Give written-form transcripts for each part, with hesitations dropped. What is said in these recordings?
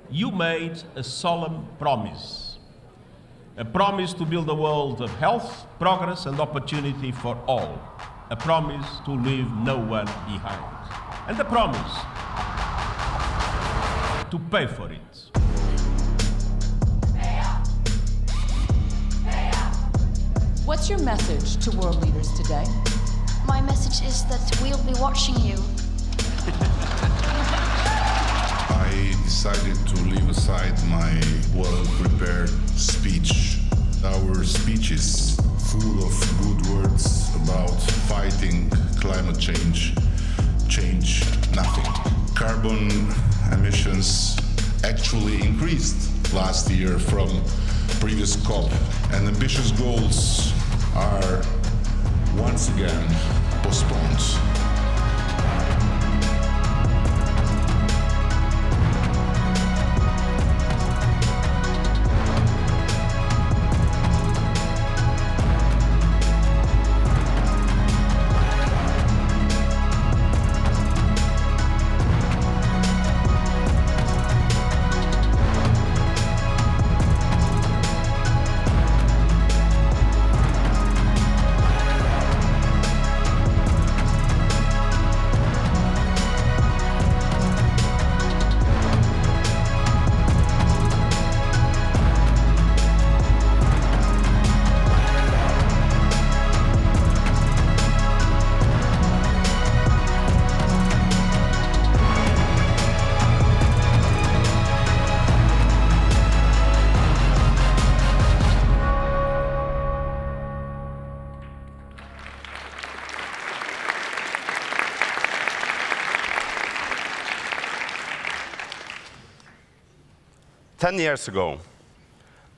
you made a solemn promise. A promise to build a world of health, progress and opportunity for all. A promise to leave no one behind. And a promise to pay for it. What's your message to world leaders today? My message is that we'll be watching you. I decided to leave aside my well-prepared speech. Our speech is full of good words about fighting climate change. Change nothing. Carbon emissions actually increased last year from previous COP, and ambitious goals are once again postponed. Ten years ago,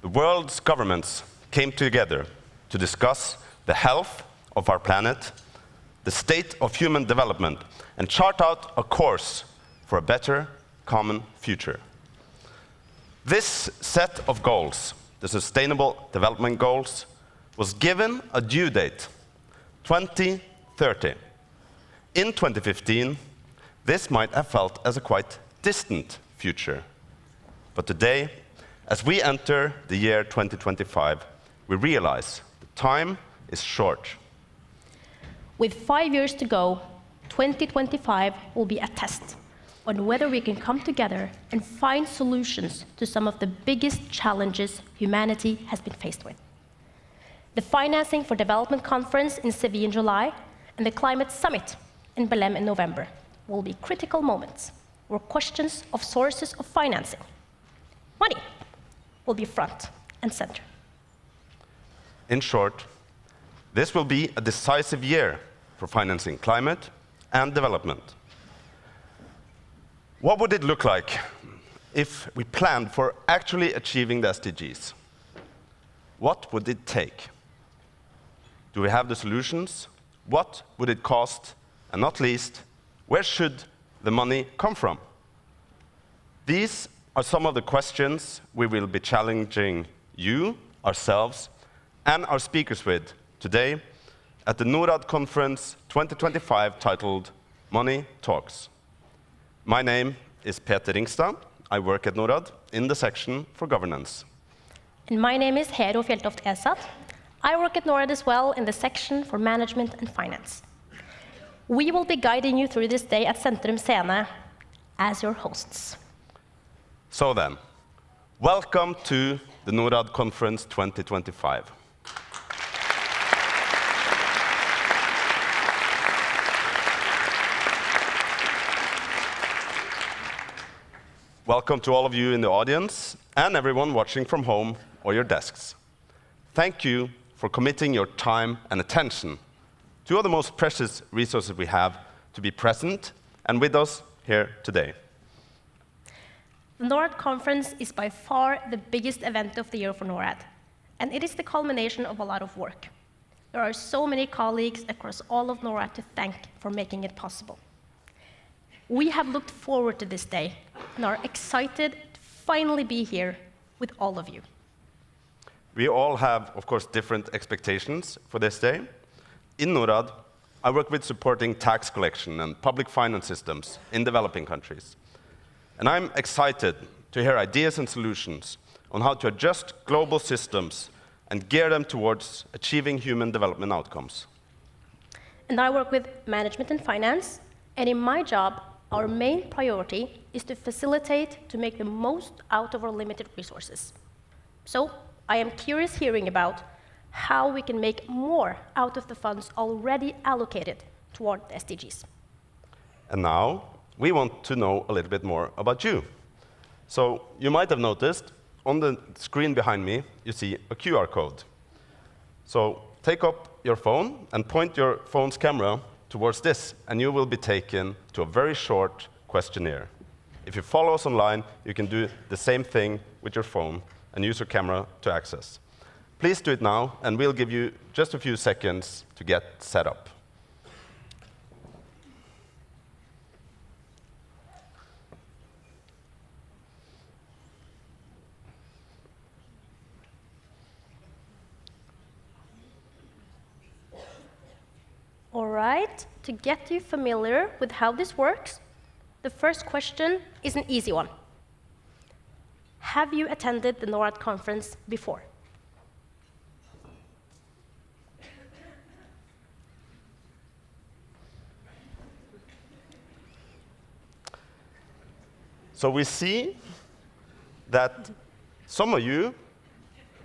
the world's governments came together to discuss the health of our planet, the state of human development, and chart out a course for a better common future. This set of goals, the Sustainable Development Goals, was given a due date, 2030. In 2015, this might have felt as a quite distant future. But today, as we enter the year 2025, we realize the time is short. With 5 years to go, 2025 will be a test on whether we can come together and find solutions to some of the biggest challenges humanity has been faced with. The Financing for Development Conference in Seville in July and the Climate Summit in Belém in November will be critical moments where questions of sources of financing, money, will be front and center. In short, this will be a decisive year for financing climate and development. What would it look like if we planned for actually achieving the SDGs? What would it take? Do we have the solutions? What would it cost? And not least, where should the money come from? These are some of the questions we will be challenging you, ourselves, and our speakers with today at the Norad Conference 2025 titled Money Talks. My name is Peter Ringstad. I work at Norad in the section for governance. And my name is Hero Fjelltoft Esat. I work at Norad as well in the section for management and finance. We will be guiding you through this day at Sentrum Scene as your hosts. So then, welcome to the Norad Conference 2025. Welcome to all of you in the audience and everyone watching from home or your desks. Thank you for committing your time and attention to the most precious resources we have to be present and with us here today. The Norad Conference is by far the biggest event of the year for Norad, and it is the culmination of a lot of work. There are so many colleagues across all of Norad to thank for making it possible. We have looked forward to this day and are excited to finally be here with all of you. We all have, of course, different expectations for this day. In Norad, I work with supporting tax collection and public finance systems in developing countries. And I'm excited to hear ideas and solutions on how to adjust global systems and gear them towards achieving human development outcomes. And I work with management and finance, and in my job, our main priority is to facilitate to make the most out of our limited resources. So I am curious hearing about how we can make more out of the funds already allocated toward the SDGs. And now, we want to know a little bit more about you. So you might have noticed, on the screen behind me, you see a QR code. So take up your phone and point your phone's camera towards this, and you will be taken to a very short questionnaire. If you follow us online, you can do the same thing with your phone and use your camera to access. Please do it now, and we'll give you just a few seconds to get set up. All right, to get you familiar with how this works, the first question is an easy one. Have you attended the Norad Conference before? So we see that some of you,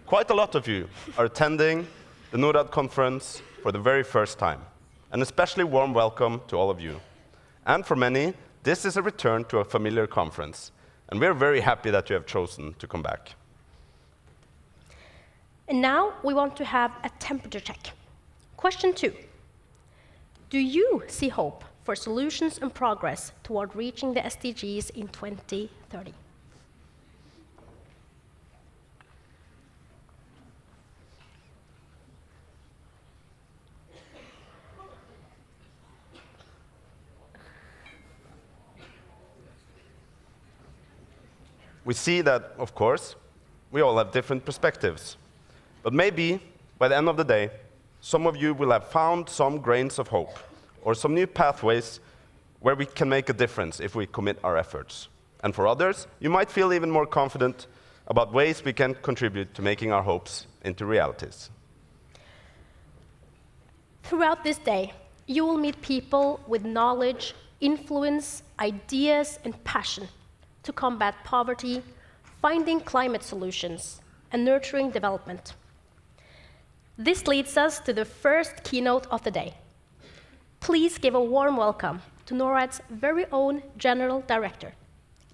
quite a lot of you, are attending the Norad Conference for the very first time. An especially warm welcome to all of you. And for many, this is a return to a familiar conference. And we're very happy that you have chosen to come back. And now we want to have a temperature check. Question 2. Do you see hope for solutions and progress toward reaching the SDGs in 2030? We see that, of course, we all have different perspectives. But maybe, by the end of the day, some of you will have found some grains of hope or some new pathways where we can make a difference if we commit our efforts. And for others, you might feel even more confident about ways we can contribute to making our hopes into realities. Throughout this day, you will meet people with knowledge, influence, ideas, and passion to combat poverty, finding climate solutions, and nurturing development. This leads us to the first keynote of the day. Please give a warm welcome to NORAD's very own General Director,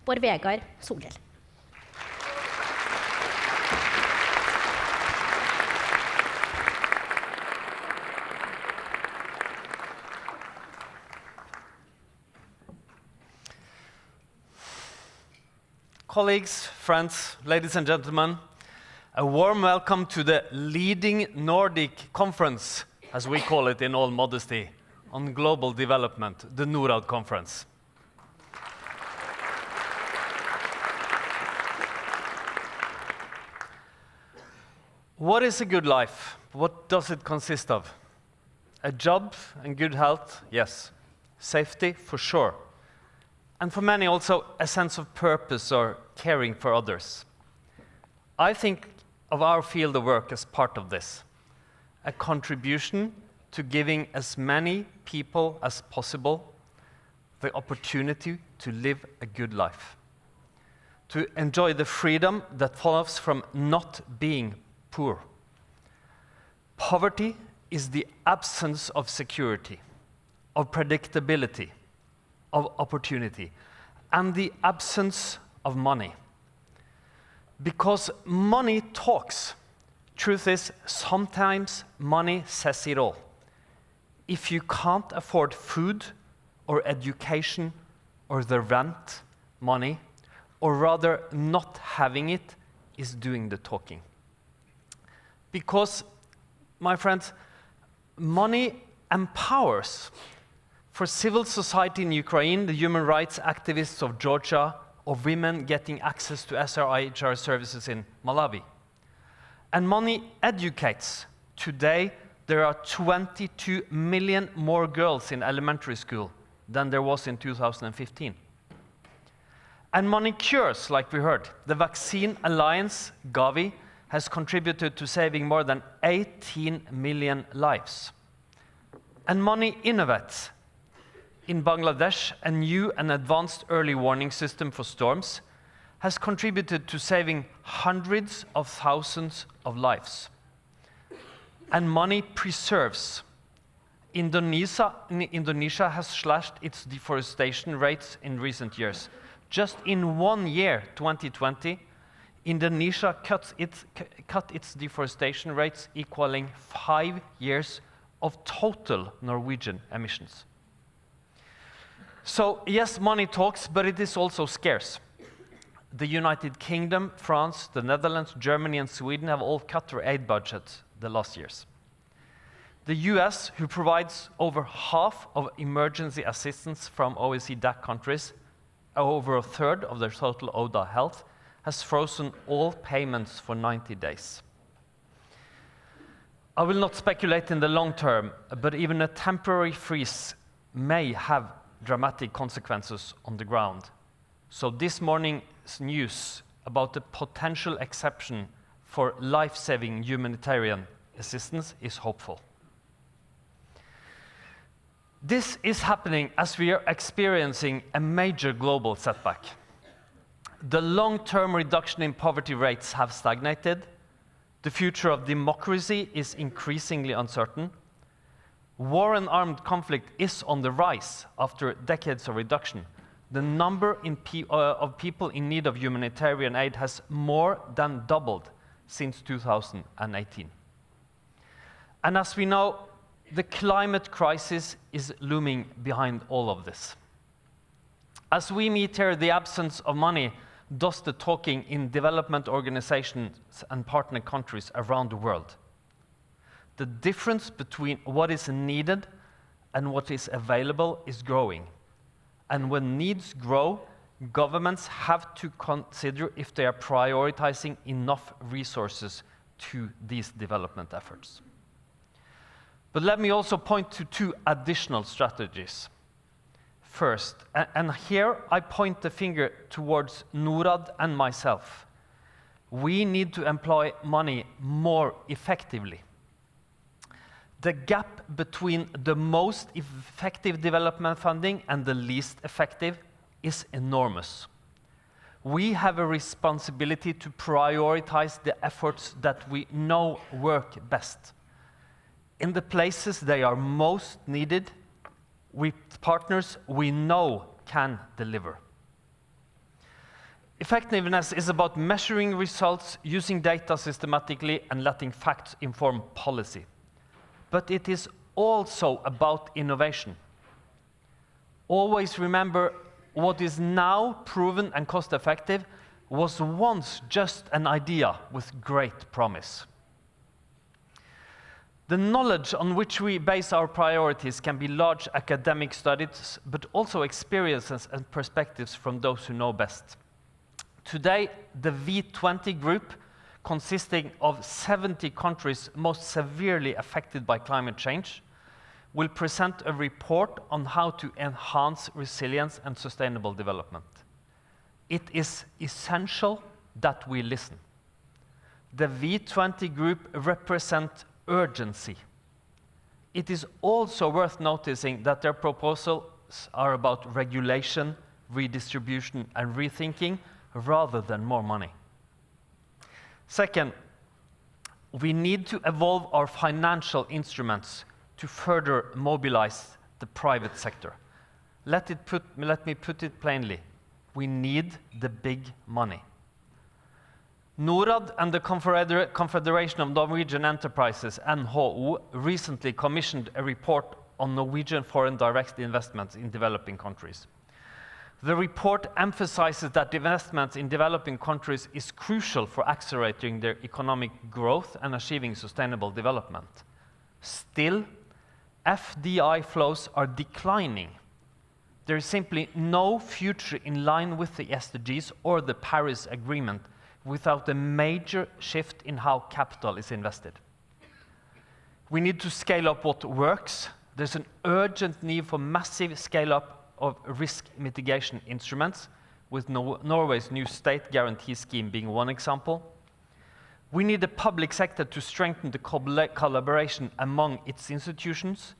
Bård Vegar Solhjell. Colleagues, friends, ladies and gentlemen, a warm welcome to the leading Nordic conference, as we call it in all modesty, on global development, the Norad Conference. What is a good life? What does it consist of? A job and good health, yes. Safety, for sure. And for many also a sense of purpose or caring for others. I think of our field of work as part of this, a contribution to giving as many people as possible the opportunity to live a good life, to enjoy the freedom that follows from not being poor. Poverty is the absence of security, of predictability, of opportunity, and the absence of money. Because money talks. Truth is, sometimes money says it all. If you can't afford food or education or the rent, money, or rather not having it, is doing the talking. Because, my friends, money empowers. For civil society in Ukraine, the human rights activists of Georgia, of women getting access to SRIHR services in Malawi. And money educates. Today, there are 22 million more girls in elementary school than there was in 2015. And money cures, like we heard. The Vaccine Alliance, Gavi, has contributed to saving more than 18 million lives. And money innovates. In Bangladesh, a new and advanced early warning system for storms has contributed to saving hundreds of thousands of lives. And money preserves. Indonesia has slashed its deforestation rates in recent years. Just in 1 year, 2020, Indonesia cut its deforestation rates equaling 5 years of total Norwegian emissions. So yes, money talks, but it is also scarce. The United Kingdom, France, the Netherlands, Germany, and Sweden have all cut their aid budgets the last years. The US, who provides over half of emergency assistance from OECD-DAC countries, over a third of their total ODA health, has frozen all payments for 90 days. I will not speculate in the long term, but even a temporary freeze may have dramatic consequences on the ground. So this morning's news about the potential exception for life-saving humanitarian assistance is hopeful. This is happening as we are experiencing a major global setback. The long-term reduction in poverty rates have stagnated. The future of democracy is increasingly uncertain. War and armed conflict is on the rise after decades of reduction. The number of people in need of humanitarian aid has more than doubled since 2018. And as we know, the climate crisis is looming behind all of this. As we meet here, the absence of money does the talking in development organizations and partner countries around the world. The difference between what is needed and what is available is growing. And when needs grow, governments have to consider if they are prioritizing enough resources to these development efforts. But let me also point to 2 additional strategies. First, and here I point the finger towards Norad and myself. We need to employ money more effectively. The gap between the most effective development funding and the least effective is enormous. We have a responsibility to prioritize the efforts that we know work best. In the places they are most needed, with partners we know can deliver. Effectiveness is about measuring results, using data systematically, and letting facts inform policy. But it is also about innovation. Always remember, what is now proven and cost-effective was once just an idea with great promise. The knowledge on which we base our priorities can be large academic studies, but also experiences and perspectives from those who know best. Today, the V20 group, consisting of 70 countries most severely affected by climate change, will present a report on how to enhance resilience and sustainable development. It is essential that we listen. The V20 group represents urgency. It is also worth noticing that their proposals are about regulation, redistribution, and rethinking rather than more money. Second, we need to evolve our financial instruments to further mobilize the private sector. Let me put it plainly. We need the big money. Norad and the Confederation of Norwegian Enterprises, NHO, recently commissioned a report on Norwegian foreign direct investments in developing countries. The report emphasizes that investments in developing countries is crucial for accelerating their economic growth and achieving sustainable development. Still, FDI flows are declining. There is simply no future in line with the SDGs or the Paris Agreement without a major shift in how capital is invested. We need to scale up what works. There's an urgent need for massive scale-up of risk mitigation instruments. with Norway's new state guarantee scheme being one example. We need the public sector to strengthen the collaboration among its institutions,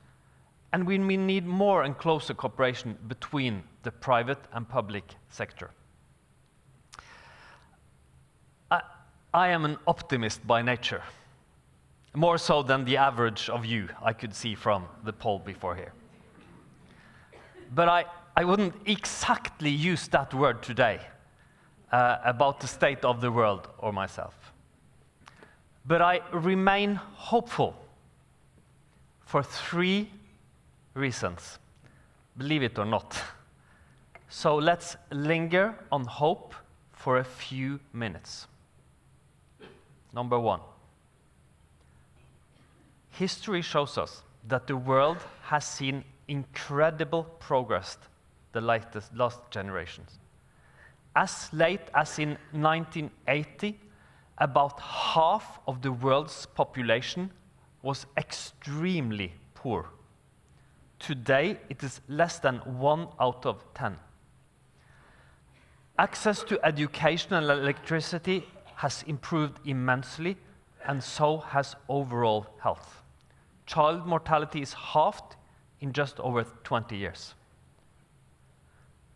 and we need more and closer cooperation between the private and public sector. I am an optimist by nature, more so than the average of you, I could see from the poll before here. But I wouldn't exactly use that word today about the state of the world or myself. But I remain hopeful for 3 reasons, believe it or not. So let's linger on hope for a few minutes. Number 1. History shows us that the world has seen incredible progress the last generations. As late as in 1980, about half of the world's population was extremely poor. Today, it is less than 1 out of 10. Access to education and electricity has improved immensely, and so has overall health. Child mortality is halved in just over 20 years.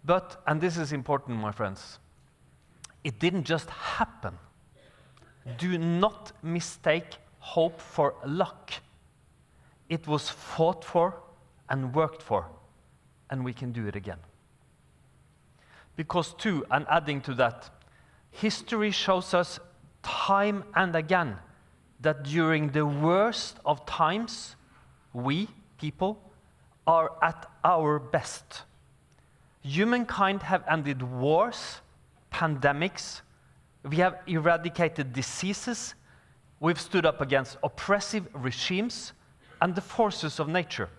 But, and this is important, my friends, it didn't just happen. Do not mistake hope for luck. It was fought for and worked for, and we can do it again. Because too, and adding to that, history shows us time and again that during the worst of times, we, people, are at our best. Humankind have ended wars, pandemics, we have eradicated diseases, we've stood up against oppressive regimes and the forces of nature.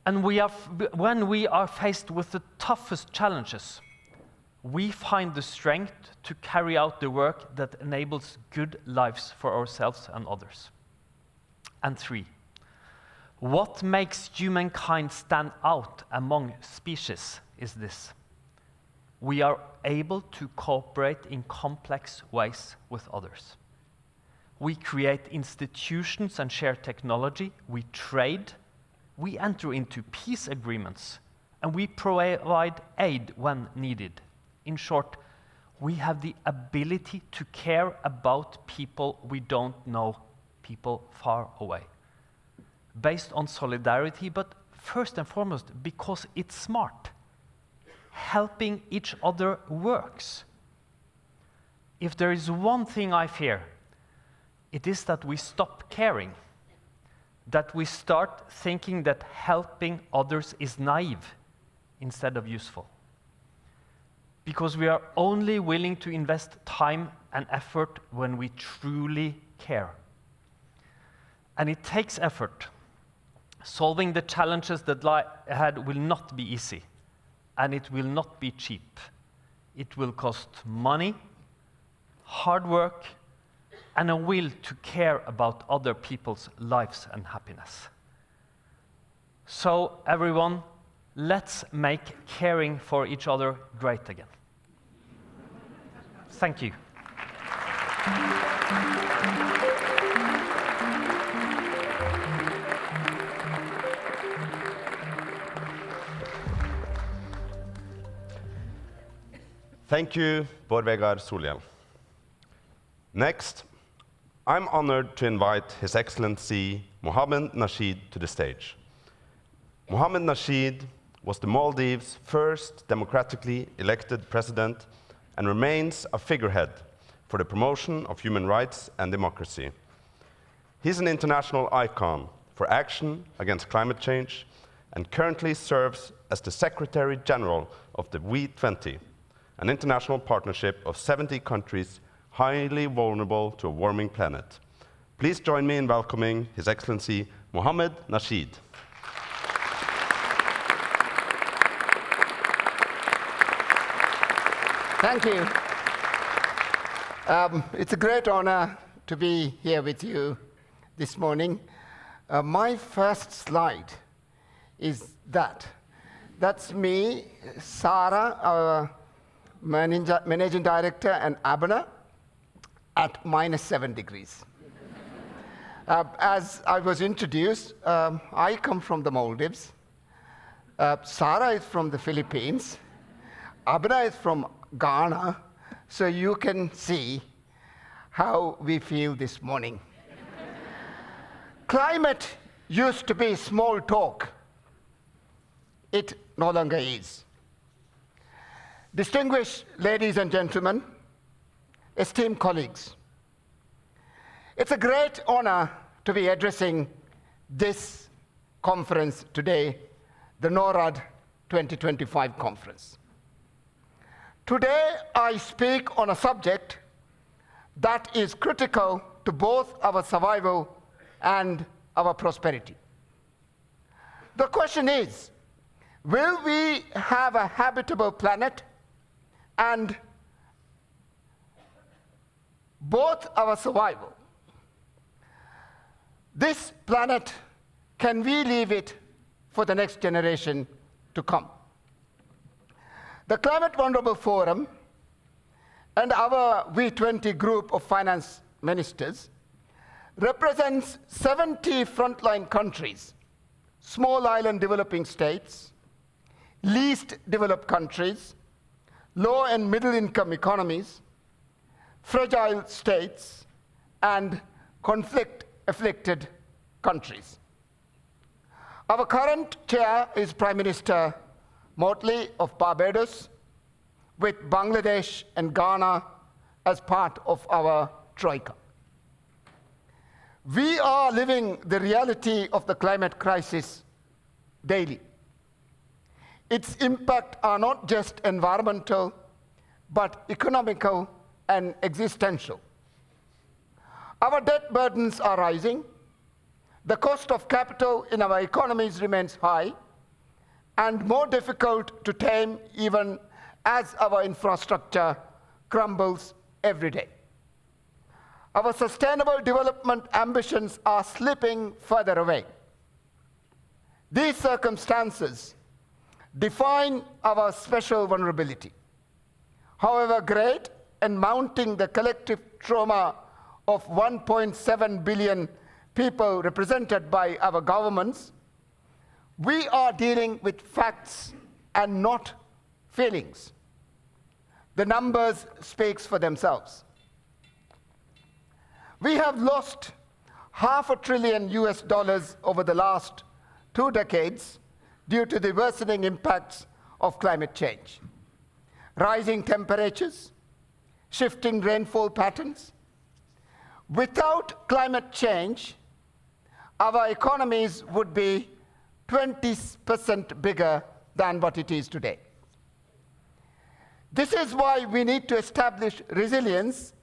And when we are faced with the toughest challenges, we find the strength to carry out the work that enables good lives for ourselves and others. And 3, what makes humankind stand out among species is this: we are able to cooperate in complex ways with others. We create institutions and share technology, we trade, we enter into peace agreements, and we provide aid when needed. In short, we have the ability to care about people we don't know, people far away. Based on solidarity, but first and foremost, because it's smart. Helping each other works. If there is one thing I fear, it is that we stop caring. That we start thinking that helping others is naive instead of useful. Because we are only willing to invest time and effort when we truly care. And it takes effort. Solving the challenges that lie ahead will not be easy, and it will not be cheap. It will cost money, hard work, and a will to care about other people's lives and happiness. So, everyone, let's make caring for each other great again. Thank you. Thank you, Bård Vegar Solhjell. Next, I'm honored to invite His Excellency Mohammed Nasheed to the stage. Mohammed Nasheed was the Maldives' first democratically elected president and remains a figurehead for the promotion of human rights and democracy. He's an international icon for action against climate change and currently serves as the Secretary General of the We20, an international partnership of 70 countries highly vulnerable to a warming planet. Please join me in welcoming His Excellency Mohammed Nasheed. Thank you. It's a great honor to be here with you this morning. My first slide is that That's me, Sarah, our managing director, and Abner at -7 degrees. As I was introduced, I come from the Maldives. Sarah is from the Philippines. Abner is from Ghana. So you can see how we feel this morning. Climate used to be small talk. It no longer is. Distinguished ladies and gentlemen, esteemed colleagues, it's a great honor to be addressing this conference today, the Norad 2025 conference. Today, I speak on a subject that is critical to both our survival and our prosperity. The question is, will we have a habitable planet and both our survival? This planet, can we leave it for the next generation to come? The Climate Vulnerable Forum and our V20 group of finance ministers represents 70 frontline countries, small island developing states, least developed countries, low and middle income economies, fragile states, and conflict-afflicted countries. Our current chair is Prime Minister Motley of Barbados, with Bangladesh and Ghana as part of our troika. We are living the reality of the climate crisis daily. Its impact are not just environmental, but economical and existential. Our debt burdens are rising. The cost of capital in our economies remains high and more difficult to tame even as our infrastructure crumbles every day. Our sustainable development ambitions are slipping further away. These circumstances define our special vulnerability. However great and mounting the collective trauma of 1.7 billion people represented by our governments, we are dealing with facts and not feelings. The numbers speak for themselves. We have lost $500 billion over the last 2 decades due to the worsening impacts of climate change. Rising temperatures, shifting rainfall patterns. Without climate change, our economies would be 20% bigger than what it is today. This is why we need to establish resilience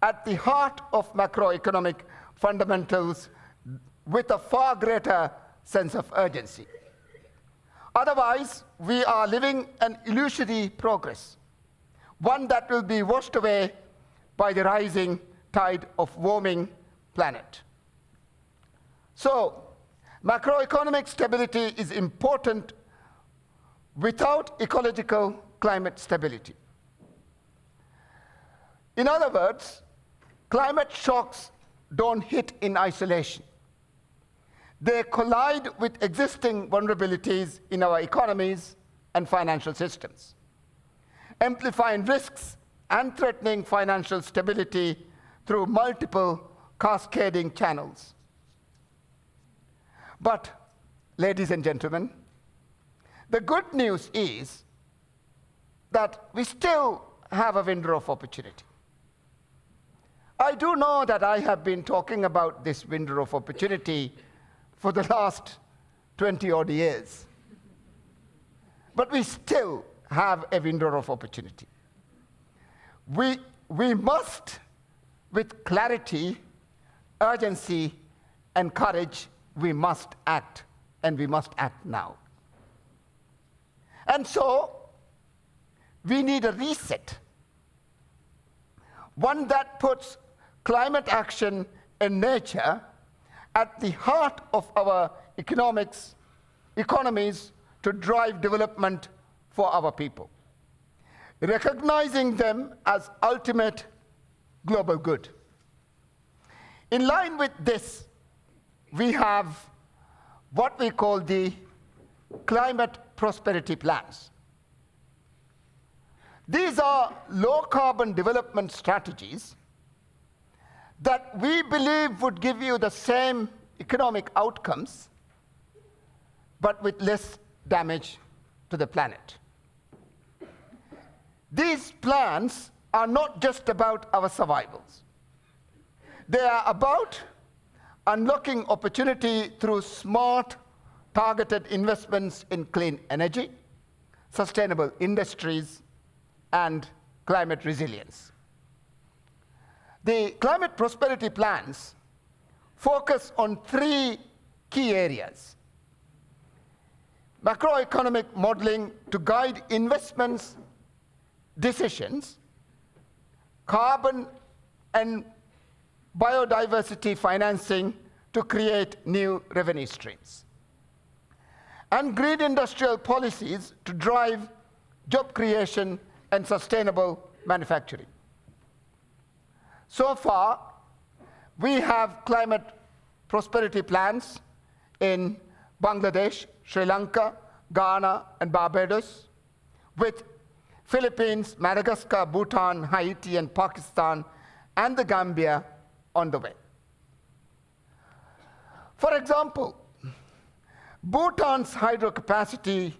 at the heart of macroeconomic fundamentals with a far greater sense of urgency. Otherwise, we are living an illusory progress, one that will be washed away by the rising tide of warming planet. So, macroeconomic stability is important without ecological climate stability. In other words, climate shocks don't hit in isolation. They collide with existing vulnerabilities in our economies and financial systems, amplifying risks and threatening financial stability through multiple cascading channels. But, ladies and gentlemen, the good news is that we still have a window of opportunity. I do know that I have been talking about this window of opportunity for the last 20-odd years. But we still have a window of opportunity. We must, with clarity, urgency, and courage, we must act, and we must act now. And so, we need a reset, one that puts climate action and nature at the heart of our economies, to drive development for our people, recognizing them as ultimate global good. In line with this, we have what we call the climate prosperity plans. These are low-carbon development strategies that we believe would give you the same economic outcomes, but with less damage to the planet. These plans are not just about our survivals. They are about unlocking opportunity through smart, targeted investments in clean energy, sustainable industries, and climate resilience. The climate prosperity plans focus on three key areas: macroeconomic modeling to guide investments decisions, carbon and biodiversity financing to create new revenue streams, and green industrial policies to drive job creation and sustainable manufacturing. So far, we have climate prosperity plans in Bangladesh, Sri Lanka, Ghana, and Barbados, with Philippines, Madagascar, Bhutan, Haiti, and Pakistan, and the Gambia on the way. For example, Bhutan's hydro capacity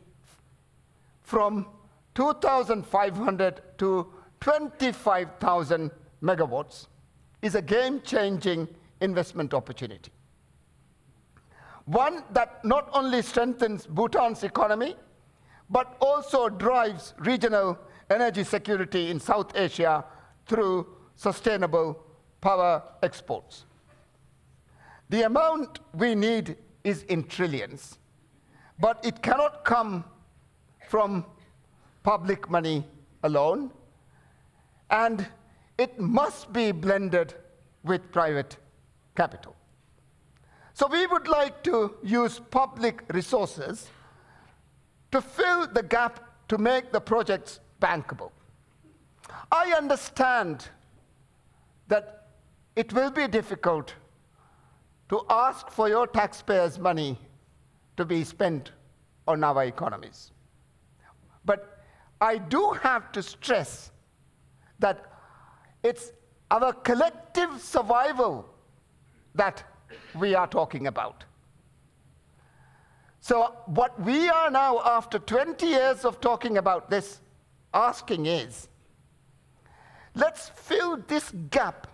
from 2,500 to 25,000 megawatts is a game-changing investment opportunity. One that not only strengthens Bhutan's economy, but also drives regional energy security in South Asia through sustainable power exports. The amount we need is in trillions, but it cannot come from public money alone, and it must be blended with private capital. So we would like to use public resources to fill the gap to make the projects bankable. I understand that it will be difficult to ask for your taxpayers' money to be spent on our economies. But I do have to stress that it's our collective survival that we are talking about. So what we are now, after 20 years of talking about this, asking is, let's fill this gap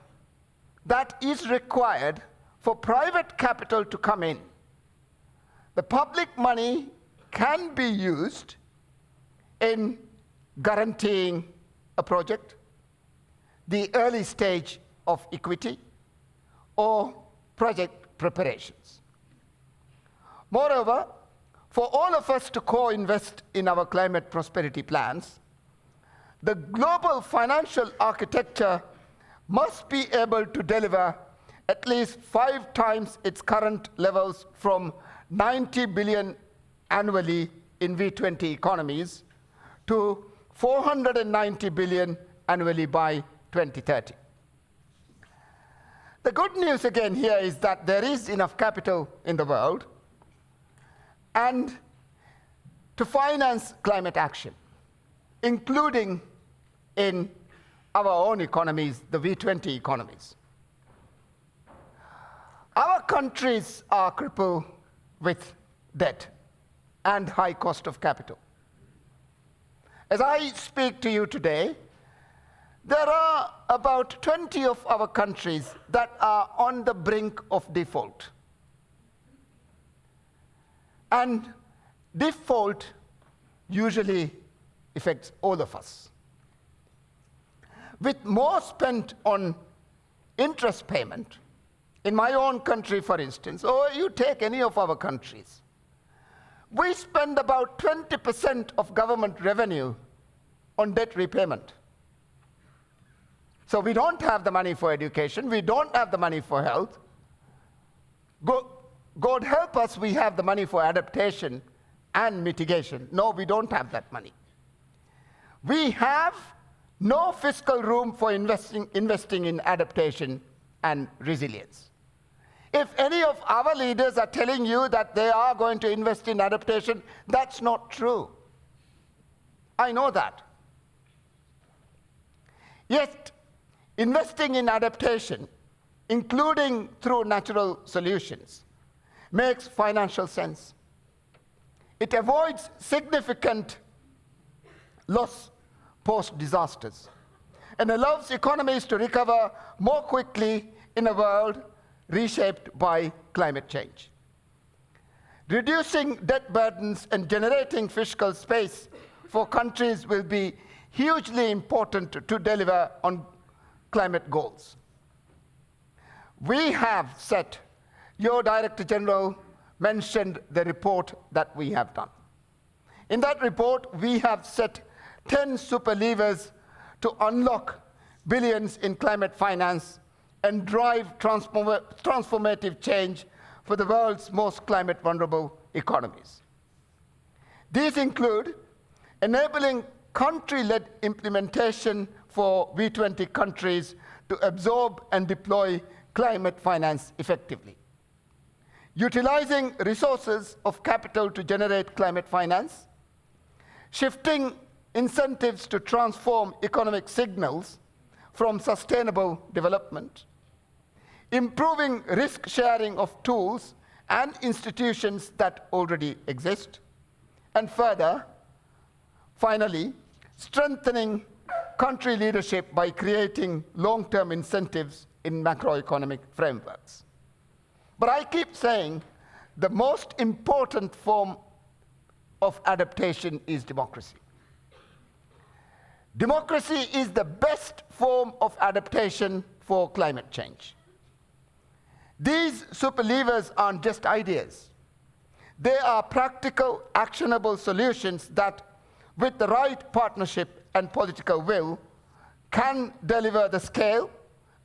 that is required for private capital to come in. The public money can be used in guaranteeing a project, the early stage of equity, or project preparations. Moreover, for all of us to co-invest in our climate prosperity plans, the global financial architecture must be able to deliver at least 5 times its current levels from 90 billion annually in V20 economies to 490 billion annually by 2030. The good news again here is that there is enough capital in the world and to finance climate action, including in our own economies, the V20 economies. Our countries are crippled with debt and high cost of capital. As I speak to you today, there are about 20 of our countries that are on the brink of default. And default usually affects all of us. With more spent on interest payment, in my own country, for instance, or you take any of our countries, we spend about 20% of government revenue on debt repayment. So we don't have the money for education, we don't have the money for health. God help us, we have the money for adaptation and mitigation. No, we don't have that money. We have no fiscal room for investing in adaptation and resilience. If any of our leaders are telling you that they are going to invest in adaptation, that's not true. I know that. Yet, investing in adaptation, including through natural solutions, makes financial sense. It avoids significant loss post-disasters and allows economies to recover more quickly in a world reshaped by climate change. Reducing debt burdens and generating fiscal space for countries will be hugely important to deliver on climate goals. We have set, your Director General mentioned the report that we have done. In that report, we have set 10 super levers to unlock billions in climate finance and drive transformative change for the world's most climate vulnerable economies. These include enabling country-led implementation for V20 countries to absorb and deploy climate finance effectively, utilizing resources of capital to generate climate finance, shifting incentives to transform economic signals from sustainable development, improving risk sharing of tools and institutions that already exist, and further, finally, strengthening country leadership by creating long-term incentives in macroeconomic frameworks. But I keep saying the most important form of adaptation is democracy. Democracy is the best form of adaptation for climate change. These super levers aren't just ideas. They are practical, actionable solutions that, with the right partnership and political will, can deliver the scale,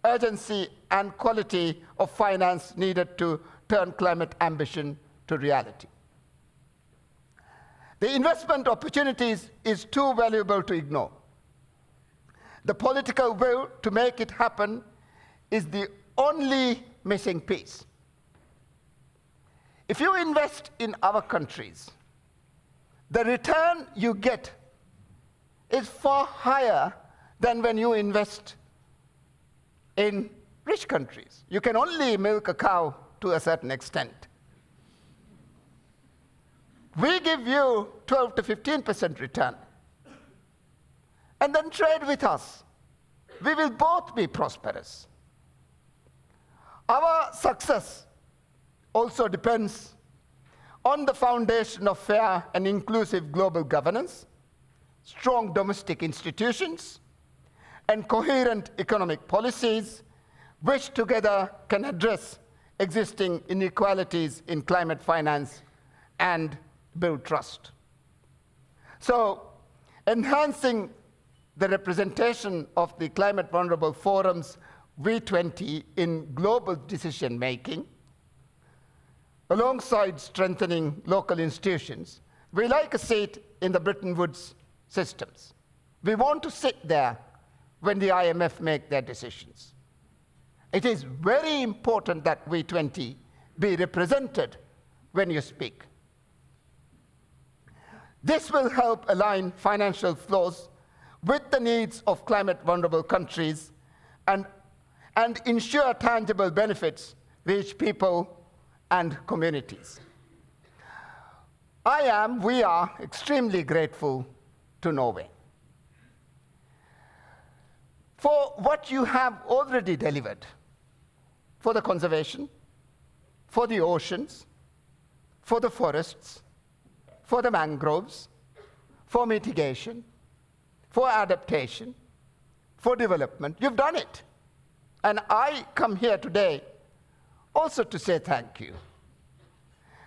urgency, and quality of finance needed to turn climate ambition to reality. The investment opportunities is too valuable to ignore. The political will to make it happen is the only missing piece. If you invest in our countries, the return you get is far higher than when you invest in rich countries. You can only milk a cow to a certain extent. We give you 12 to 15% return, and then trade with us. We will both be prosperous. Our success also depends on the foundation of fair and inclusive global governance, strong domestic institutions, and coherent economic policies, which together can address existing inequalities in climate finance and build trust. So, enhancing the representation of the climate vulnerable forums V20 in global decision making, alongside strengthening local institutions, we like a seat in the Bretton Woods systems. We want to sit there when the IMF make their decisions. It is very important that V20 be represented when you speak. This will help align financial flows with the needs of climate vulnerable countries and ensure tangible benefits reach people and communities. We are extremely grateful to Norway for what you have already delivered for the conservation, for the oceans, for the forests, for the mangroves, for mitigation, for adaptation, for development. You've done it. And I come here today also to say thank you.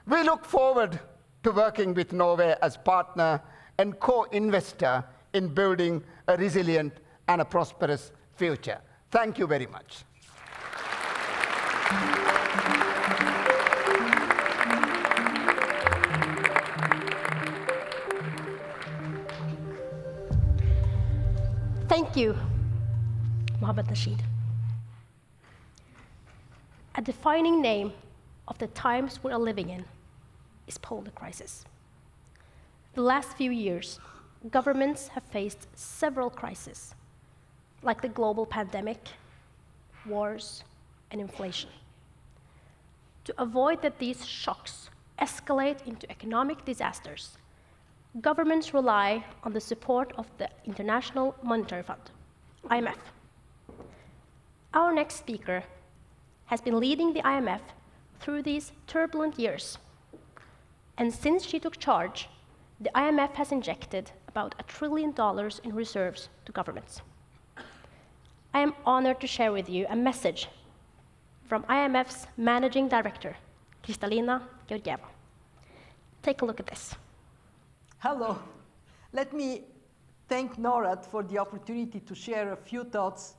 We look forward to working with Norway as partner and co-investor in building a resilient and a prosperous future. Thank you very much. Thank you, Mohammed Nasheed. A defining name of the times we are living in is polar crisis. The last few years, governments have faced several crises, like the global pandemic, wars, and inflation. To avoid that these shocks escalate into economic disasters, governments rely on the support of the International Monetary Fund, IMF. Our next speaker has been leading the IMF through these turbulent years. And since she took charge, the IMF has injected about $1 trillion in reserves to governments. I am honored to share with you a message from IMF's Managing Director, Kristalina Georgieva. Take a look at this. Hello. Let me thank Norad for the opportunity to share a few thoughts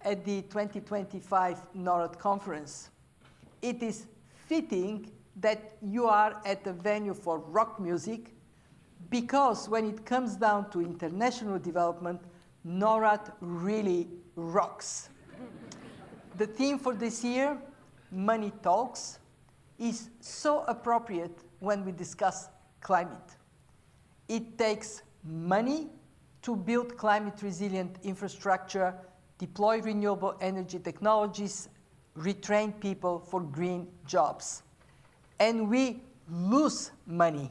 at the 2025 Norad Conference. It is fitting that you are at a venue for rock music, because when it comes down to international development, Norad really rocks. The theme for this year, Money Talks, is so appropriate when we discuss climate. It takes money to build climate-resilient infrastructure, deploy renewable energy technologies, retrain people for green jobs. And we lose money,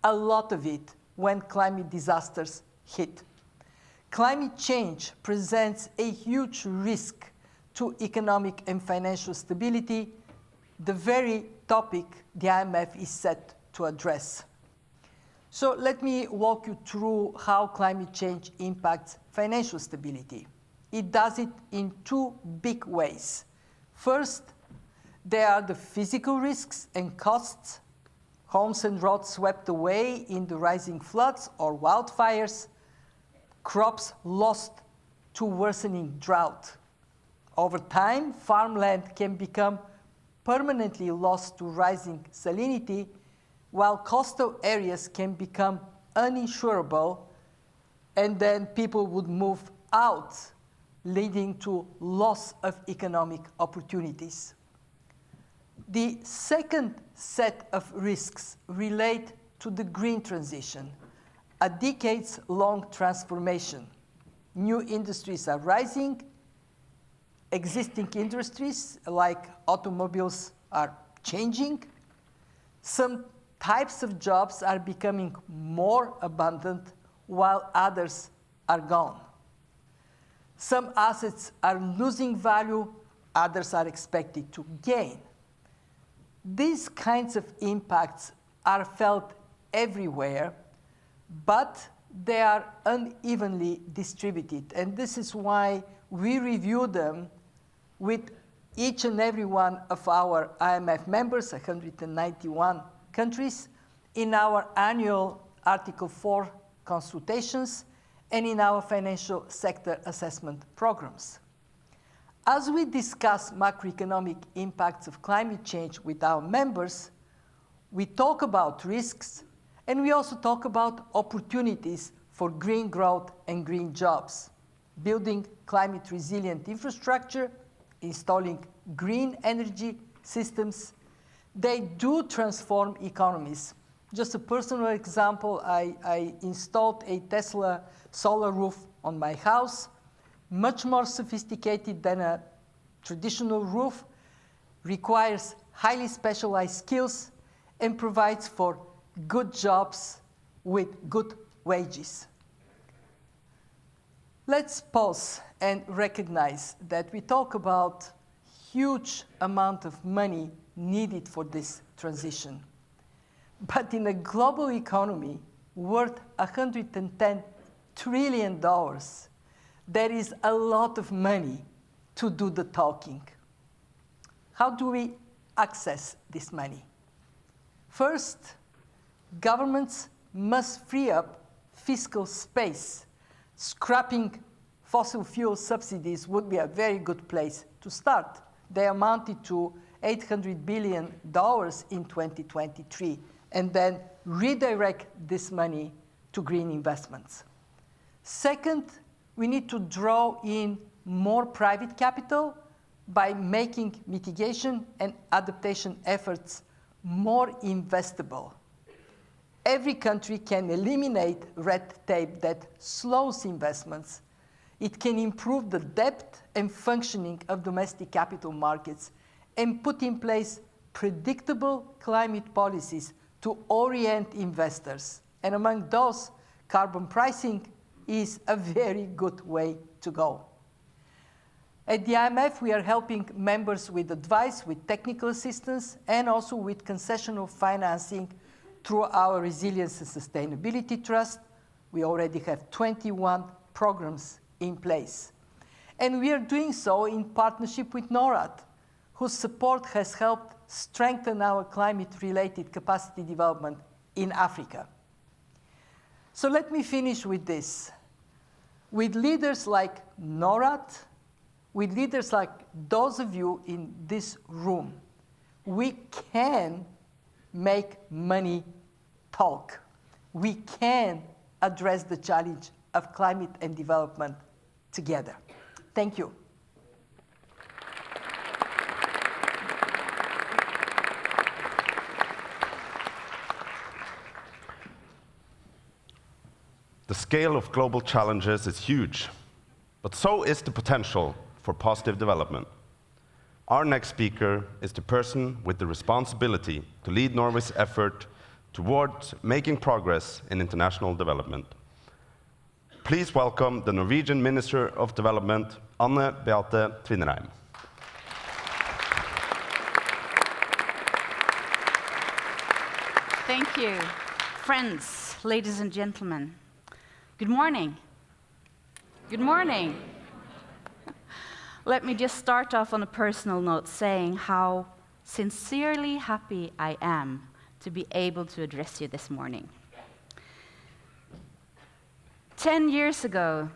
a lot of it, when climate disasters hit. Climate change presents a huge risk to economic and financial stability, the very topic the IMF is set to address. So let me walk you through how climate change impacts financial stability. It does it in two big ways. First, there are the physical risks and costs, homes and roads swept away in the rising floods or wildfires, crops lost to worsening drought. Over time, farmland can become permanently lost to rising salinity, while coastal areas can become uninsurable, and then people would move out, leading to loss of economic opportunities. The second set of risks relate to the green transition, a decades-long transformation. New industries are rising. Existing industries, like automobiles, are changing. Some types of jobs are becoming more abundant, while others are gone. Some assets are losing value, others are expected to gain. These kinds of impacts are felt everywhere, but they are unevenly distributed. And this is why we review them with each and every one of our IMF members, 191 countries, in our annual Article 4 consultations and in our financial sector assessment programs. As we discuss macroeconomic impacts of climate change with our members, we talk about risks, and we also talk about opportunities for green growth and green jobs, building climate-resilient infrastructure, installing green energy systems. They do transform economies. Just a personal example, I installed a Tesla solar roof on my house, much more sophisticated than a traditional roof, requires highly specialized skills, and provides for good jobs with good wages. Let's pause and recognize that we talk about huge amount of money needed for this transition. But in a global economy worth $110 trillion, there is a lot of money to do the talking. How do we access this money? First, governments must free up fiscal space. Scrapping fossil fuel subsidies would be a very good place to start. They amounted to $800 billion in 2023, and then redirect this money to green investments. Second, We need to draw in more private capital by making mitigation and adaptation efforts more investable. Every country can eliminate red tape that slows investments. It can improve the depth and functioning of domestic capital markets and put in place predictable climate policies to orient investors. And among those, carbon pricing is a very good way to go. At the IMF, we are helping members with advice, with technical assistance, and also with concessional financing through our Resilience and Sustainability Trust. We already have 21 programs in place. And we are doing so in partnership with Norad, whose support has helped strengthen our climate-related capacity development in Africa. So let me finish with this. With leaders like Norad, with leaders like those of you in this room, we can make money talk. We can address the challenge of climate and development together. Thank you. The scale of global challenges is huge, but so is the potential for positive development. Our next speaker is the person with the responsibility to lead Norway's effort towards making progress in international development. Please welcome the Norwegian Minister of Development, Anne Beate Tvinnereim. Thank you. Friends, ladies and gentlemen, good morning. Good morning. Let me just start off on a personal note saying how sincerely happy I am to be able to address you this morning. 10 years ago,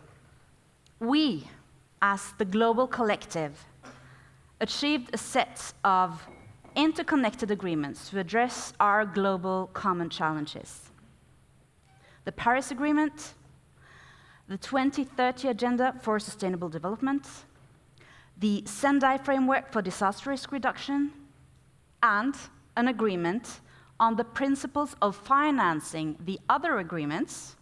we, as the global collective, achieved a set of interconnected agreements to address our global common challenges. The Paris Agreement, the 2030 Agenda for Sustainable Development, the Sendai Framework for Disaster Risk Reduction, and an agreement on the principles of financing the other agreements,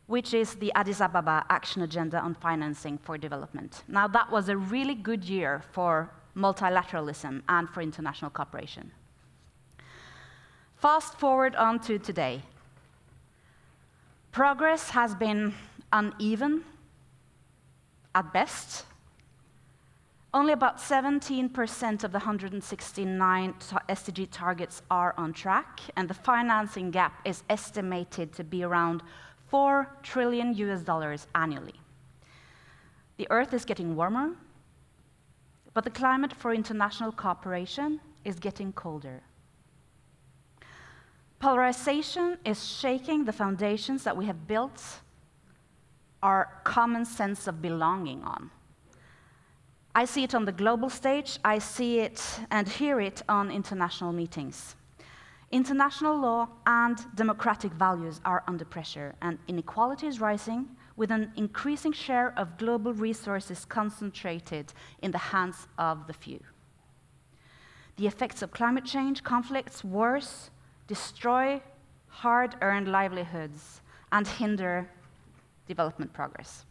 which is the Addis Ababa Action Agenda on Financing for Development. Now, that was a really good year for multilateralism and for international cooperation. Fast forward on to today. Progress has been uneven at best. Only about 17% of the 169 SDG targets are on track, and the financing gap is estimated to be around $4 trillion annually. The Earth is getting warmer, but the climate for international cooperation is getting colder. Polarization is shaking the foundations that we have built our common sense of belonging on. I see it on the global stage, I see it and hear it on international meetings. International law and democratic values are under pressure, and inequality is rising, with an increasing share of global resources concentrated in the hands of the few. The effects of climate change, conflicts, wars, destroy hard-earned livelihoods and hinder development progress.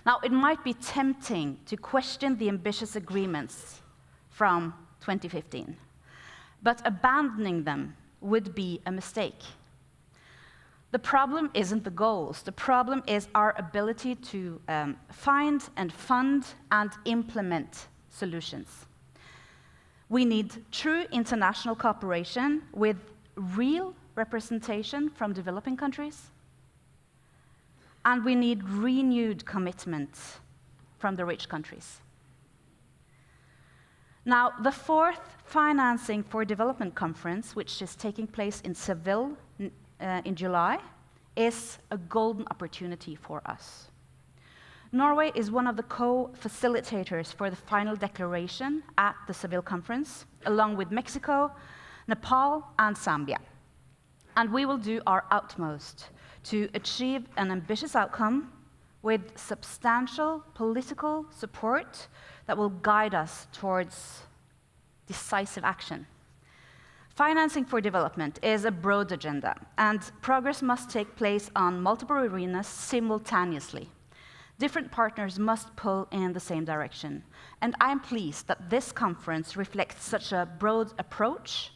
Now, it might be tempting to question the ambitious agreements from 2015, but abandoning them would be a mistake. The problem isn't the goals. The problem is our ability to find and fund and implement solutions. We need true international cooperation with real representation from developing countries, and we need renewed commitment from the rich countries. Now, the fourth Financing for Development Conference, which is taking place in Seville in July, is a golden opportunity for us. Norway is one of the co-facilitators for the final declaration at the Seville conference, along with Mexico, Nepal, and Zambia. And we will do our utmost to achieve an ambitious outcome with substantial political support that will guide us towards decisive action. Financing for development is a broad agenda, and progress must take place on multiple arenas simultaneously. Different partners must pull in the same direction, and I'm pleased that this conference reflects such a broad approach,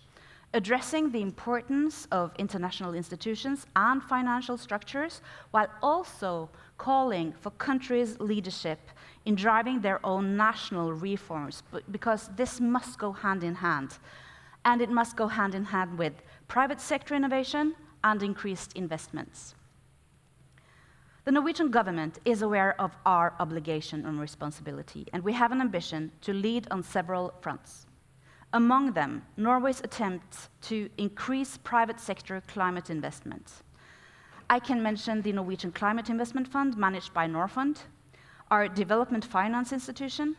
addressing the importance of international institutions and financial structures, while also calling for countries' leadership in driving their own national reforms, because this must go hand in hand. And it must go hand in hand with private sector innovation and increased investments. The Norwegian government is aware of our obligation and responsibility, and we have an ambition to lead on several fronts. Among them, Norway's attempt to increase private sector climate investment. I can mention the Norwegian Climate Investment Fund managed by Norfund, our development finance institution,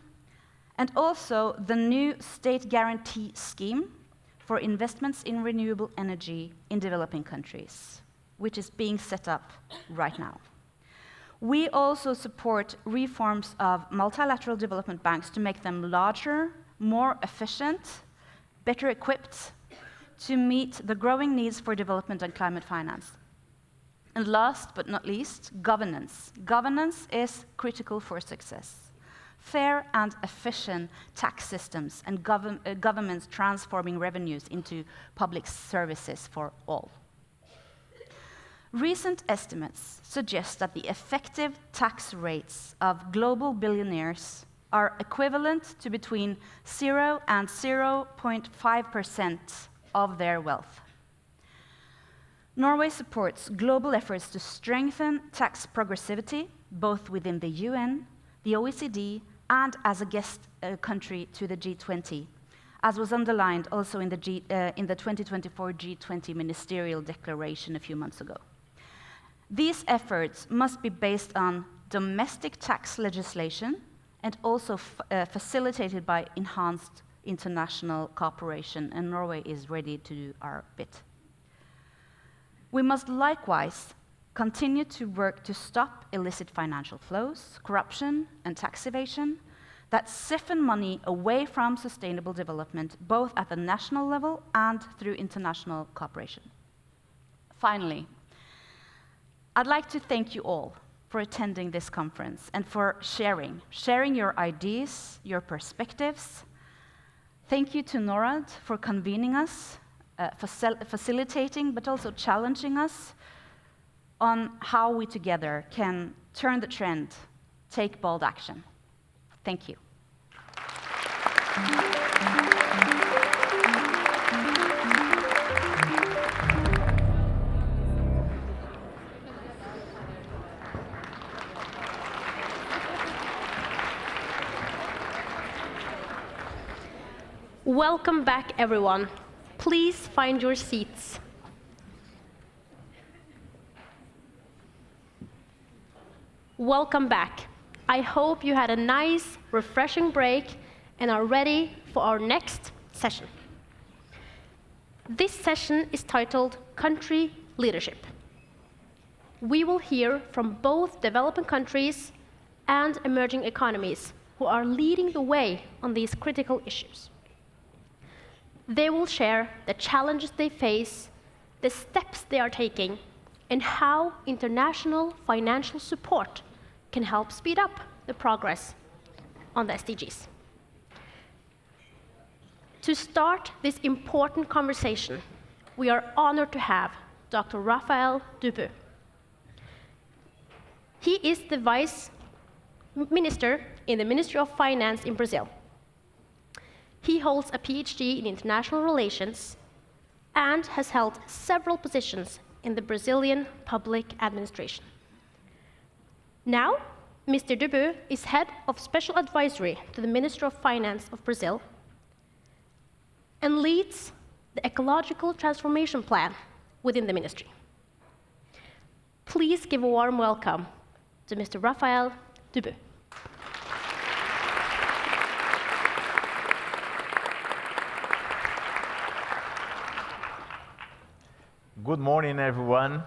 and also the new state guarantee scheme for investments in renewable energy in developing countries, which is being set up right now. We also support reforms of multilateral development banks to make them larger, more efficient, better equipped to meet the growing needs for development and climate finance. And last but not least, governance. Governance is critical for success. Fair and efficient tax systems and governments transforming revenues into public services for all. Recent estimates suggest that the effective tax rates of global billionaires are equivalent to between 0 and 0.5% of their wealth. Norway supports global efforts to strengthen tax progressivity, both within the UN, the OECD, and as a guest country to the G20, as was underlined also in the 2024 G20 ministerial declaration a few months ago. These efforts must be based on domestic tax legislation and also facilitated by enhanced international cooperation, and Norway is ready to do our bit. We must likewise continue to work to stop illicit financial flows, corruption, and tax evasion that siphon money away from sustainable development, both at the national level and through international cooperation. Finally, I'd like to thank you all for attending this conference and for sharing your ideas, your perspectives. Thank you to Norad for convening us, facilitating, but also challenging us on how we together can turn the trend, take bold action. Thank you. Welcome back, everyone. Please find your seats. Welcome back. I hope you had a nice, refreshing break and are ready for our next session. This session is titled Country Leadership. We will hear from both developing countries and emerging economies who are leading the way on these critical issues. They will share the challenges they face, the steps they are taking, and how international financial support can help speed up the progress on the SDGs. To start this important conversation, we are honored to have Dr. Raphael Dubu. He is the Vice Minister in the Ministry of Finance in Brazil. He holds a PhD in international relations and has held several positions in the Brazilian public administration. Now, Mr. Dubu is head of special advisory to the Minister of Finance of Brazil and leads the ecological transformation plan within the ministry. Please give a warm welcome to Mr. Raphael Dubu. Good morning, everyone.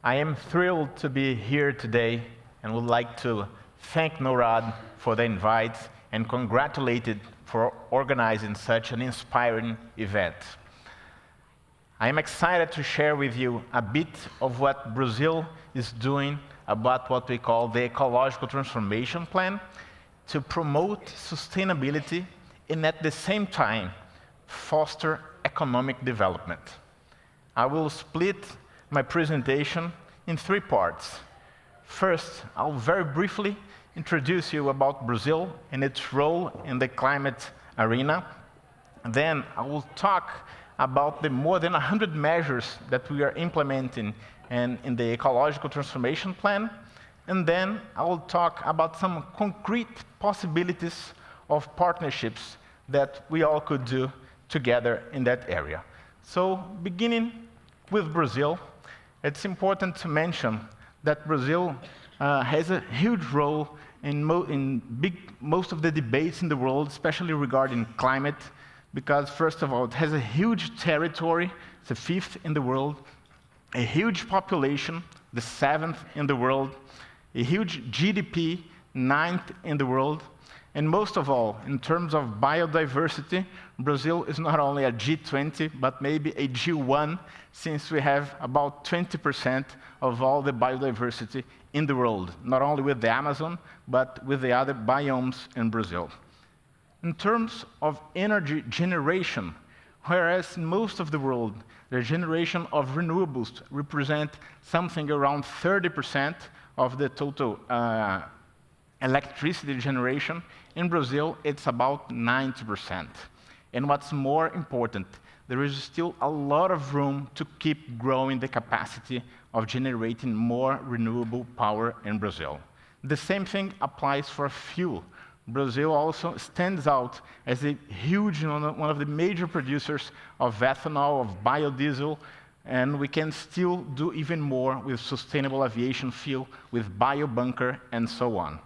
I am thrilled to be here today and would like to thank Norad for the invite and congratulate it for organizing such an inspiring event. I am excited to share with you a bit of what Brazil is doing about what we call the ecological transformation plan to promote sustainability and at the same time foster economic development. I will split my presentation in 3 parts. First, I'll very briefly introduce you about Brazil and its role in the climate arena. Then I will talk about the more than 100 measures that we are implementing in the ecological transformation plan. And then I will talk about some concrete possibilities of partnerships that we all could do together in that area. So beginning with Brazil, it's important to mention that Brazil has a huge role in most of the debates in the world, especially regarding climate, because first of all, it has a huge territory, it's the 5th in the world, a huge population, the 7th in the world, a huge GDP, 9th in the world, and most of all, in terms of biodiversity, Brazil is not only a G20, but maybe a G1, since we have about 20% of all the biodiversity in the world, not only with the Amazon, but with the other biomes in Brazil. In terms of energy generation, whereas in most of the world, the generation of renewables represent something around 30% of the total electricity generation, in Brazil, it's about 90%. And what's more important, there is still a lot of room to keep growing the capacity of generating more renewable power in Brazil. The same thing applies for fuel. Brazil also stands out as a huge, one of the major producers of ethanol, of biodiesel, and we can still do even more with sustainable aviation fuel, with biobunker, and so on.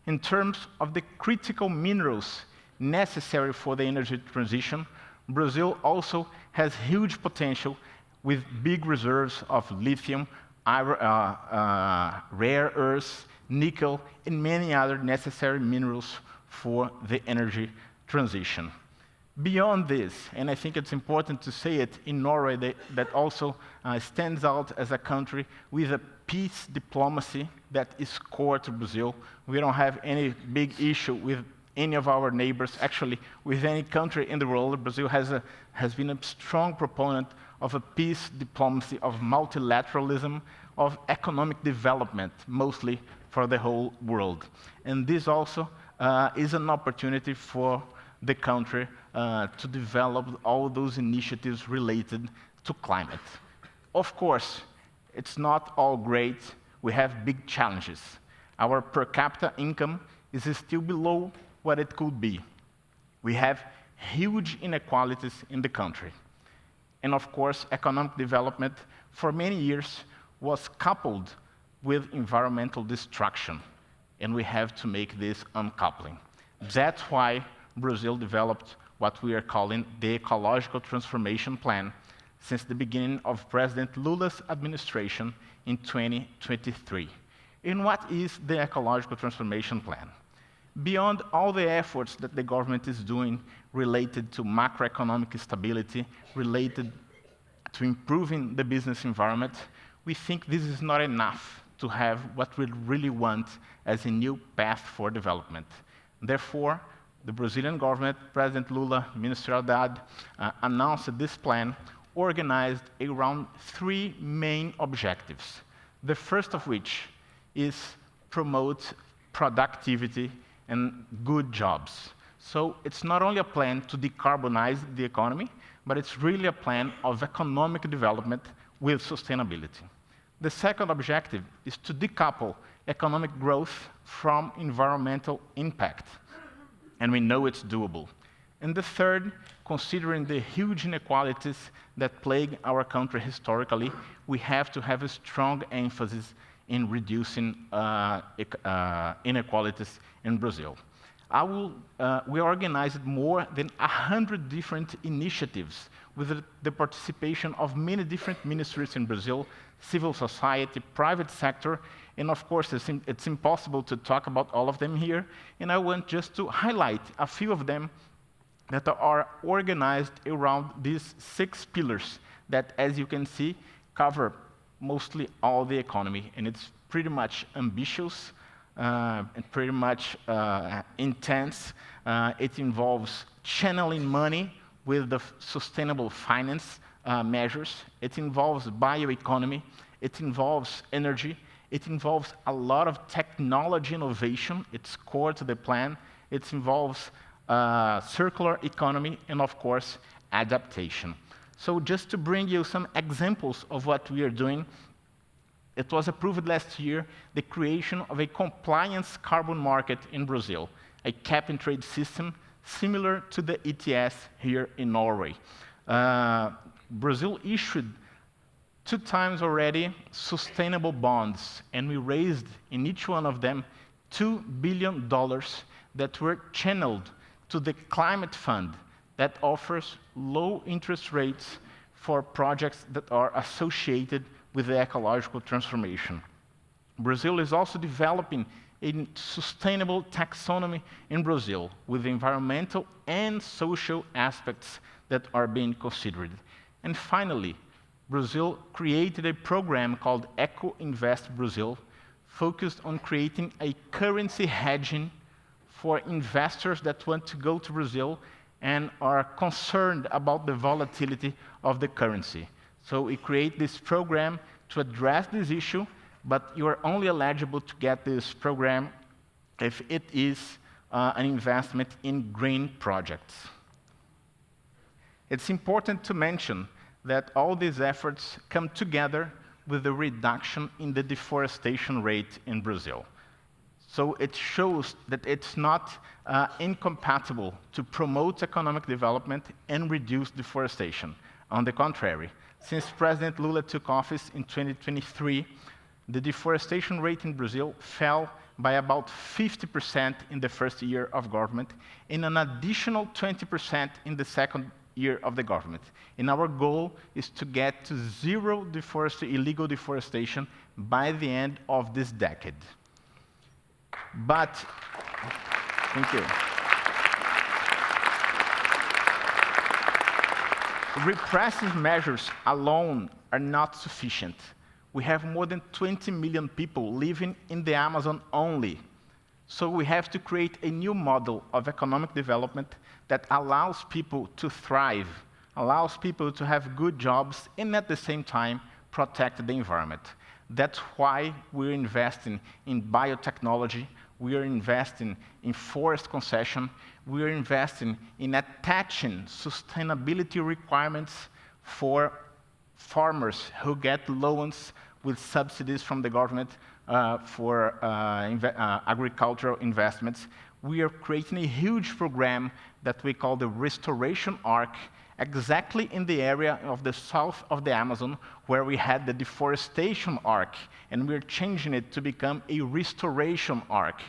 In terms of the critical minerals necessary for the energy transition, Brazil also has huge potential with big reserves of lithium, rare earths, nickel, and many other necessary minerals for the energy transition. Beyond this, and I think it's important to say it, in Norway that also stands out as a country with a peace diplomacy that is core to Brazil. We don't have any big issue with any of our neighbors, actually with any country in the world. Brazil has been a strong proponent of a peace diplomacy, of multilateralism, of economic development, mostly for the whole world. And this also is an opportunity for the country to develop all those initiatives related to climate. Of course, it's not all great. We have big challenges. Our per capita income is still below what it could be. We have huge inequalities in the country. And of course, economic development for many years was coupled with environmental destruction, and we have to make this uncoupling. That's why Brazil developed what we are calling the Ecological Transformation Plan since the beginning of President Lula's administration in 2023. And what is the Ecological Transformation Plan? Beyond all the efforts that the government is doing related to macroeconomic stability, related to improving the business environment, we think this is not enough to have what we really want as a new path for development. Therefore, the Brazilian government, President Lula, Minister Haddad, announced this plan organized around 3 main objectives. The first of which is promote productivity and good jobs. So it's not only a plan to decarbonize the economy, but it's really a plan of economic development with sustainability. The second objective is to decouple economic growth from environmental impact. And we know it's doable. And the third, considering the huge inequalities that plague our country historically, we have to have a strong emphasis in reducing inequalities in Brazil. We organized more than 100 different initiatives with the participation of many different ministries in Brazil, civil society, private sector, And of course, it's impossible to talk about all of them here. And I want just to highlight a few of them that are organized around these 6 pillars that, as you can see, cover mostly all the economy. And it's pretty much ambitious and pretty much intense. It involves channeling money with the sustainable finance measures. It involves bioeconomy. It involves energy. It involves a lot of technology innovation. It's core to the plan. It involves circular economy and, of course, adaptation. So just to bring you some examples of what we are doing, it was approved last year the creation of a compliance carbon market in Brazil, a cap-and-trade system similar to the ETS here in Norway. Brazil issued 2 times already sustainable bonds, and we raised in each one of them $2 billion that were channeled to the climate fund that offers low interest rates for projects that are associated with the ecological transformation. Brazil is also developing a sustainable taxonomy in Brazil with environmental and social aspects that are being considered. And finally, Brazil created a program called Eco Invest Brazil, focused on creating a currency hedging for investors that want to go to Brazil and are concerned about the volatility of the currency. So we create this program to address this issue, but you are only eligible to get this program if it is an investment in green projects. It's important to mention that all these efforts come together with the reduction in the deforestation rate in Brazil. So it shows that it's not incompatible to promote economic development and reduce deforestation. On the contrary, since President Lula took office in 2023, the deforestation rate in Brazil fell by about 50% in the first year of government, and an additional 20% in the second year of the government. And our goal is to get to 0 illegal deforestation by the end of this decade. But, thank you. Repressive measures alone are not sufficient. We have more than 20 million people living in the Amazon only. So we have to create a new model of economic development that allows people to thrive, allows people to have good jobs, and at the same time, protect the environment. That's why we're investing in biotechnology, we are investing in forest concession, we are investing in attaching sustainability requirements for farmers who get loans with subsidies from the government for agricultural investments. We are creating a huge program that we call the Restoration Arc, exactly in the area of the south of the Amazon, where we had the Deforestation Arc, and we're changing it to become a Restoration Arc.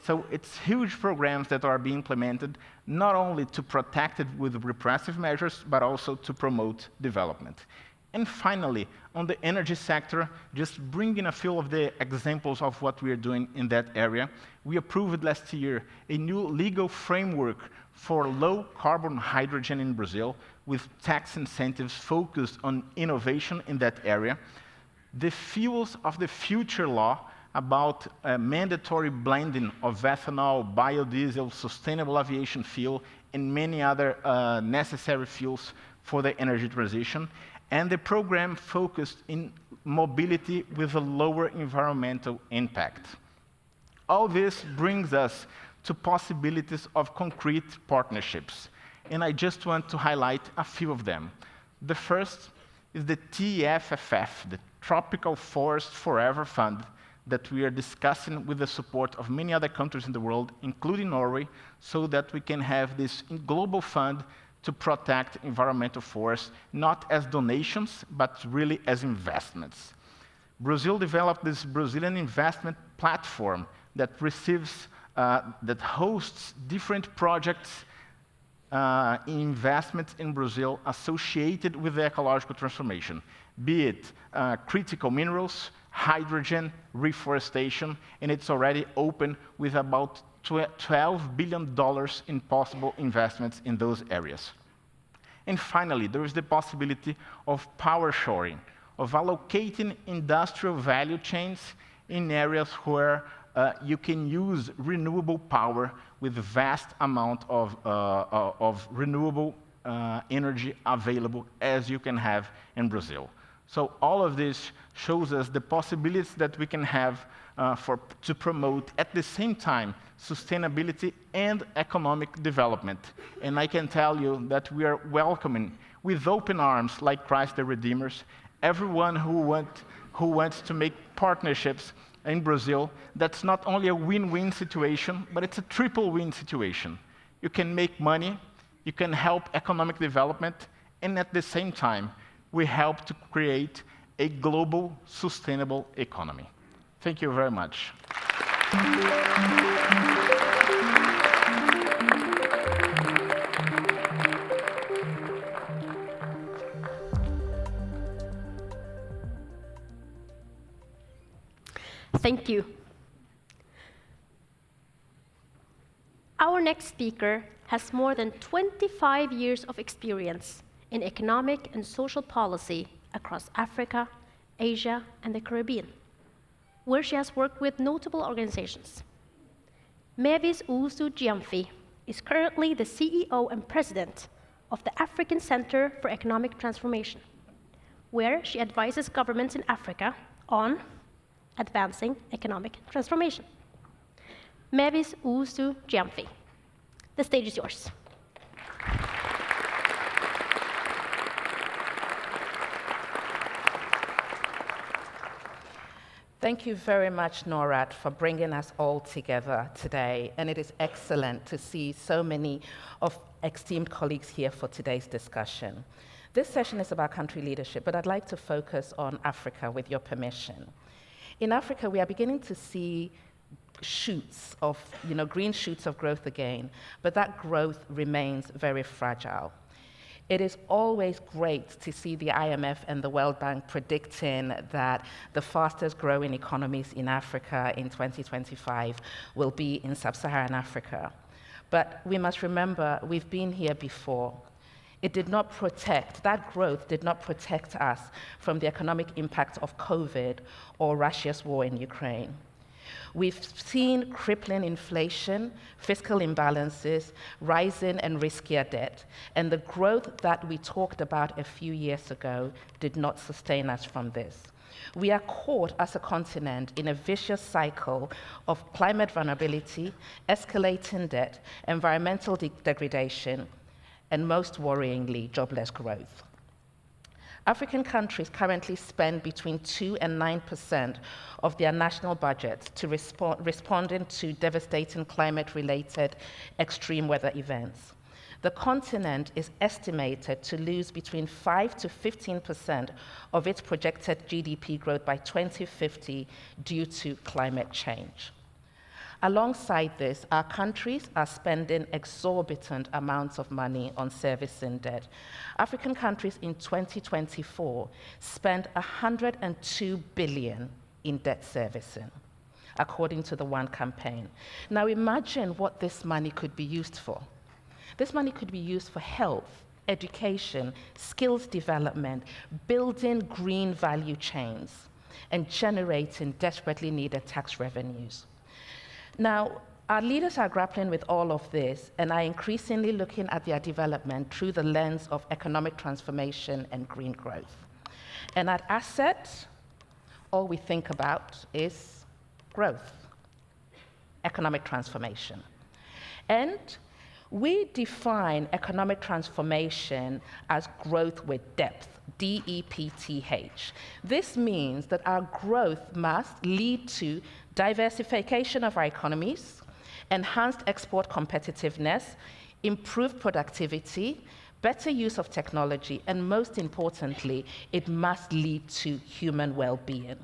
So it's huge programs that are being implemented, not only to protect it with repressive measures, but also to promote development. And finally, on the energy sector, just bringing a few of the examples of what we are doing in that area, we approved last year a new legal framework for low-carbon hydrogen in Brazil, with tax incentives focused on innovation in that area. The Fuels of the Future law about mandatory blending of ethanol, biodiesel, sustainable aviation fuel, and many other necessary fuels for the energy transition. And the program focused in mobility with a lower environmental impact. All this brings us to possibilities of concrete partnerships. And I just want to highlight a few of them. The first is the TFFF, the Tropical Forest Forever Fund, that we are discussing with the support of many other countries in the world, including Norway, so that we can have this global fund to protect environmental forests, not as donations, but really as investments. Brazil developed this Brazilian investment platform that that hosts different projects, investments in Brazil associated with the ecological transformation, be it critical minerals, hydrogen, reforestation, and it's already open with about $12 billion in possible investments in those areas. And finally, there is the possibility of power shoring, of allocating industrial value chains in areas where you can use renewable power with a vast amount of renewable energy available as you can have in Brazil. So all of this shows us the possibilities that we can have to promote at the same time sustainability and economic development. And I can tell you that we are welcoming with open arms, like Christ the Redeemers, everyone who wants to make partnerships in Brazil. That's not only a win-win situation, but it's a triple win situation. You can make money, you can help economic development, and at the same time, we help to create a global sustainable economy. Thank you very much. Thank you. Our next speaker has more than 25 years of experience in economic and social policy across Africa, Asia, and the Caribbean, where she has worked with notable organizations. Mavis Owusu-Gyamfi is currently the CEO and president of the African Center for Economic Transformation, where she advises governments in Africa on advancing economic transformation. Mavis Owusu-Gyamfi, the stage is yours. Thank you very much, Norad, for bringing us all together today. And it is excellent to see so many of esteemed colleagues here for today's discussion. This session is about country leadership, but I'd like to focus on Africa, with your permission. In Africa, we are beginning to see shoots of, green shoots of growth again, but that growth remains very fragile. It is always great to see the IMF and the World Bank predicting that the fastest growing economies in Africa in 2025 will be in sub-Saharan Africa. But we must remember, we've been here before. That growth did not protect us from the economic impact of COVID or Russia's war in Ukraine. We've seen crippling inflation, fiscal imbalances, rising and riskier debt, and the growth that we talked about a few years ago did not sustain us from this. We are caught as a continent in a vicious cycle of climate vulnerability, escalating debt, environmental degradation, and most worryingly, jobless growth. African countries currently spend between 2% and 9% of their national budgets to responding to devastating climate-related extreme weather events. The continent is estimated to lose between 5 to 15% of its projected GDP growth by 2050 due to climate change. Alongside this, our countries are spending exorbitant amounts of money on servicing debt. African countries in 2024 spent $102 billion in debt servicing, according to the One Campaign. Now imagine what this money could be used for. This money could be used for health, education, skills development, building green value chains, and generating desperately needed tax revenues. Now, our leaders are grappling with all of this and are increasingly looking at their development through the lens of economic transformation and green growth. And at Asset, all we think about is growth, economic transformation. And we define economic transformation as growth with depth, D-E-P-T-H. This means that our growth must lead to diversification of our economies, enhanced export competitiveness, improved productivity, better use of technology, and most importantly, it must lead to human well-being.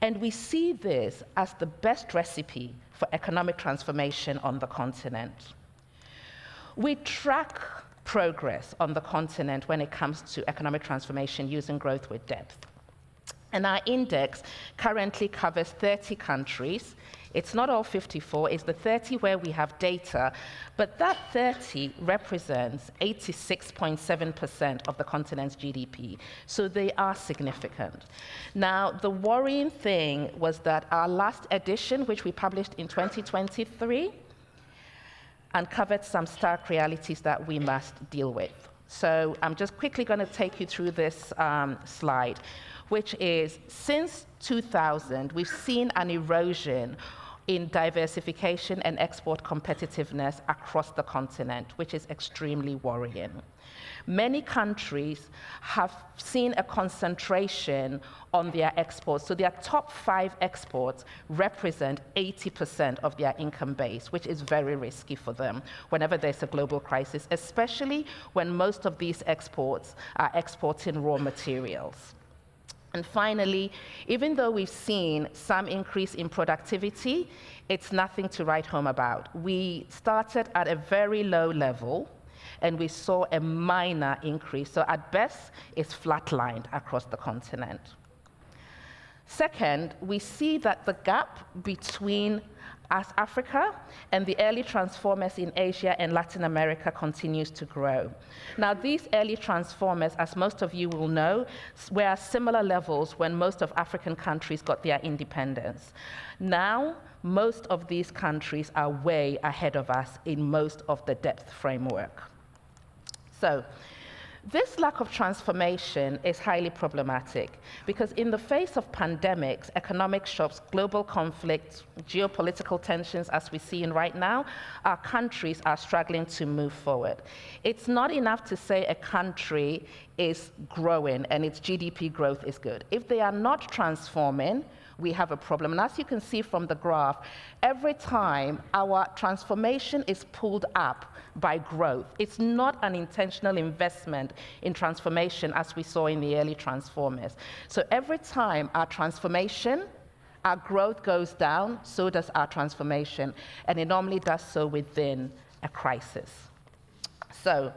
And we see this as the best recipe for economic transformation on the continent. We track progress on the continent when it comes to economic transformation using growth with depth. And our index currently covers 30 countries. It's not all 54, it's the 30 where we have data, but that 30 represents 86.7% of the continent's GDP, so they are significant. Now, the worrying thing was that our last edition, which we published in 2023, uncovered some stark realities that we must deal with. So I'm just quickly going to take you through this slide, which is, since 2000, we've seen an erosion in diversification and export competitiveness across the continent, which is extremely worrying. Many countries have seen a concentration on their exports. So their top 5 exports represent 80% of their income base, which is very risky for them whenever there's a global crisis, especially when most of these exports are exporting raw materials. And finally, even though we've seen some increase in productivity, it's nothing to write home about. We started at a very low level, and we saw a minor increase. So at best, it's flatlined across the continent. Second, we see that the gap between Africa and the early transformers in Asia and Latin America continues to grow. Now, these early transformers, as most of you will know, were at similar levels when most of African countries got their independence. Now, most of these countries are way ahead of us in most of the depth framework. So, this lack of transformation is highly problematic because in the face of pandemics, economic shocks, global conflicts, geopolitical tensions as we see in right now, our countries are struggling to move forward. It's not enough to say a country is growing and its GDP growth is good. If they are not transforming, we have a problem. And as you can see from the graph, every time our transformation is pulled up by growth, it's not an intentional investment in transformation as we saw in the early transformers. So every time our transformation, our growth goes down, so does our transformation, and it normally does so within a crisis. So,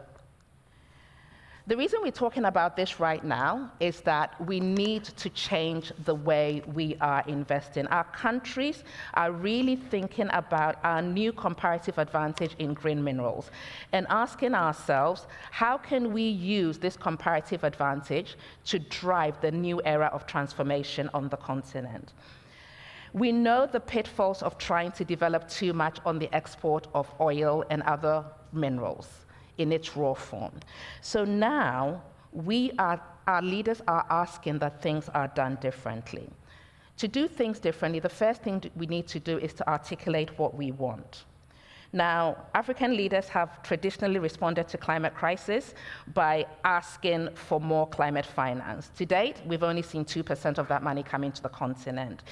the reason we're talking about this right now is that we need to change the way we are investing. Our countries are really thinking about our new comparative advantage in green minerals and asking ourselves, how can we use this comparative advantage to drive the new era of transformation on the continent? We know the pitfalls of trying to develop too much on the export of oil and other minerals in its raw form. So now our leaders are asking that things are done differently. To do things differently, the first thing we need to do is to articulate what we want. Now, African leaders have traditionally responded to climate crisis by asking for more climate finance. To date, we've only seen 2% of that money come into the continent.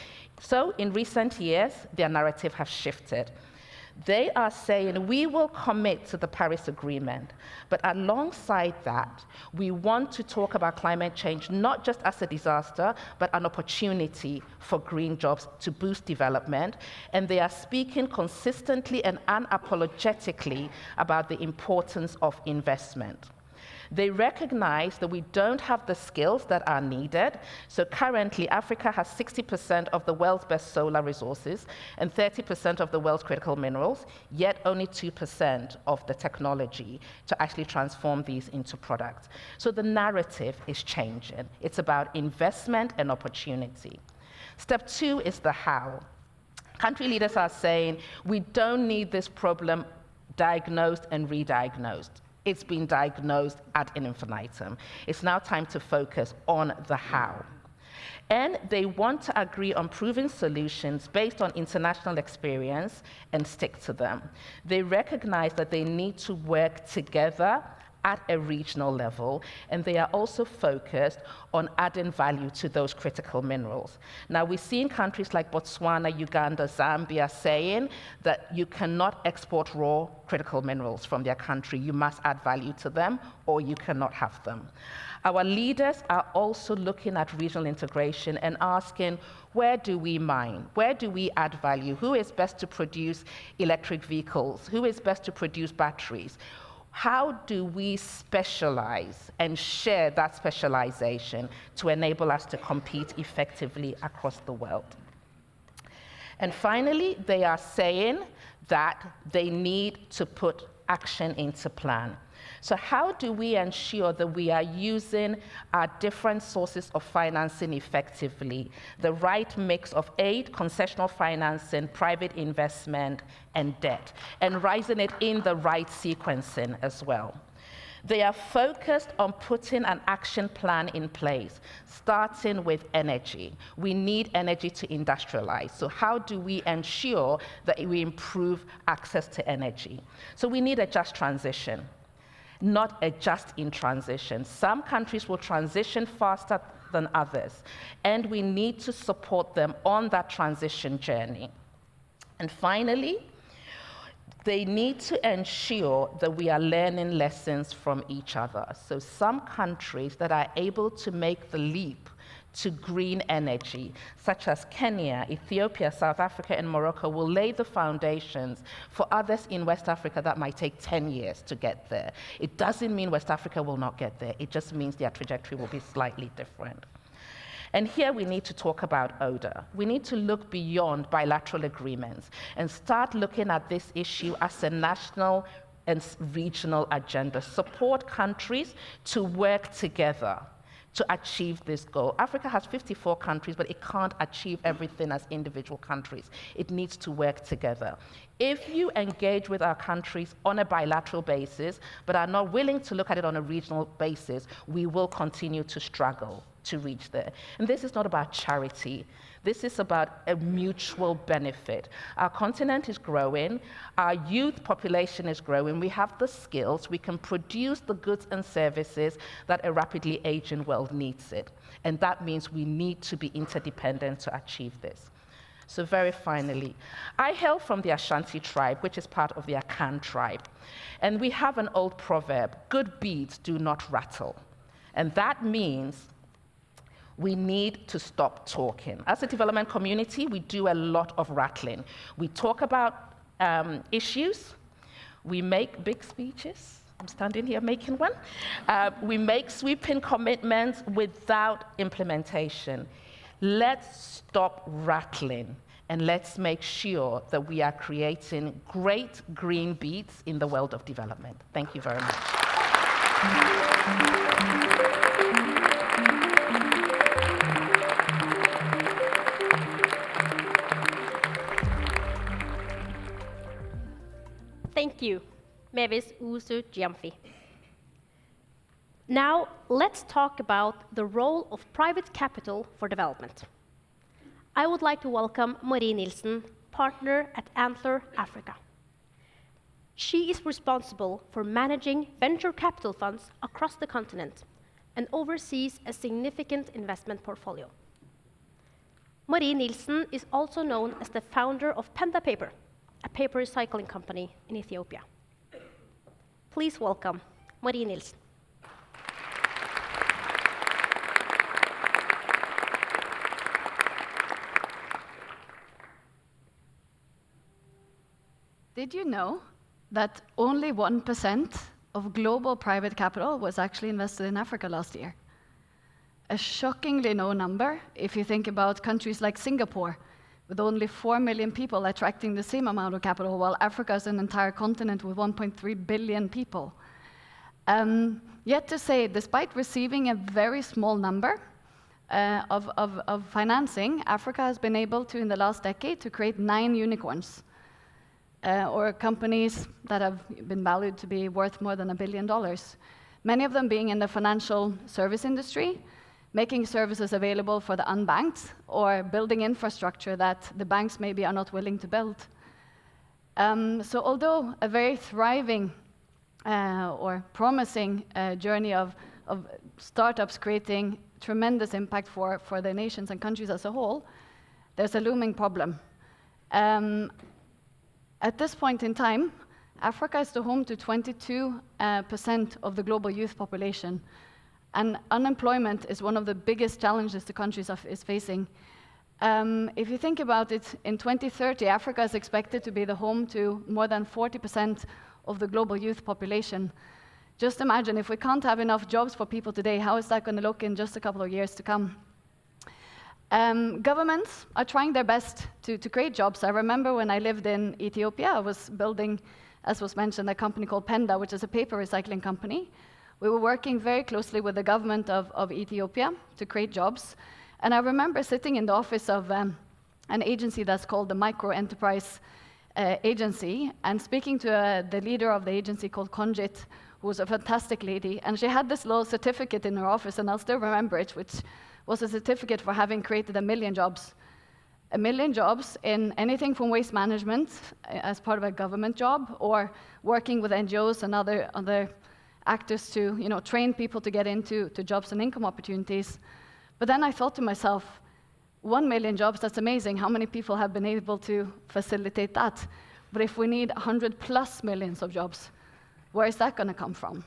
So in recent years, their narrative has shifted. They are saying we will commit to the Paris Agreement, but alongside that, we want to talk about climate change not just as a disaster, but an opportunity for green jobs to boost development. And they are speaking consistently and unapologetically about the importance of investment. They recognize that we don't have the skills that are needed. So currently, Africa has 60% of the world's best solar resources and 30% of the world's critical minerals, yet only 2% of the technology to actually transform these into products. So the narrative is changing. It's about investment and opportunity. Step 2 is the how. Country leaders are saying, we don't need this problem diagnosed and re-diagnosed. It's been diagnosed ad infinitum. It's now time to focus on the how. And they want to agree on proven solutions based on international experience and stick to them. They recognize that they need to work together at a regional level, and they are also focused on adding value to those critical minerals. Now, we see in countries like Botswana, Uganda, Zambia saying that you cannot export raw critical minerals from their country. You must add value to them, or you cannot have them. Our leaders are also looking at regional integration and asking, where do we mine? Where do we add value? Who is best to produce electric vehicles? Who is best to produce batteries? how do we specialize and share that specialization to enable us to compete effectively across the world? And finally, they are saying that they need to put action into plan. So how do we ensure that we are using our different sources of financing effectively, the right mix of aid, concessional financing, private investment, and debt, and raising it in the right sequencing as well? They are focused on putting an action plan in place, starting with energy. We need energy to industrialize. So how do we ensure that we improve access to energy? So we need a just transition, not a just in transition. Some countries will transition faster than others, and we need to support them on that transition journey. And finally, they need to ensure that we are learning lessons from each other. So some countries that are able to make the leap to green energy, such as Kenya, Ethiopia, South Africa, and Morocco, will lay the foundations for others in West Africa that might take 10 years to get there. It doesn't mean West Africa will not get there. It just means their trajectory will be slightly different. And here we need to talk about ODA. We need to look beyond bilateral agreements and start looking at this issue as a national and regional agenda. Support countries to work together to achieve this goal. Africa has 54 countries, but it can't achieve everything as individual countries. It needs to work together. If you engage with our countries on a bilateral basis, but are not willing to look at it on a regional basis, we will continue to struggle to reach there. And this is not about charity. This is about a mutual benefit. Our continent is growing, our youth population is growing, we have the skills, we can produce the goods and services that a rapidly aging world needs it. And that means we need to be interdependent to achieve this. So very finally, I hail from the Ashanti tribe, which is part of the Akan tribe. And we have an old proverb, good beads do not rattle. And that means we need to stop talking. As a development community, we do a lot of rattling. We talk about issues, we make big speeches. I'm standing here making one. We make sweeping commitments without implementation. Let's stop rattling and let's make sure that we are creating great green beats in the world of development. Thank you very much. Thank you, Mavis Usu Gyamfi. Now, let's talk about the role of private capital for development. I would like to welcome Marie Nielsen, partner at Antler Africa. She is responsible for managing venture capital funds across the continent and oversees a significant investment portfolio. Marie Nielsen is also known as the founder of Penda Paper, a paper recycling company in Ethiopia. Please welcome Marie Nielsen. Did you know that only 1% of global private capital was actually invested in Africa last year? A shockingly low number if you think about countries like Singapore, with only 4 million people attracting the same amount of capital, while Africa is an entire continent with 1.3 billion people. Yet to say, despite receiving a very small number of financing, Africa has been able to, in the last decade, to create 9 unicorns, or companies that have been valued to be worth more than $1 billion. Many of them being in the financial service industry, making services available for the unbanked, or building infrastructure that the banks maybe are not willing to build. So although a very thriving or promising journey of startups creating tremendous impact for the nations and countries as a whole, there's a looming problem. At this point in time, Africa is the home to 22% of the global youth population. And unemployment is one of the biggest challenges the country is facing. If you think about it, in 2030, Africa is expected to be the home to more than 40% of the global youth population. Just imagine if we can't have enough jobs for people today, how is that going to look in just a couple of years to come? Governments are trying their best to create jobs. I remember when I lived in Ethiopia, I was building, as was mentioned, a company called Penda, which is a paper recycling company. We were working very closely with the government of Ethiopia to create jobs. And I remember sitting in the office of an agency that's called the Micro Enterprise Agency, and speaking to the leader of the agency called Konjit, who was a fantastic lady. And she had this little certificate in her office, and I'll still remember it, which was a certificate for having created 1 million jobs. 1 million jobs in anything from waste management as part of a government job, or working with NGOs and other actors to train people to get into jobs and income opportunities. But then I thought to myself, 1 million jobs, that's amazing. How many people have been able to facilitate that? But if we need 100+ millions of jobs, where is that going to come from?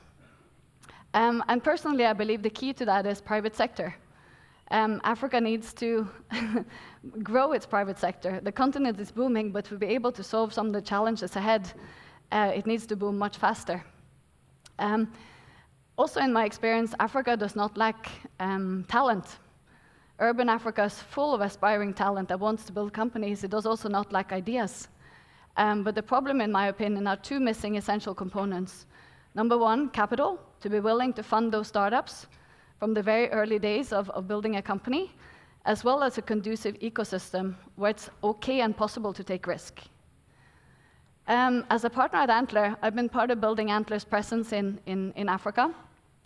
And personally, I believe the key to that is private sector. Africa needs to grow its private sector. The continent is booming, but to be able to solve some of the challenges ahead, it needs to boom much faster. Also, in my experience, Africa does not lack talent. Urban Africa is full of aspiring talent that wants to build companies. It does also not lack ideas. But the problem, in my opinion, are two missing essential components. Number one, capital, to be willing to fund those startups from the very early days of building a company, as well as a conducive ecosystem where it's okay and possible to take risk. As a partner at Antler, I've been part of building Antler's presence in Africa.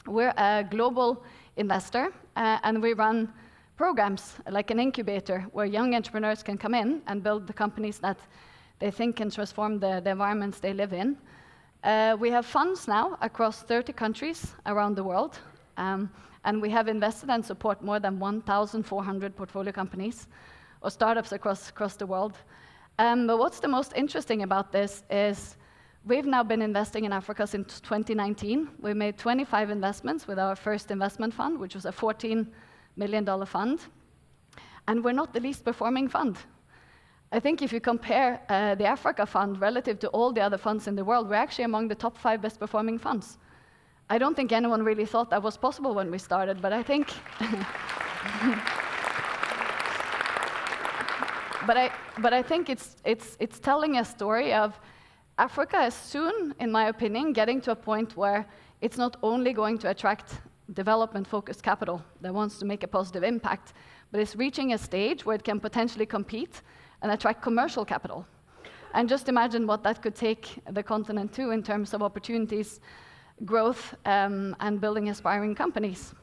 We're a global investor, and we run programs like an incubator where young entrepreneurs can come in and build the companies that they think can transform the environments they live in. We have funds now across 30 countries around the world, and we have invested and support more than 1,400 portfolio companies or startups across the world. But what's the most interesting about this is we've now been investing in Africa since 2019. We made 25 investments with our first investment fund, which was a $14 million fund. And we're not the least performing fund. I think if you compare the Africa fund relative to all the other funds in the world, we're actually among the top 5 best performing funds. I don't think anyone really thought that was possible when we started, but I think but I think it's telling a story of Africa is soon, in my opinion, getting to a point where it's not only going to attract development-focused capital that wants to make a positive impact, but it's reaching a stage where it can potentially compete and attract commercial capital. And just imagine what that could take the continent to in terms of opportunities, growth, and building aspiring companies.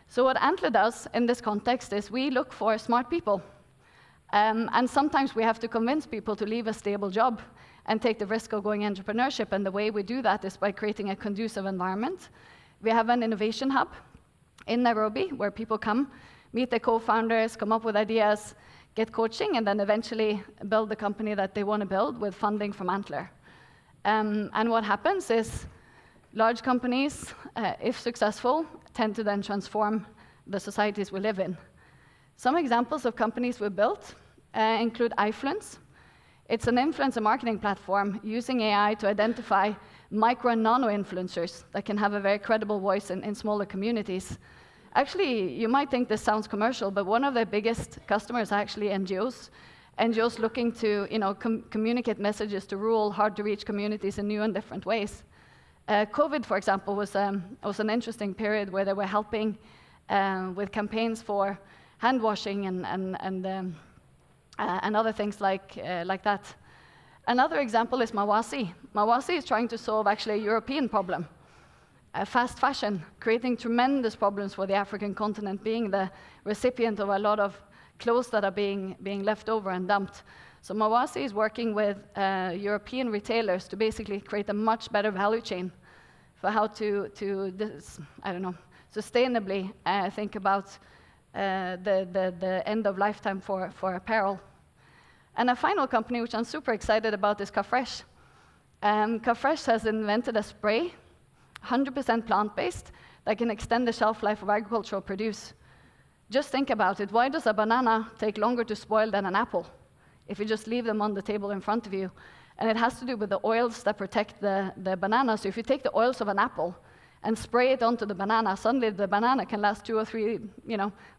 So what Antler does in this context is we look for smart people. And sometimes we have to convince people to leave a stable job and take the risk of going entrepreneurship. And the way we do that is by creating a conducive environment. We have an innovation hub in Nairobi where people come, meet their co-founders, come up with ideas, get coaching, and then eventually build the company that they want to build with funding from Antler. And what happens is large companies, if successful, tend to then transform the societies we live in. Some examples of companies we built include iFluence. It's an influencer marketing platform using AI to identify micro and nano influencers that can have a very credible voice in smaller communities. Actually, you might think this sounds commercial, but one of their biggest customers are actually NGOs. NGOs looking to communicate messages to rural, hard-to-reach communities in new and different ways. COVID, for example, was an interesting period where they were helping with campaigns for hand washing and other things like that. Another example is Mawasi. Mawasi is trying to solve actually a European problem. Fast fashion, creating tremendous problems for the African continent, being the recipient of a lot of clothes that are being left over and dumped. So Mawasi is working with European retailers to basically create a much better value chain for how to sustainably think about the end of lifetime for apparel. And a final company which I'm super excited about is Kafresh. Kafresh has invented a spray, 100% plant-based, that can extend the shelf life of agricultural produce. Just think about it. Why does a banana take longer to spoil than an apple if you just leave them on the table in front of you? And it has to do with the oils that protect the banana. So if you take the oils of an apple and spray it onto the banana, suddenly the banana can last 2 or 3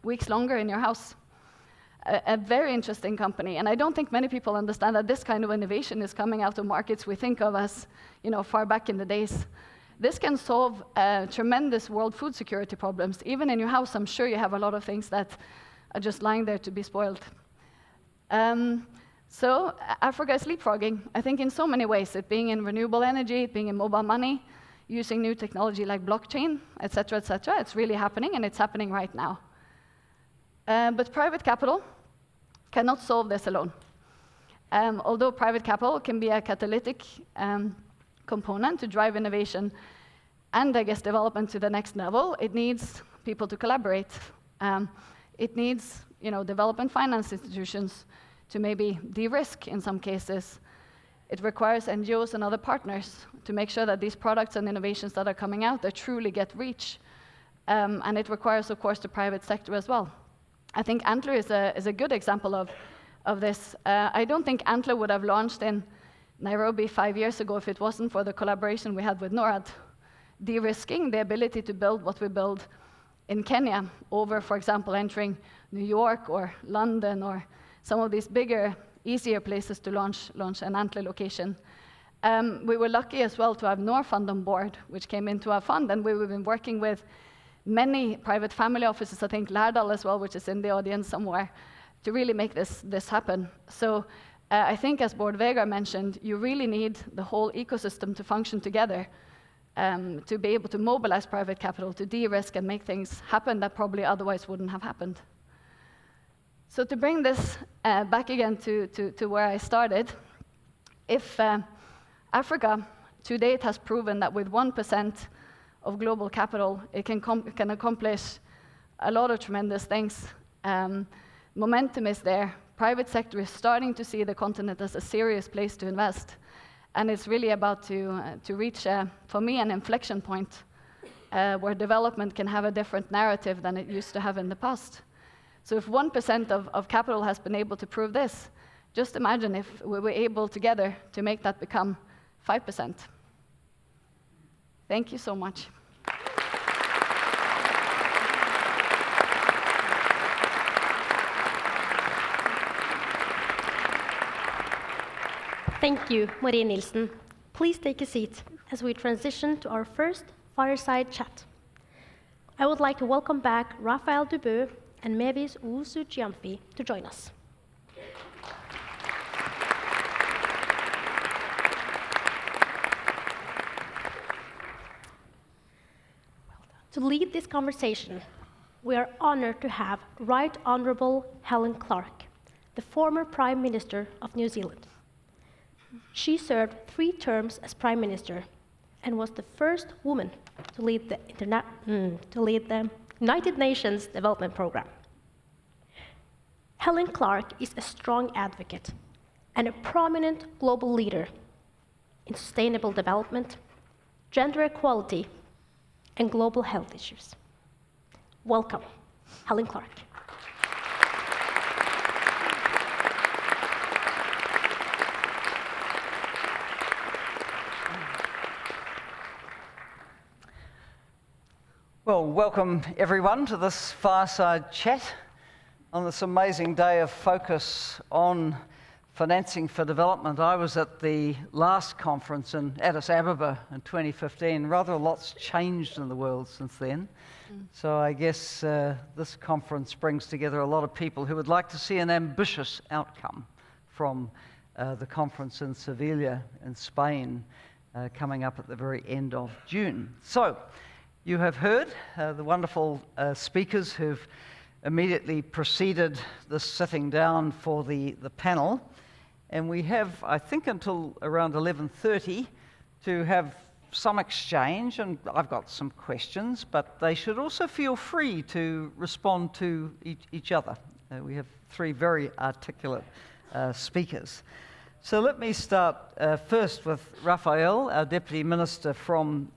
weeks longer in your house. A very interesting company. And I don't think many people understand that this kind of innovation is coming out of markets we think of as far back in the days. This can solve tremendous world food security problems. Even in your house, I'm sure you have a lot of things that are just lying there to be spoiled. So Africa is leapfrogging, I think, in so many ways. It being in renewable energy, it being in mobile money, using new technology like blockchain, et cetera, et cetera. It's really happening, and it's happening right now. But private capital cannot solve this alone. Although private capital can be a catalytic component to drive innovation and, I guess, development to the next level, it needs people to collaborate. It needs development finance institutions to maybe de-risk in some cases. It requires NGOs and other partners to make sure that these products and innovations that are coming out, they truly get reach. And it requires, of course, the private sector as well. I think Antler is a good example of this. I don't think Antler would have launched in Nairobi 5 years ago if it wasn't for the collaboration we had with Norad, de-risking the ability to build what we build in Kenya over, for example, entering New York or London or some of these bigger, easier places to launch an Antler location. We were lucky as well to have Norfund on board, which came into our fund, and we've been working with many private family offices, I think Lærdal as well, which is in the audience somewhere, to really make this happen. So I think, as Bård Vegar mentioned, you really need the whole ecosystem to function together to be able to mobilize private capital, to de-risk and make things happen that probably otherwise wouldn't have happened. So to bring this back again to where I started, if Africa to date has proven that with 1% of global capital, it can accomplish a lot of tremendous things. Momentum is there. Private sector is starting to see the continent as a serious place to invest. And it's really about to reach, for me, an inflection point where development can have a different narrative than it used to have in the past. So if 1% of capital has been able to prove this, just imagine if we were able together to make that become 5%. Thank you so much. Thank you, Marie Nielsen. Please take a seat as we transition to our first fireside chat. I would like to welcome back Raphael Dubeux and Mavis Owusu-Gyamfi to join us. To lead this conversation, we are honored to have Right Honourable Helen Clark, the former Prime Minister of New Zealand. She served 3 terms as Prime Minister and was the first woman to lead the United Nations Development Programme. Helen Clark is a strong advocate and a prominent global leader in sustainable development, gender equality, and global health issues. Welcome, Helen Clark. Well, welcome everyone to this fireside chat on this amazing day of focus on financing for development. I was at the last conference in Addis Ababa in 2015. Rather a lot's changed in the world since then. So I guess this conference brings together a lot of people who would like to see an ambitious outcome from the conference in Sevilla in Spain coming up at the very end of June. So you have heard the wonderful speakers who've immediately preceded this sitting down for the panel. And we have, I think, until around 11:30 to have some exchange, and I've got some questions, but they should also feel free to respond to each other. We have 3 very articulate speakers. So let me start first with Raphael, our Deputy Minister from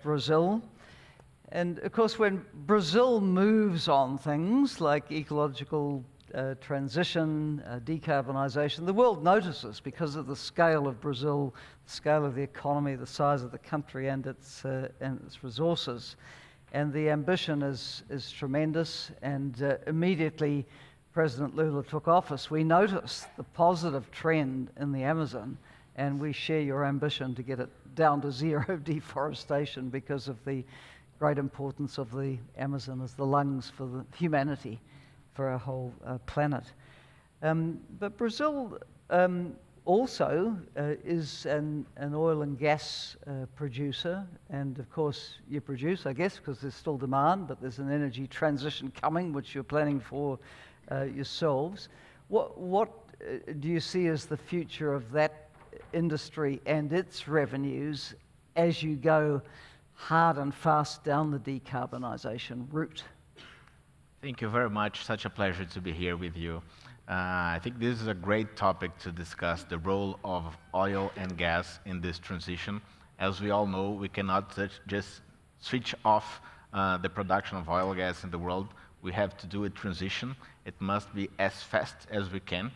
Brazil. And of course, when Brazil moves on things like ecological transition, decarbonization. The world notices because of the scale of Brazil, the scale of the economy, the size of the country and its resources. And the ambition is tremendous, and immediately President Lula took office, we noticed the positive trend in the Amazon, and we share your ambition to get it down to zero deforestation because of the great importance of the Amazon as the lungs for the humanity, for our whole planet. But Brazil also is an oil and gas producer, and of course you produce, I guess, because there's still demand, but there's an energy transition coming, which you're planning for yourselves. What do you see as the future of that industry and its revenues as you go hard and fast down the decarbonisation route? Thank you very much. Such a pleasure to be here with you. I think this is a great topic to discuss the role of oil and gas in this transition. As we all know, we cannot just switch off the production of oil and gas in the world. We have to do a transition. It must be as fast as we can.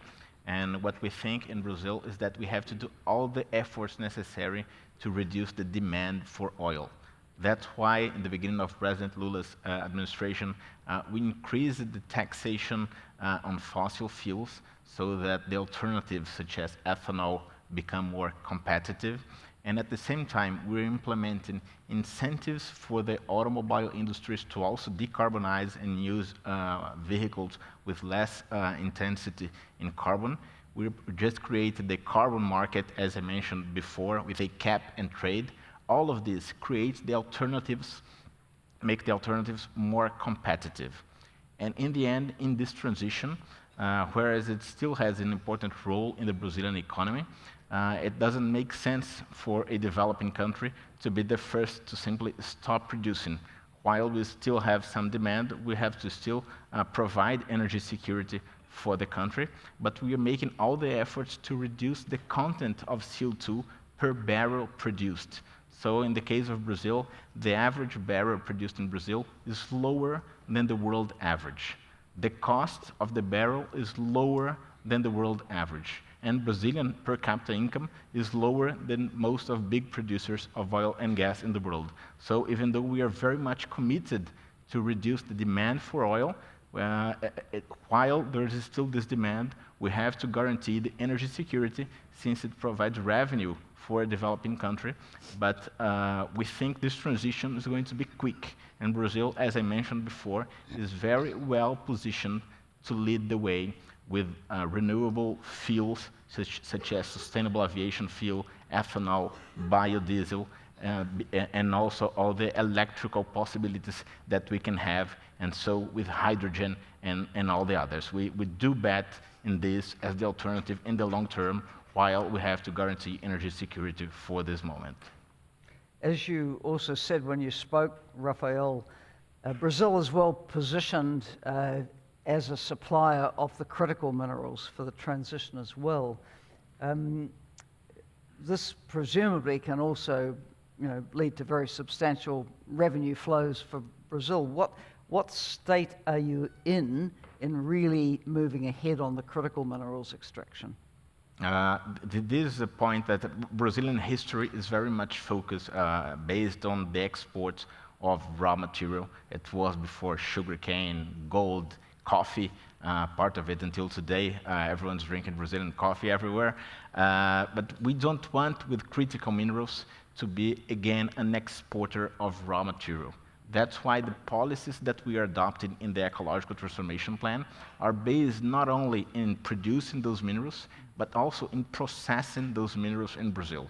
And what we think in Brazil is that we have to do all the efforts necessary to reduce the demand for oil. That's why in the beginning of President Lula's administration, we increased the taxation on fossil fuels so that the alternatives such as ethanol become more competitive. And at the same time, we're implementing incentives for the automobile industries to also decarbonize and use vehicles with less intensity in carbon. We just created the carbon market, as I mentioned before, with a cap and trade. All of this creates the alternatives, make the alternatives more competitive. And in the end, in this transition, whereas it still has an important role in the Brazilian economy, it doesn't make sense for a developing country to be the first to simply stop producing. While we still have some demand, we have to still provide energy security for the country, but we are making all the efforts to reduce the content of CO2 per barrel produced. So in the case of Brazil, the average barrel produced in Brazil is lower than the world average. The cost of the barrel is lower than the world average. And Brazilian per capita income is lower than most of big producers of oil and gas in the world. So even though we are very much committed to reduce the demand for oil, while there is still this demand, we have to guarantee the energy security since it provides revenue for a developing country. But we think this transition is going to be quick. And Brazil, as I mentioned before, is very well positioned to lead the way with renewable fuels such as sustainable aviation fuel, ethanol, biodiesel, and also all the electrical possibilities that we can have, and so with hydrogen and all the others. We do bet in this as the alternative in the long term, while we have to guarantee energy security for this moment. As you also said when you spoke, Rafael, Brazil is well positioned as a supplier of the critical minerals for the transition as well. This presumably can also, lead to very substantial revenue flows for Brazil. What state are you in really moving ahead on the critical minerals extraction? This is a point that Brazilian history is very much focused based on the export of raw material. It was before sugarcane, gold, coffee, part of it until today. Everyone's drinking Brazilian coffee everywhere. But we don't want, with critical minerals, to be, again, an exporter of raw material. That's why the policies that we are adopting in the ecological transformation plan are based not only in producing those minerals, but also in processing those minerals in Brazil.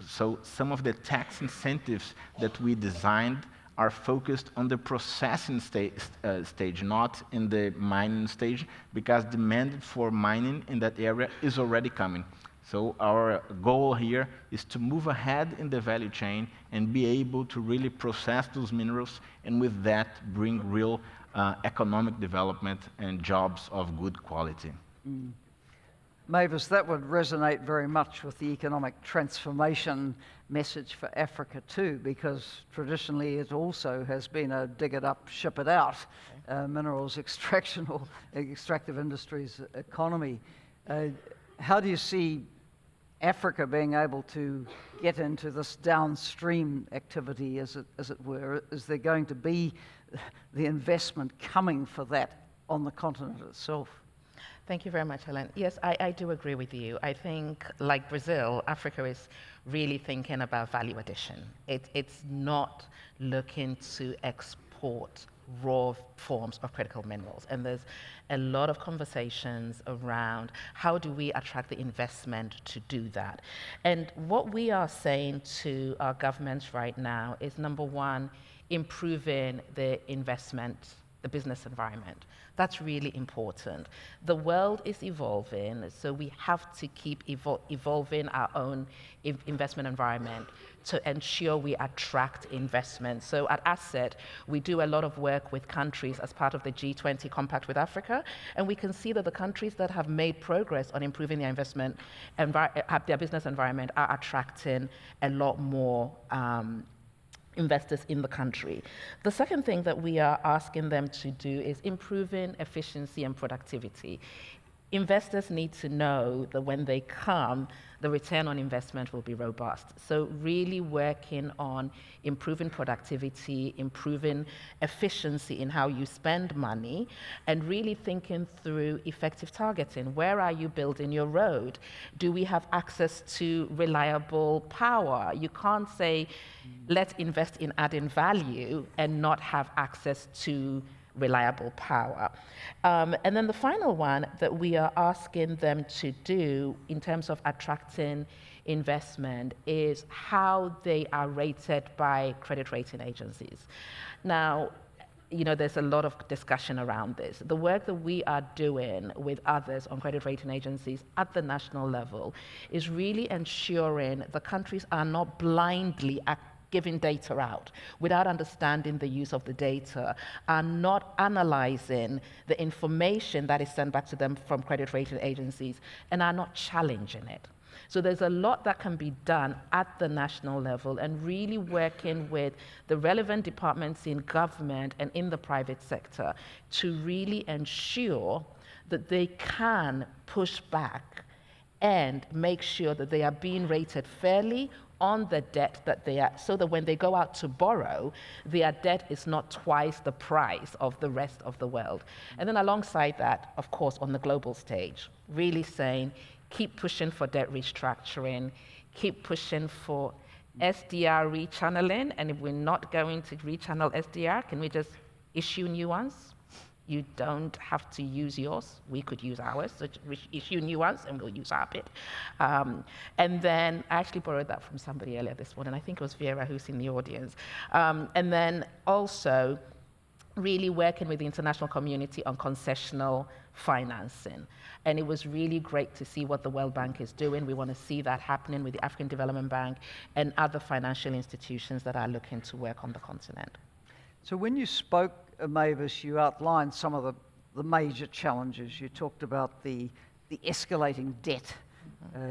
So some of the tax incentives that we designed are focused on the processing stage, not in the mining stage, because demand for mining in that area is already coming. So our goal here is to move ahead in the value chain and be able to really process those minerals, and with that bring real economic development and jobs of good quality. Mavis, that would resonate very much with the economic transformation message for Africa too, because traditionally it also has been a dig it up, ship it out, minerals extraction or extractive industries economy. How do you see Africa being able to get into this downstream activity, as it were? Is there going to be the investment coming for that on the continent itself? Thank you very much, Helen. Yes, I do agree with you. I think, like Brazil, Africa is really thinking about value addition. It's not looking to export raw forms of critical minerals. And there's a lot of conversations around how do we attract the investment to do that. And what we are saying to our governments right now is, number one, improving the investment, the business environment. That's really important. The world is evolving, so we have to keep evolving our own investment environment to ensure we attract investment. So at Asset, we do a lot of work with countries as part of the G20 Compact with Africa, and we can see that the countries that have made progress on improving their investment, their business environment, are attracting a lot more investors in the country. The second thing that we are asking them to do is improving efficiency and productivity. Investors need to know that when they come, the return on investment will be robust. So really working on improving productivity, improving efficiency in how you spend money, and really thinking through effective targeting. Where are you building your road? Do we have access to reliable power? You can't say, let's invest in adding value and not have access to reliable power. And then the final one that we are asking them to do in terms of attracting investment is how they are rated by credit rating agencies. Now, you know, there's a lot of discussion around this. The work that we are doing with others on credit rating agencies at the national level is really ensuring the countries are not blindly giving data out without understanding the use of the data, are not analyzing the information that is sent back to them from credit rating agencies, and are not challenging it. So there's a lot that can be done at the national level, and really working with the relevant departments in government and in the private sector to really ensure that they can push back and make sure that they are being rated fairly on the debt that they are, so that when they go out to borrow, their debt is not twice the price of the rest of the world. And then alongside that, of course, on the global stage, really saying, keep pushing for debt restructuring, keep pushing for SDR rechanneling, and if we're not going to rechannel SDR, can we just issue new ones? You don't have to use yours. We could use ours. So issue new ones, and we'll use our bit. And then I actually borrowed that from somebody earlier this morning. I think it was Vera, who's in the audience. And then also really working with the international community on concessional financing. And it was really great to see what the World Bank is doing. We want to see that happening with the African Development Bank and other financial institutions that are looking to work on the continent. So when you spoke, Mavis, you outlined some of the major challenges. You talked about the escalating debt.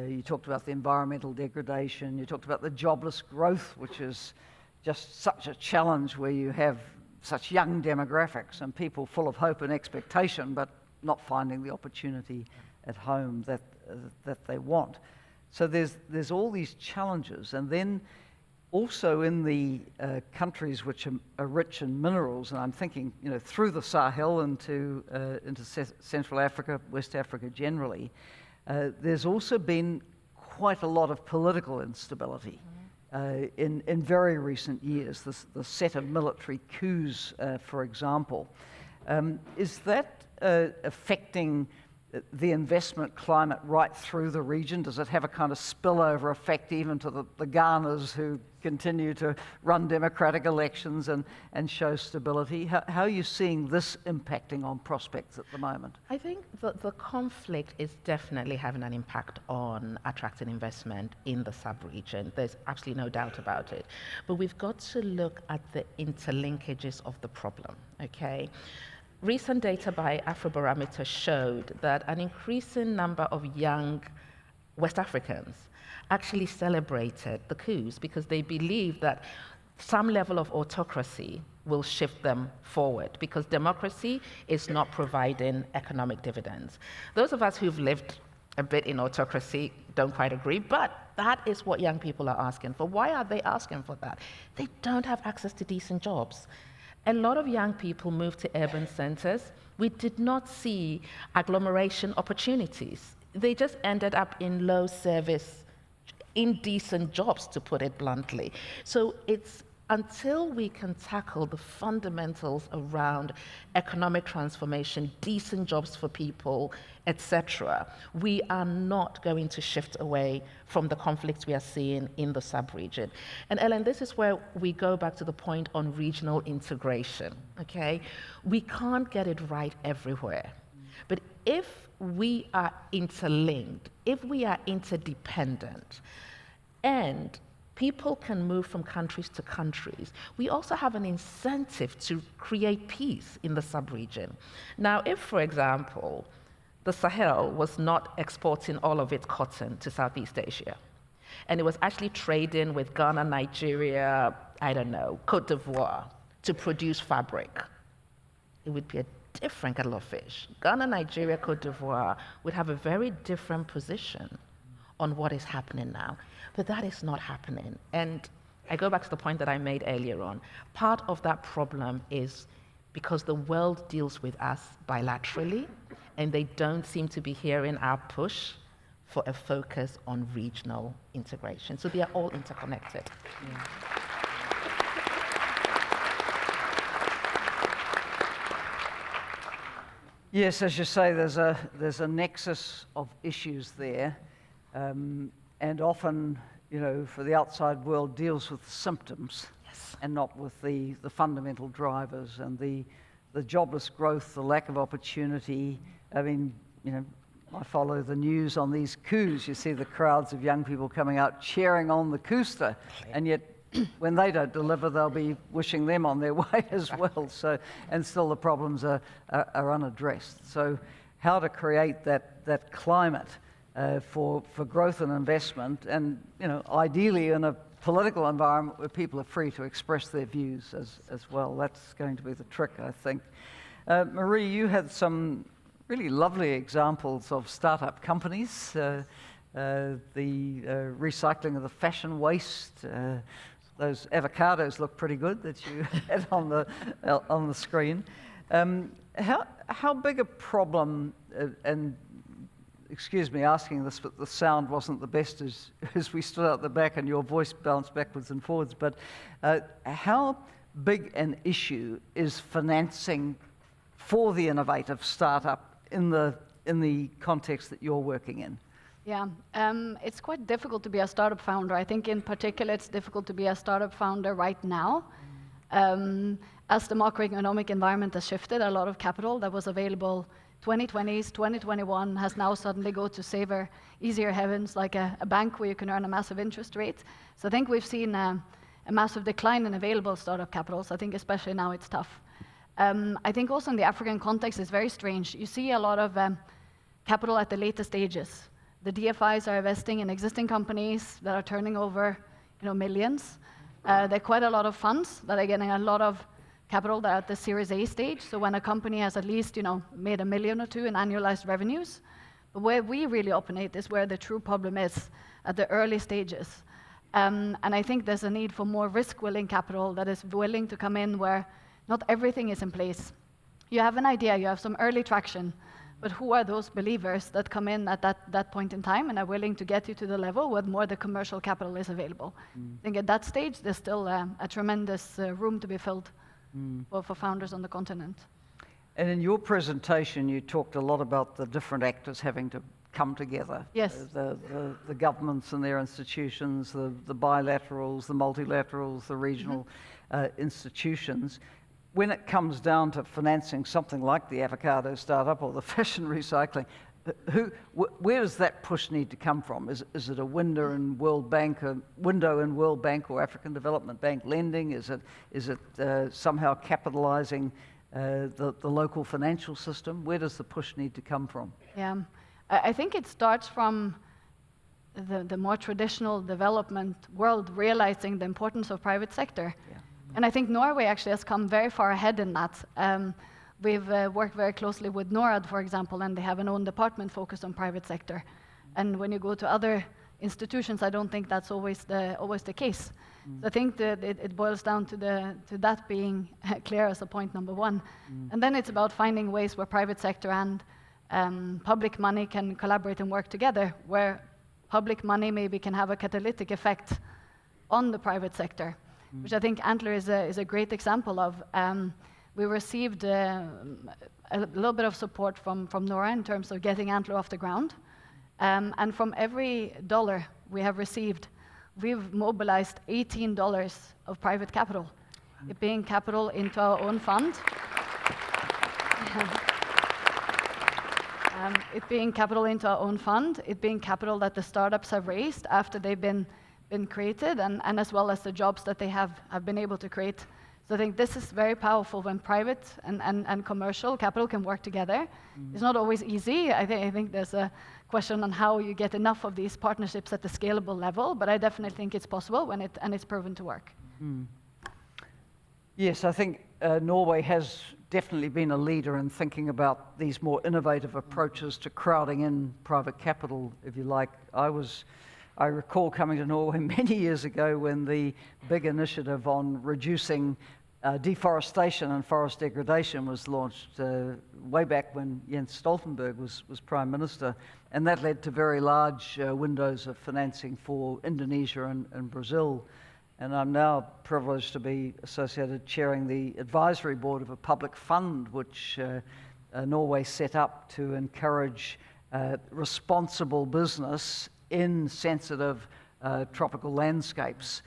You talked about the environmental degradation. You talked about the jobless growth, which is just such a challenge where you have such young demographics and people full of hope and expectation, but not finding the opportunity at home that they want. So there's all these challenges. And then also in the countries which are rich in minerals, and I'm thinking, you know, through the Sahel into Central Africa, West Africa generally, there's also been quite a lot of political instability in very recent years. The set of military coups, for example, is that affecting the investment climate right through the region? Does it have a kind of spillover effect even to the Ghanas who continue to run democratic elections and show stability? How are you seeing this impacting on prospects at the moment? I think the conflict is definitely having an impact on attracting investment in the sub-region. There's absolutely no doubt about it. But we've got to look at the interlinkages of the problem, okay? recent data by Afrobarometer showed that an increasing number of young West Africans actually celebrated the coups because they believe that some level of autocracy will shift them forward because democracy is not providing economic dividends. Those of us who've lived a bit in autocracy don't quite agree, but that is what young people are asking for. Why are they asking for that? They don't have access to decent jobs. A lot of young people moved to urban centers. We did not see agglomeration opportunities. They just ended up in low service, indecent jobs, to put it bluntly. So it's until we can tackle the fundamentals around economic transformation, decent jobs for people, etc., we are not going to shift away from the conflicts we are seeing in the sub-region. And Ellen, this is where we go back to the point on regional integration, okay? We can't get it right everywhere. But if we are interlinked, if we are interdependent, and people can move from countries to countries, we also have an incentive to create peace in the sub-region. Now, if, for example, the Sahel was not exporting all of its cotton to Southeast Asia, and it was actually trading with Ghana, Nigeria, I don't know, Cote d'Ivoire, to produce fabric, it would be a different kettle of fish. Ghana, Nigeria, Cote d'Ivoire would have a very different position on what is happening now. But that is not happening. And I go back to the point that I made earlier on. Part of that problem is because the world deals with us bilaterally, and they don't seem to be hearing our push for a focus on regional integration. So they are all interconnected. Yeah. Yes, as you say, there's a nexus of issues there. And often, you know, for the outside world deals with the symptoms, yes, and not with the fundamental drivers and the jobless growth, the lack of opportunity. I mean, you know, I follow the news on these coups. You see the crowds of young people coming out cheering on the couster, and yet when they don't deliver, they'll be wishing them on their way as well. So, and still the problems are unaddressed. So how to create that climate for growth and investment, and you know, ideally in a political environment where people are free to express their views as well. That's going to be the trick, I think. Marie, you had some really lovely examples of startup companies, the recycling of the fashion waste. Those avocados look pretty good that you had on the screen. How big a problem, and excuse me asking this, but the sound wasn't the best as we stood out the back and your voice bounced backwards and forwards, but how big an issue is financing for the innovative startup in the context that you're working in? Yeah, it's quite difficult to be a startup founder. I think in particular it's difficult to be a startup founder right now. As the macroeconomic environment has shifted, a lot of capital that was available 2020s, 2021 has now suddenly go to safer, easier havens, like a bank where you can earn a massive interest rate. So I think we've seen a massive decline in available startup capitals. I think especially now it's tough. I think also in the African context it's very strange. You see a lot of capital at the later stages. The DFIs are investing in existing companies that are turning over, you know, millions. There are quite a lot of funds that are getting a lot of capital that are at the Series A stage. So when a company has at least, you know, made $1 million or $2 million in annualized revenues. But where we really operate is where the true problem is, at the early stages. And I think there's a need for more risk-willing capital that is willing to come in where not everything is in place. You have an idea, you have some early traction, but who are those believers that come in at that point in time and are willing to get you to the level where more the commercial capital is available? I think at that stage, there's still a tremendous room to be filled for founders on the continent. And in your presentation, you talked a lot about the different actors having to come together. Yes. The governments and their institutions, the bilaterals, the multilaterals, the regional institutions. When it comes down to financing something like the avocado startup or the fashion recycling, where does that push need to come from? Is it a window in World Bank or African Development Bank lending? Is it somehow capitalizing the local financial system? Where does the push need to come from? Yeah, I think it starts from the more traditional development world realizing the importance of private sector. Yeah. And I think Norway actually has come very far ahead in that. We've worked very closely with Norad, for example, and they have an own department focused on private sector. And when you go to other institutions, I don't think that's always the case. So I think that it boils down to that being clear as a point number one. And then it's about finding ways where private sector and public money can collaborate and work together, where public money maybe can have a catalytic effect on the private sector, which I think Antler is a great example of. We received a little bit of support from Nora in terms of getting Antler off the ground. And from every dollar we have received, we've mobilized $18 of private capital, it being capital into our own fund. It being capital into our own fund, it being capital that the startups have raised after they've been created, and as well as the jobs that they have been able to create. So I think this is very powerful when private and commercial capital can work together. It's not always easy. I think there's a question on how you get enough of these partnerships at the scalable level, but I definitely think it's possible when it's proven to work. Yes, I think Norway has definitely been a leader in thinking about these more innovative approaches to crowding in private capital, if you like. I recall coming to Norway many years ago when the big initiative on reducing deforestation and forest degradation was launched way back when Jens Stoltenberg was Prime Minister, and that led to very large windows of financing for Indonesia and Brazil. And I'm now privileged to be associated chairing the advisory board of a public fund which Norway set up to encourage responsible business in sensitive tropical landscapes,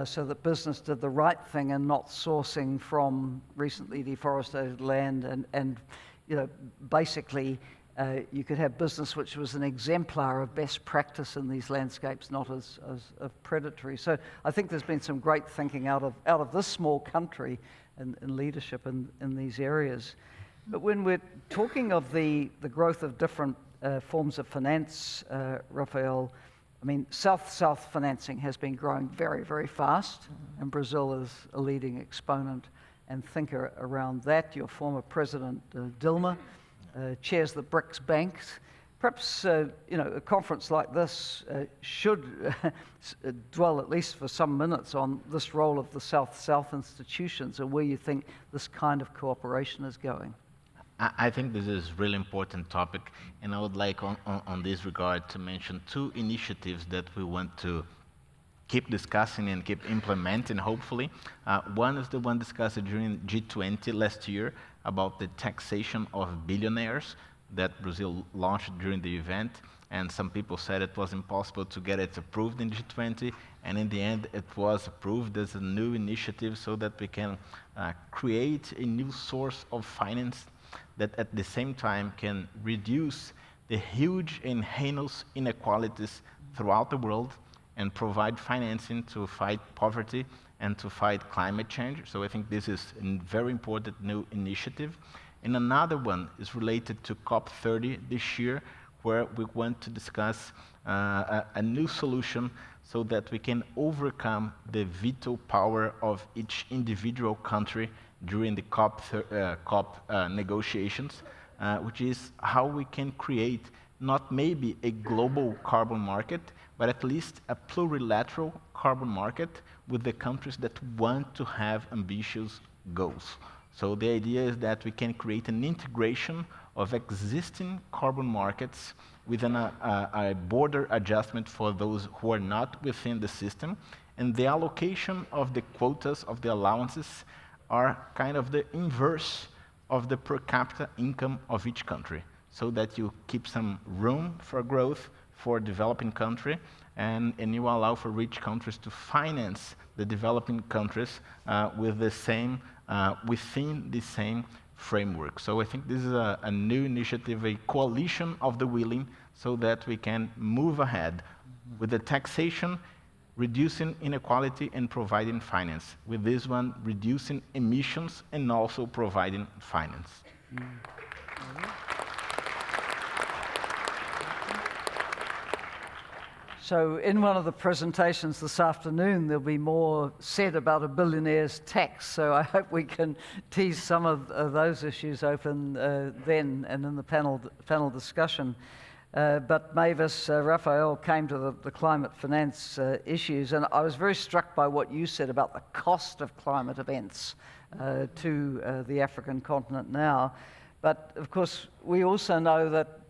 so that business did the right thing and not sourcing from recently deforested land, and you know, basically you could have business which was an exemplar of best practice in these landscapes, not as predatory. So I think there's been some great thinking out of this small country in leadership in these areas. But when we're talking of the growth of different forms of finance, Raphael, I mean, South-South financing has been growing very, very fast, and Brazil is a leading exponent and thinker around that. Your former president, Dilma, chairs the BRICS banks. Perhaps, you know, a conference like this should dwell at least for some minutes on this role of the South-South institutions and where you think this kind of cooperation is going. I think this is a really important topic, and I would like on this regard to mention two initiatives that we want to keep discussing and keep implementing, hopefully. One is the one discussed during G20 last year about the taxation of billionaires that Brazil launched during the event, and some people said it was impossible to get it approved in G20, and in the end it was approved as a new initiative so that we can create a new source of finance that at the same time can reduce the huge and heinous inequalities throughout the world and provide financing to fight poverty and to fight climate change. So I think this is a very important new initiative. And another one is related to COP30 this year, where we want to discuss a new solution so that we can overcome the veto power of each individual country during the COP negotiations, which is how we can create not maybe a global carbon market, but at least a plurilateral carbon market with the countries that want to have ambitious goals. So the idea is that we can create an integration of existing carbon markets with a border adjustment for those who are not within the system, and the allocation of the quotas of the allowances are kind of the inverse of the per capita income of each country, so that you keep some room for growth for a developing country, and you allow for rich countries to finance the developing countries with the same, within the same framework. So I think this is a new initiative, a coalition of the willing, so that we can move ahead with the taxation. reducing inequality and providing finance. With this one, reducing emissions and also providing finance. So in one of the presentations this afternoon, there'll be more said about a billionaire's tax. So I hope we can tease some of those issues open then and in the panel discussion. But Mavis, Raphael came to the climate finance issues, and I was very struck by what you said about the cost of climate events to the African continent now. But of course, we also know that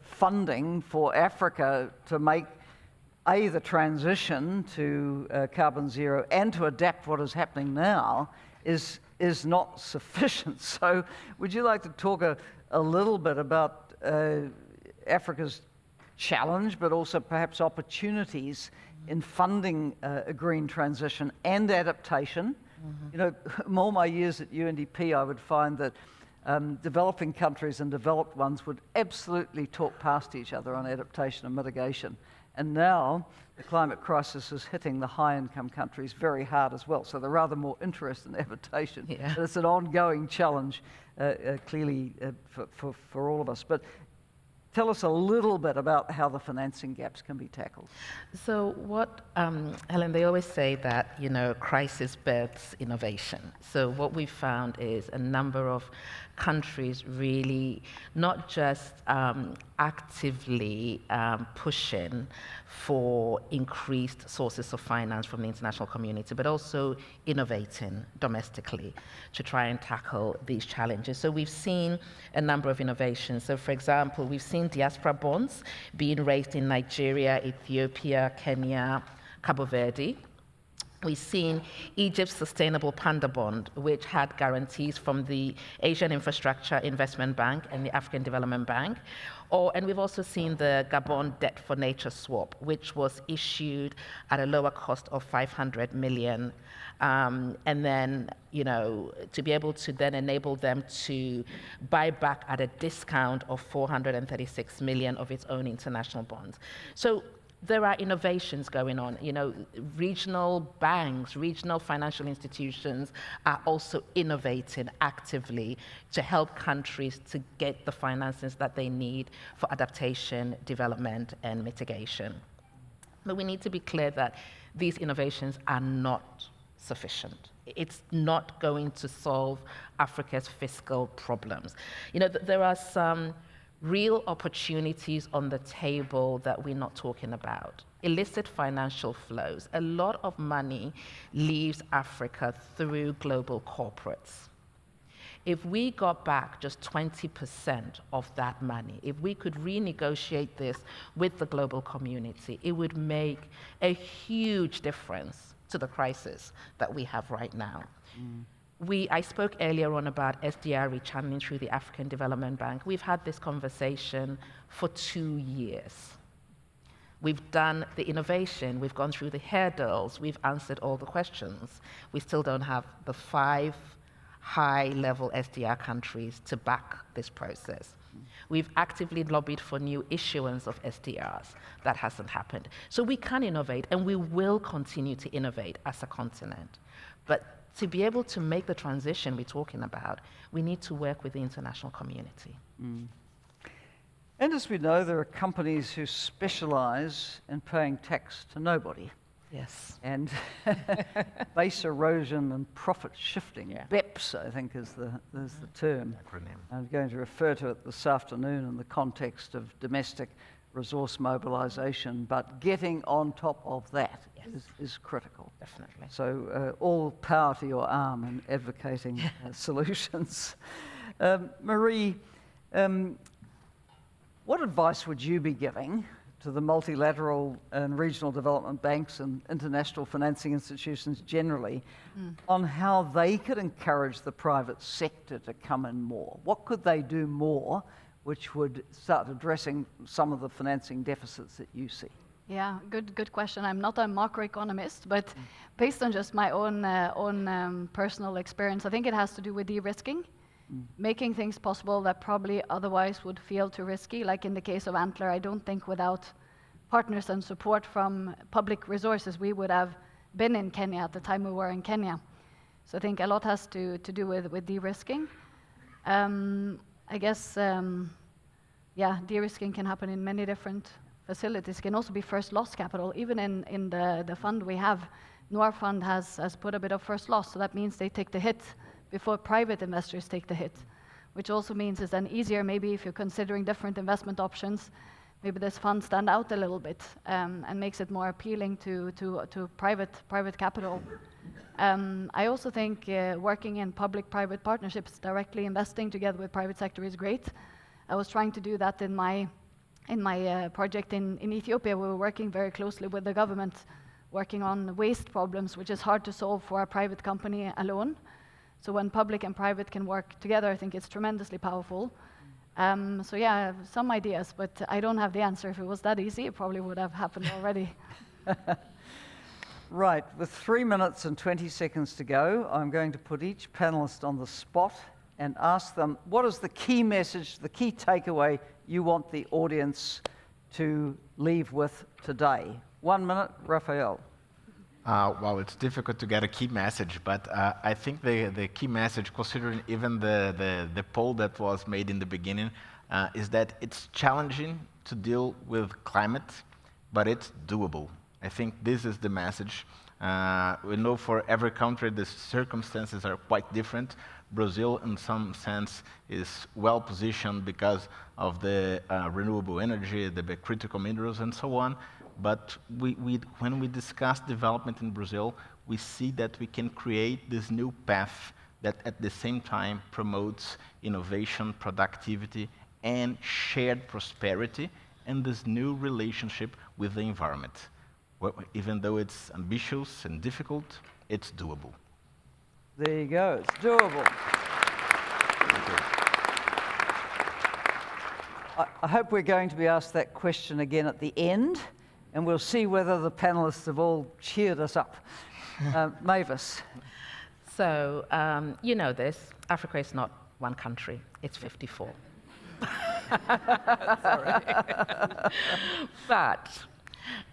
funding for Africa to make the transition to carbon zero and to adapt what is happening now is not sufficient. So would you like to talk a little bit about Africa's challenge, but also perhaps opportunities in funding a green transition and adaptation? All my years at UNDP, I would find that developing countries and developed ones would absolutely talk past each other on adaptation and mitigation. And now the climate crisis is hitting the high-income countries very hard as well. So they're rather more interested in adaptation. Yeah. But it's an ongoing challenge, clearly, for all of us. But tell us a little bit about how the financing gaps can be tackled. So what, Helen, they always say that, crisis births innovation. So what we found is a number of countries really not just actively pushing for increased sources of finance from the international community, but also innovating domestically to try and tackle these challenges. So we've seen a number of innovations. So for example, we've seen diaspora bonds being raised in Nigeria, Ethiopia, Kenya, Cabo Verde. We've seen Egypt's Sustainable Panda Bond, which had guarantees from the Asian Infrastructure Investment Bank and the African Development Bank. And we've also seen the Gabon Debt for Nature swap, which was issued at a lower cost of 500 million. And then, to be able to then enable them to buy back at a discount of 436 million of its own international bonds. So there are innovations going on. Regional banks, regional financial institutions are also innovating actively to help countries to get the finances that they need for adaptation, development, and mitigation. But we need to be clear that these innovations are not sufficient. It's not going to solve Africa's fiscal problems. There are some real opportunities on the table that we're not talking about. Illicit financial flows. A lot of money leaves Africa through global corporates. If we got back just 20% of that money, if we could renegotiate this with the global community, it would make a huge difference to the crisis that we have right now. I spoke earlier on about SDR rechanneling through the African Development Bank. We've had this conversation for 2 years. We've done the innovation, we've gone through the hurdles, we've answered all the questions. We still don't have the 5 high-level SDR countries to back this process. We've actively lobbied for new issuance of SDRs. That hasn't happened. So we can innovate, and we will continue to innovate as a continent. But to be able to make the transition we're talking about, we need to work with the international community. And as we know, there are companies who specialize in paying tax to nobody. Yes. And base erosion and profit shifting, BEPS, I think is the term. Acronym. I'm going to refer to it this afternoon in the context of domestic resource mobilization, but getting on top of that is critical. Definitely. So all power to your arm in advocating solutions. Marie, what advice would you be giving to the multilateral and regional development banks and international financing institutions generally on how they could encourage the private sector to come in more? What could they do more which would start addressing some of the financing deficits that you see? Yeah, good question. I'm not a macroeconomist, but based on just my own personal experience, I think it has to do with de-risking, making things possible that probably otherwise would feel too risky. Like in the case of Antler, I don't think without partners and support from public resources, we would have been in Kenya at the time we were in Kenya. So I think a lot has to do with de-risking. I guess, de-risking can happen in many different facilities. It can also be first loss capital. Even in the fund we have, Norad Fund has put a bit of first loss, so that means they take the hit before private investors take the hit, which also means it's then easier, maybe if you're considering different investment options, maybe this fund stand out a little bit and makes it more appealing to private capital. I also think working in public-private partnerships, directly investing together with private sector is great. I was trying to do that in my project in Ethiopia. We were working very closely with the government, working on waste problems, which is hard to solve for a private company alone. So when public and private can work together, I think it's tremendously powerful. So yeah, I have some ideas, but I don't have the answer. If it was that easy, it probably would have happened already. Right, with 3 minutes and 20 seconds to go, I'm going to put each panelist on the spot and ask them, what is the key message, the key takeaway you want the audience to leave with today? 1 minute, Raphael. Well, it's difficult to get a key message, but I think the key message, considering even the poll that was made in the beginning, is that it's challenging to deal with climate, but it's doable. I think this is the message. We know for every country the circumstances are quite different. Brazil, in some sense, is well positioned because of the renewable energy, the critical minerals, and so on. But when we discuss development in Brazil, we see that we can create this new path that at the same time promotes innovation, productivity, and shared prosperity, and this new relationship with the environment. Well, even though it's ambitious and difficult, it's doable. There you go, it's doable. I hope we're going to be asked that question again at the end, and we'll see whether the panelists have all cheered us up. Mavis. So, you know this, Africa is not one country, it's 54. Sorry. But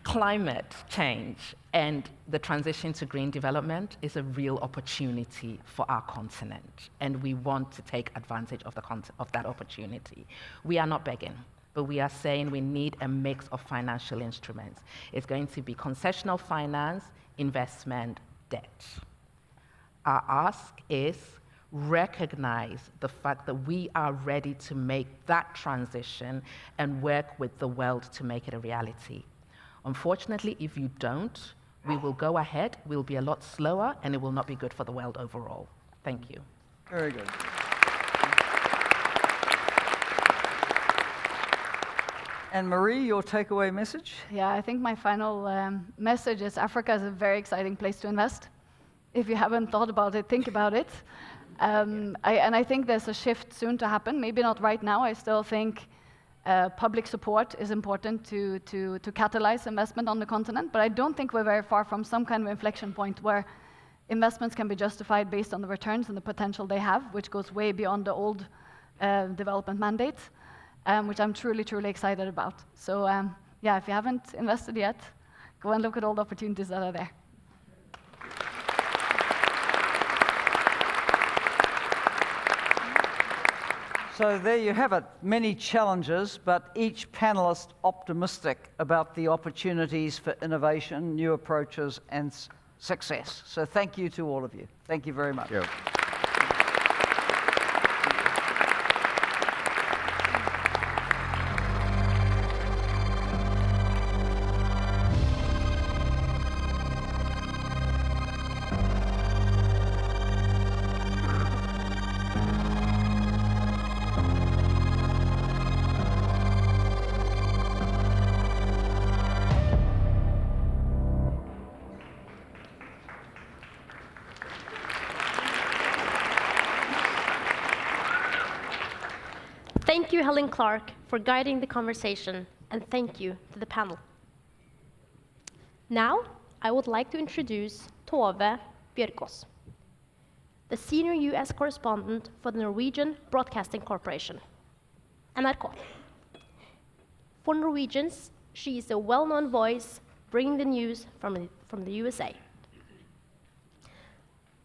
climate change and the transition to green development is a real opportunity for our continent, and we want to take advantage of that opportunity. We are not begging, but we are saying we need a mix of financial instruments. It's going to be concessional finance, investment, debt. Our ask is recognize the fact that we are ready to make that transition and work with the world to make it a reality. Unfortunately, if you don't, we will go ahead, we'll be a lot slower, and it will not be good for the world overall. Thank you. Very good. And Marie, your takeaway message? Yeah, I think my final message is Africa is a very exciting place to invest. If you haven't thought about it, think about it. I think there's a shift soon to happen, maybe not right now. I still think public support is important to catalyze investment on the continent, but I don't think we're very far from some kind of inflection point where investments can be justified based on the returns and the potential they have, which goes way beyond the old development mandates, which I'm truly, truly excited about. So yeah, if you haven't invested yet, go and look at all the opportunities that are there. So there you have it, many challenges, but each panelist optimistic about the opportunities for innovation, new approaches, and success. So thank you to all of you. Thank you very much. Yeah. Thank you, Helen Clark, for guiding the conversation, and thank you to the panel. Now, I would like to introduce Tove Bjørkås, the senior US correspondent for the Norwegian Broadcasting Corporation, NRK. For Norwegians, She is a well-known voice bringing the news from the USA.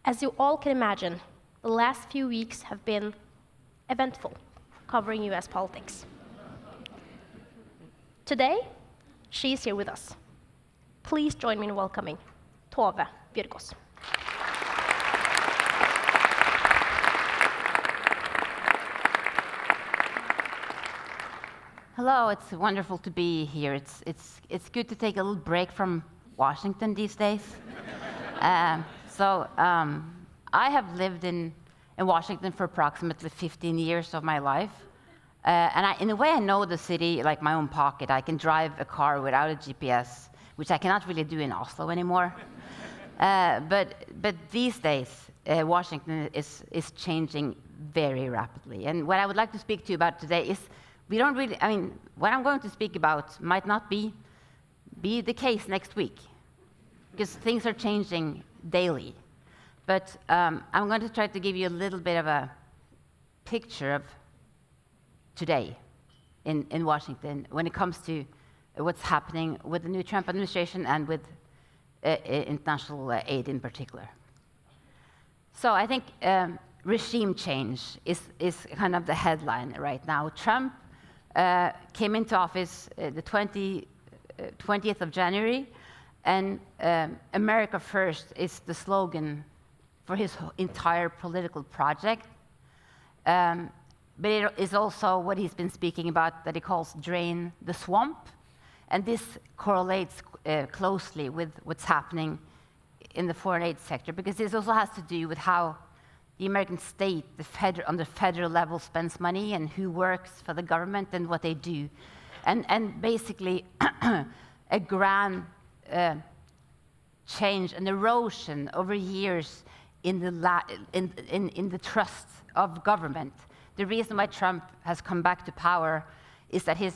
As you all can imagine, the last few weeks have been eventful, covering US politics. Today, she is here with us. Please join me in welcoming Tove Bjørgaas. Hello, it's wonderful to be here. It's good to take a little break from Washington these days. I have lived in Washington for approximately 15 years of my life. In a way, I know the city like my own pocket. I can drive a car without a GPS, which I cannot really do in Oslo anymore. But these days, Washington is changing very rapidly. And what I would like to speak to you about today is, what I'm going to speak about might not be the case next week, because things are changing daily. But I'm going to try to give you a little bit of a picture of today in Washington when it comes to what's happening with the new Trump administration and with international aid in particular. So I think regime change is kind of the headline right now. Trump came into office the 20th of January, and America First is the slogan for his entire political project. But it is also what he's been speaking about that he calls drain the swamp. And this correlates closely with what's happening in the foreign aid sector, because this also has to do with how the American state, on the federal level, spends money and who works for the government and what they do. And basically, a grand change, an erosion over years in the trust of government. The reason why Trump has come back to power is that his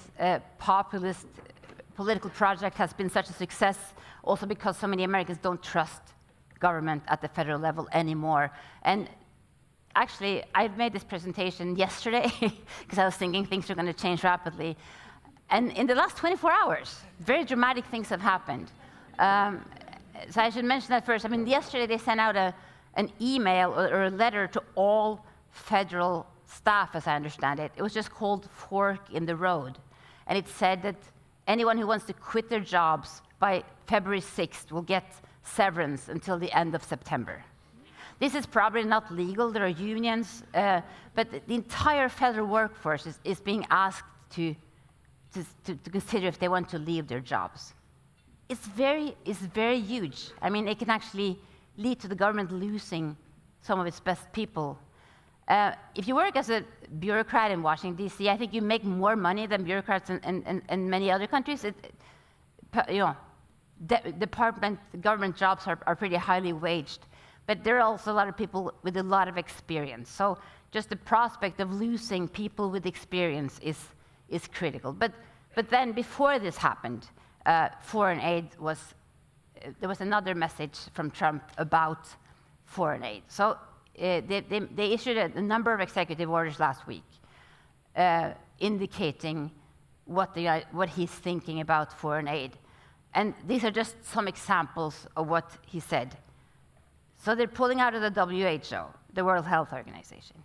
populist political project has been such a success, also because so many Americans don't trust government at the federal level anymore. And actually, I made this presentation yesterday because I was thinking things are going to change rapidly. And in the last 24 hours, very dramatic things have happened. So I should mention that first. Yesterday they sent out an email or a letter to all federal staff, as I understand it. It was just called Fork in the Road. And it said that anyone who wants to quit their jobs by February 6th will get severance until the end of September. This is probably not legal. There are unions. But the entire federal workforce is being asked to consider if they want to leave their jobs. It's very huge. It can actually lead to the government losing some of its best people. If you work as a bureaucrat in Washington, D.C., I think you make more money than bureaucrats in many other countries. Government jobs are pretty highly waged. But there are also a lot of people with a lot of experience. So just the prospect of losing people with experience is critical. But then before this happened, foreign aid there was another message from Trump about foreign aid. So they issued a number of executive orders last week indicating what he's thinking about foreign aid. And these are just some examples of what he said. So they're pulling out of the WHO, the World Health Organization.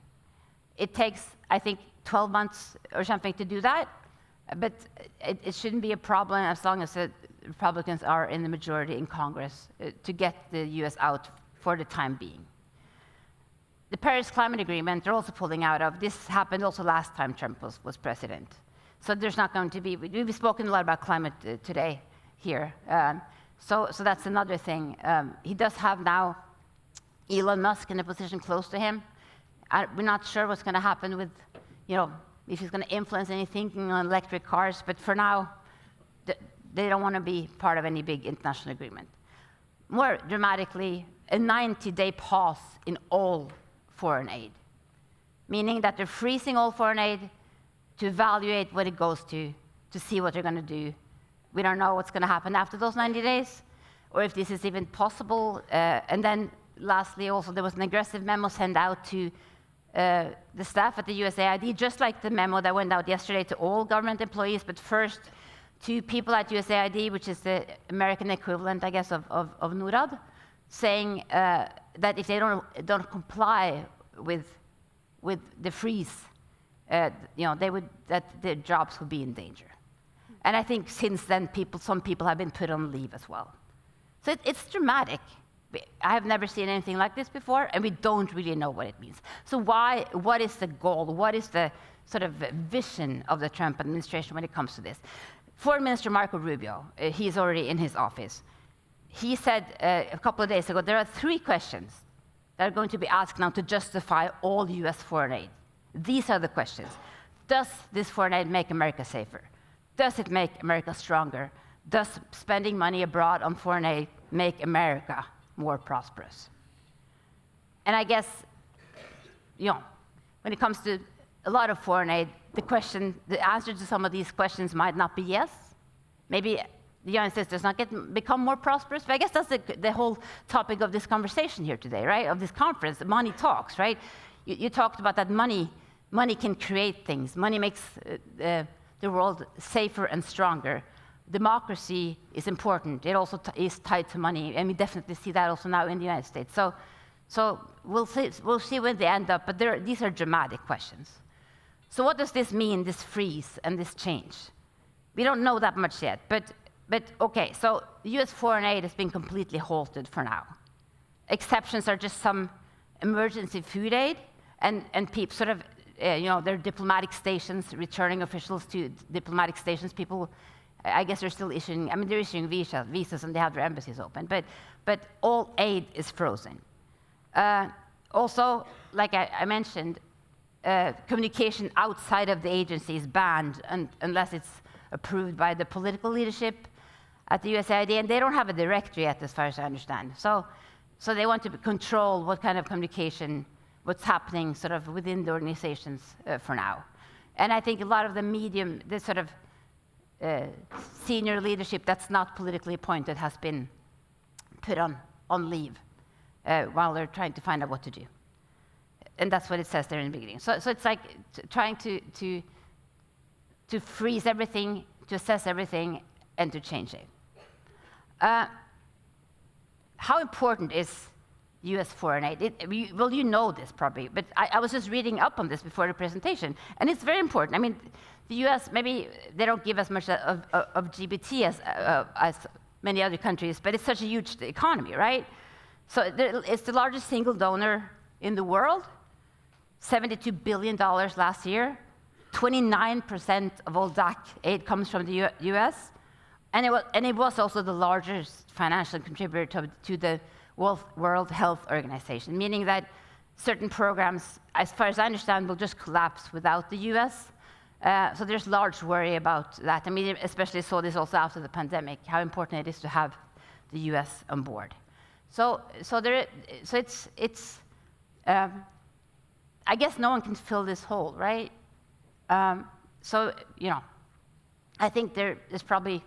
It takes, I think, 12 months or something to do that, but it shouldn't be a problem as long as the Republicans are in the majority in Congress to get the US out for the time being. The Paris Climate Agreement, they're also pulling out of. This happened also last time Trump was president. So there's not going to be, we've spoken a lot about climate today here. So that's another thing. He does have now Elon Musk in a position close to him. We're not sure what's going to happen with, if he's going to influence any thinking on electric cars, but for now, they don't want to be part of any big international agreement. More dramatically, a 90-day pause in all foreign aid, meaning that they're freezing all foreign aid to evaluate what it goes to see what they're going to do. We don't know what's going to happen after those 90 days, or if this is even possible. And then lastly, also, there was an aggressive memo sent out to the staff at the USAID, just like the memo that went out yesterday to all government employees, but first to people at USAID, which is the American equivalent, I guess, of Norad, saying that if they don't comply with the freeze, that their jobs would be in danger. And I think since then, some people have been put on leave as well. So it's dramatic. I have never seen anything like this before, and we don't really know what it means. So what is the goal? What is the sort of vision of the Trump administration when it comes to this? Foreign Minister Marco Rubio, he's already in his office. He said a couple of days ago, there are 3 questions that are going to be asked now to justify all US foreign aid. These are the questions. Does this foreign aid make America safer? Does it make America stronger? Does spending money abroad on foreign aid make America more prosperous? And I guess, when it comes to a lot of foreign aid, the answer to some of these questions might not be yes. Maybe the United States does not become more prosperous, but I guess that's the whole topic of this conversation here today, right? Of this conference, money talks, right? You talked about that money can create things. Money makes the world safer and stronger. Democracy is important. It also is tied to money, and we definitely see that also now in the United States. So we'll see where they end up, but these are dramatic questions. So what does this mean, this freeze and this change? We don't know that much yet, but okay, so US foreign aid has been completely halted for now. Exceptions are just some emergency food aid and people sort of, their diplomatic stations, returning officials to diplomatic stations, people, I guess they're still issuing, they're issuing visas and they have their embassies open, but all aid is frozen. Also, like I mentioned, communication outside of the agency is banned unless it's approved by the political leadership at the USAID, and they don't have a directory yet, as far as I understand. So they want to control what kind of communication, what's happening sort of within the organizations for now. And I think a lot of the sort of senior leadership that's not politically appointed has been put on leave while they're trying to find out what to do. And that's what it says there in the beginning. So it's like trying to freeze everything, to assess everything, and to change it. How important is US foreign aid? Well, you know this probably, but I was just reading up on this before the presentation, and it's very important. The US, maybe they don't give as much of GDP as many other countries, but it's such a huge economy, right? So it's the largest single donor in the world. $72 billion last year. 29% of all DAC aid comes from the US. And it was also the largest financial contributor to the World Health Organization, meaning that certain programs, as far as I understand, will just collapse without the US. So there's large worry about that. Especially saw this also after the pandemic, how important it is to have the US on board. I guess no one can fill this hole, right? I think there is probably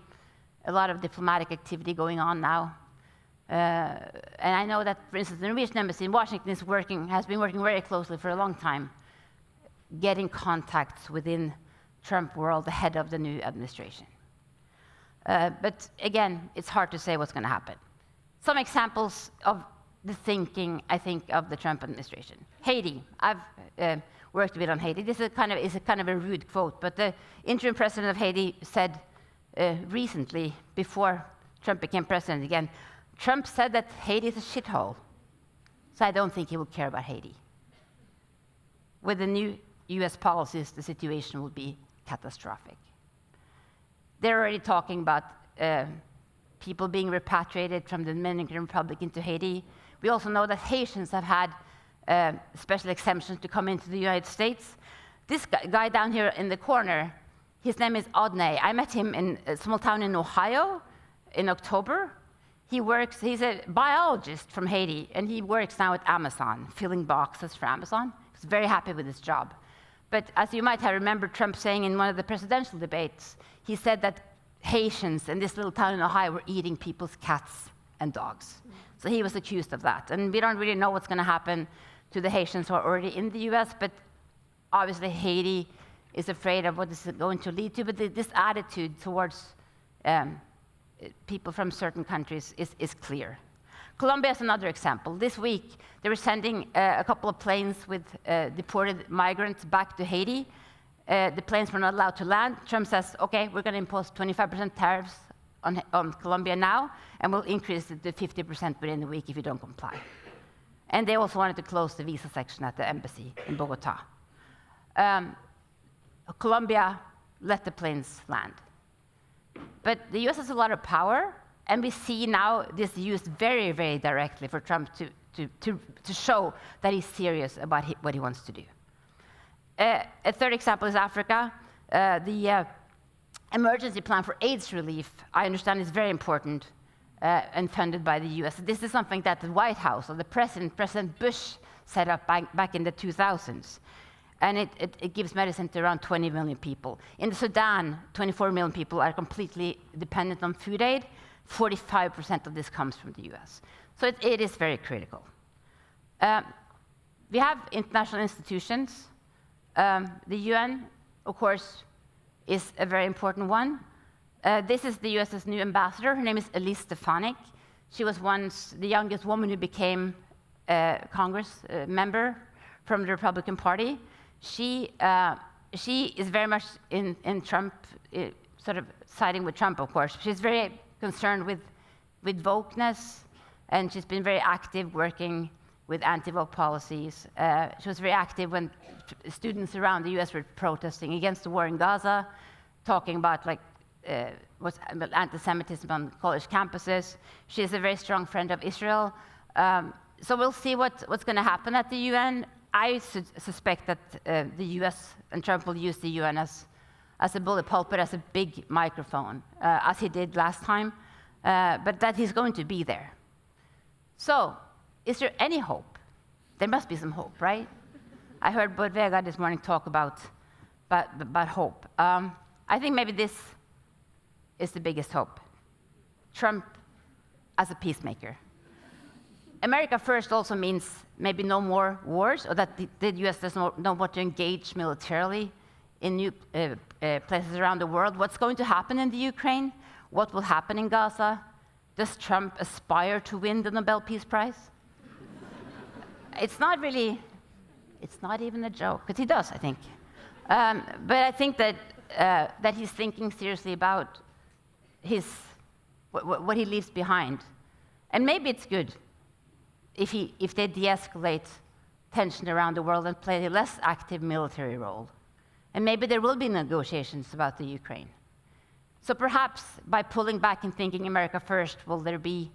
a lot of diplomatic activity going on now. And I know that, for instance, the Norwegian embassy in Washington has been working very closely for a long time, getting contacts within Trump world ahead of the new administration. But again, it's hard to say what's going to happen. Some examples of the thinking, I think, of the Trump administration. Haiti. I've worked a bit on Haiti. This is kind of a rude quote, but the interim president of Haiti said recently, before Trump became president again, Trump said that Haiti is a shithole. So I don't think he will care about Haiti. With the new US policies, the situation will be catastrophic. They're already talking about people being repatriated from the Dominican Republic into Haiti. We also know that Haitians have had special exemptions to come into the United States. This guy down here in the corner, his name is Odney. I met him in a small town in Ohio in October. He's a biologist from Haiti, and he works now at Amazon, filling boxes for Amazon. He's very happy with his job. But as you might have remembered Trump saying in one of the presidential debates, he said that Haitians in this little town in Ohio were eating people's cats and dogs. So he was accused of that. And we don't really know what's going to happen to the Haitians who are already in the US, but obviously Haiti is afraid of what this is going to lead to. But this attitude towards people from certain countries is clear. Colombia is another example. This week, they were sending a couple of planes with deported migrants back to Haiti. The planes were not allowed to land. Trump says, okay, we're going to impose 25% tariffs on Colombia now, and we'll increase it to 50% within a week if you don't comply. And they also wanted to close the visa section at the embassy in Bogota. Colombia let the planes land. But the US has a lot of power, and we see now this used very, very directly for Trump to show that he's serious about what he wants to do. A third example is Africa. The emergency plan for AIDS relief, I understand, is very important and funded by the US. This is something that the White House or the President Bush set up back in the 2000s. And it gives medicine to around 20 million people. In the Sudan, 24 million people are completely dependent on food aid. 45% of this comes from the US. So it is very critical. We have international institutions. The UN, of course, is a very important one. This is the US's new ambassador. Her name is Elise Stefanik. She was once the youngest woman who became a Congress member from the Republican Party. She is very much in Trump, sort of siding with Trump, of course. She's very concerned with wokeness, and she's been very active working with anti-woke policies. She was very active when students around the US were protesting against the war in Gaza, talking about anti-Semitism on college campuses. She is a very strong friend of Israel. So we'll see what's going to happen at the UN. I suspect that the US and Trump will use the UN as a bullet pulpit, as a big microphone, as he did last time, but that he's going to be there. So, is there any hope? There must be some hope, right? I heard Bård Vegar this morning talk about hope. I think maybe this is the biggest hope. Trump as a peacemaker. America first also means maybe no more wars, or that the US does not know what to engage militarily in new places around the world. What's going to happen in the Ukraine? What will happen in Gaza? Does Trump aspire to win the Nobel Peace Prize? It's not even a joke, because he does, I think. But I think that he's thinking seriously about what he leaves behind. And maybe it's good if they de-escalate tension around the world and play a less active military role. And maybe there will be negotiations about the Ukraine. So perhaps by pulling back and thinking America first, will there be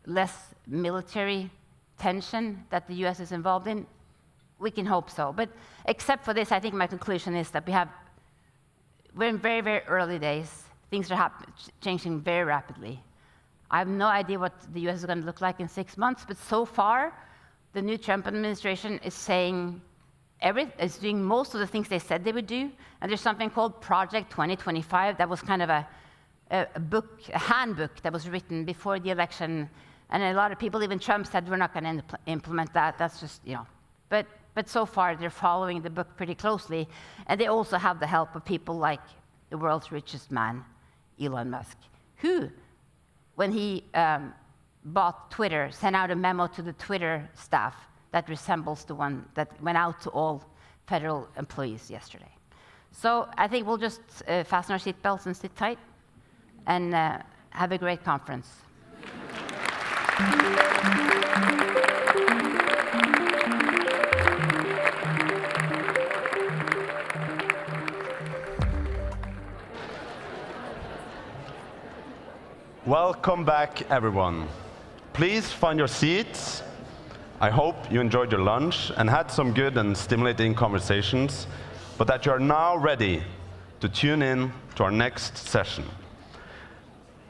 less military tension that the US is involved in? We can hope so. But except for this, I think my conclusion is that we're in very, very early days. Things are changing very rapidly. I have no idea what the US is going to look like in 6 months, but so far, the new Trump administration is saying is doing most of the things they said they would do. And there's something called Project 2025 that was kind of a handbook that was written before the election. And a lot of people, even Trump, said we're not going to implement that. That's just, But so far, they're following the book pretty closely. And they also have the help of people like the world's richest man, Elon Musk, who, when he bought Twitter, sent out a memo to the Twitter staff that resembles the one that went out to all federal employees yesterday. So I think we'll just fasten our seatbelts and sit tight and have a great conference. Welcome back, everyone. Please find your seats. I hope you enjoyed your lunch and had some good and stimulating conversations, but that you are now ready to tune in to our next session.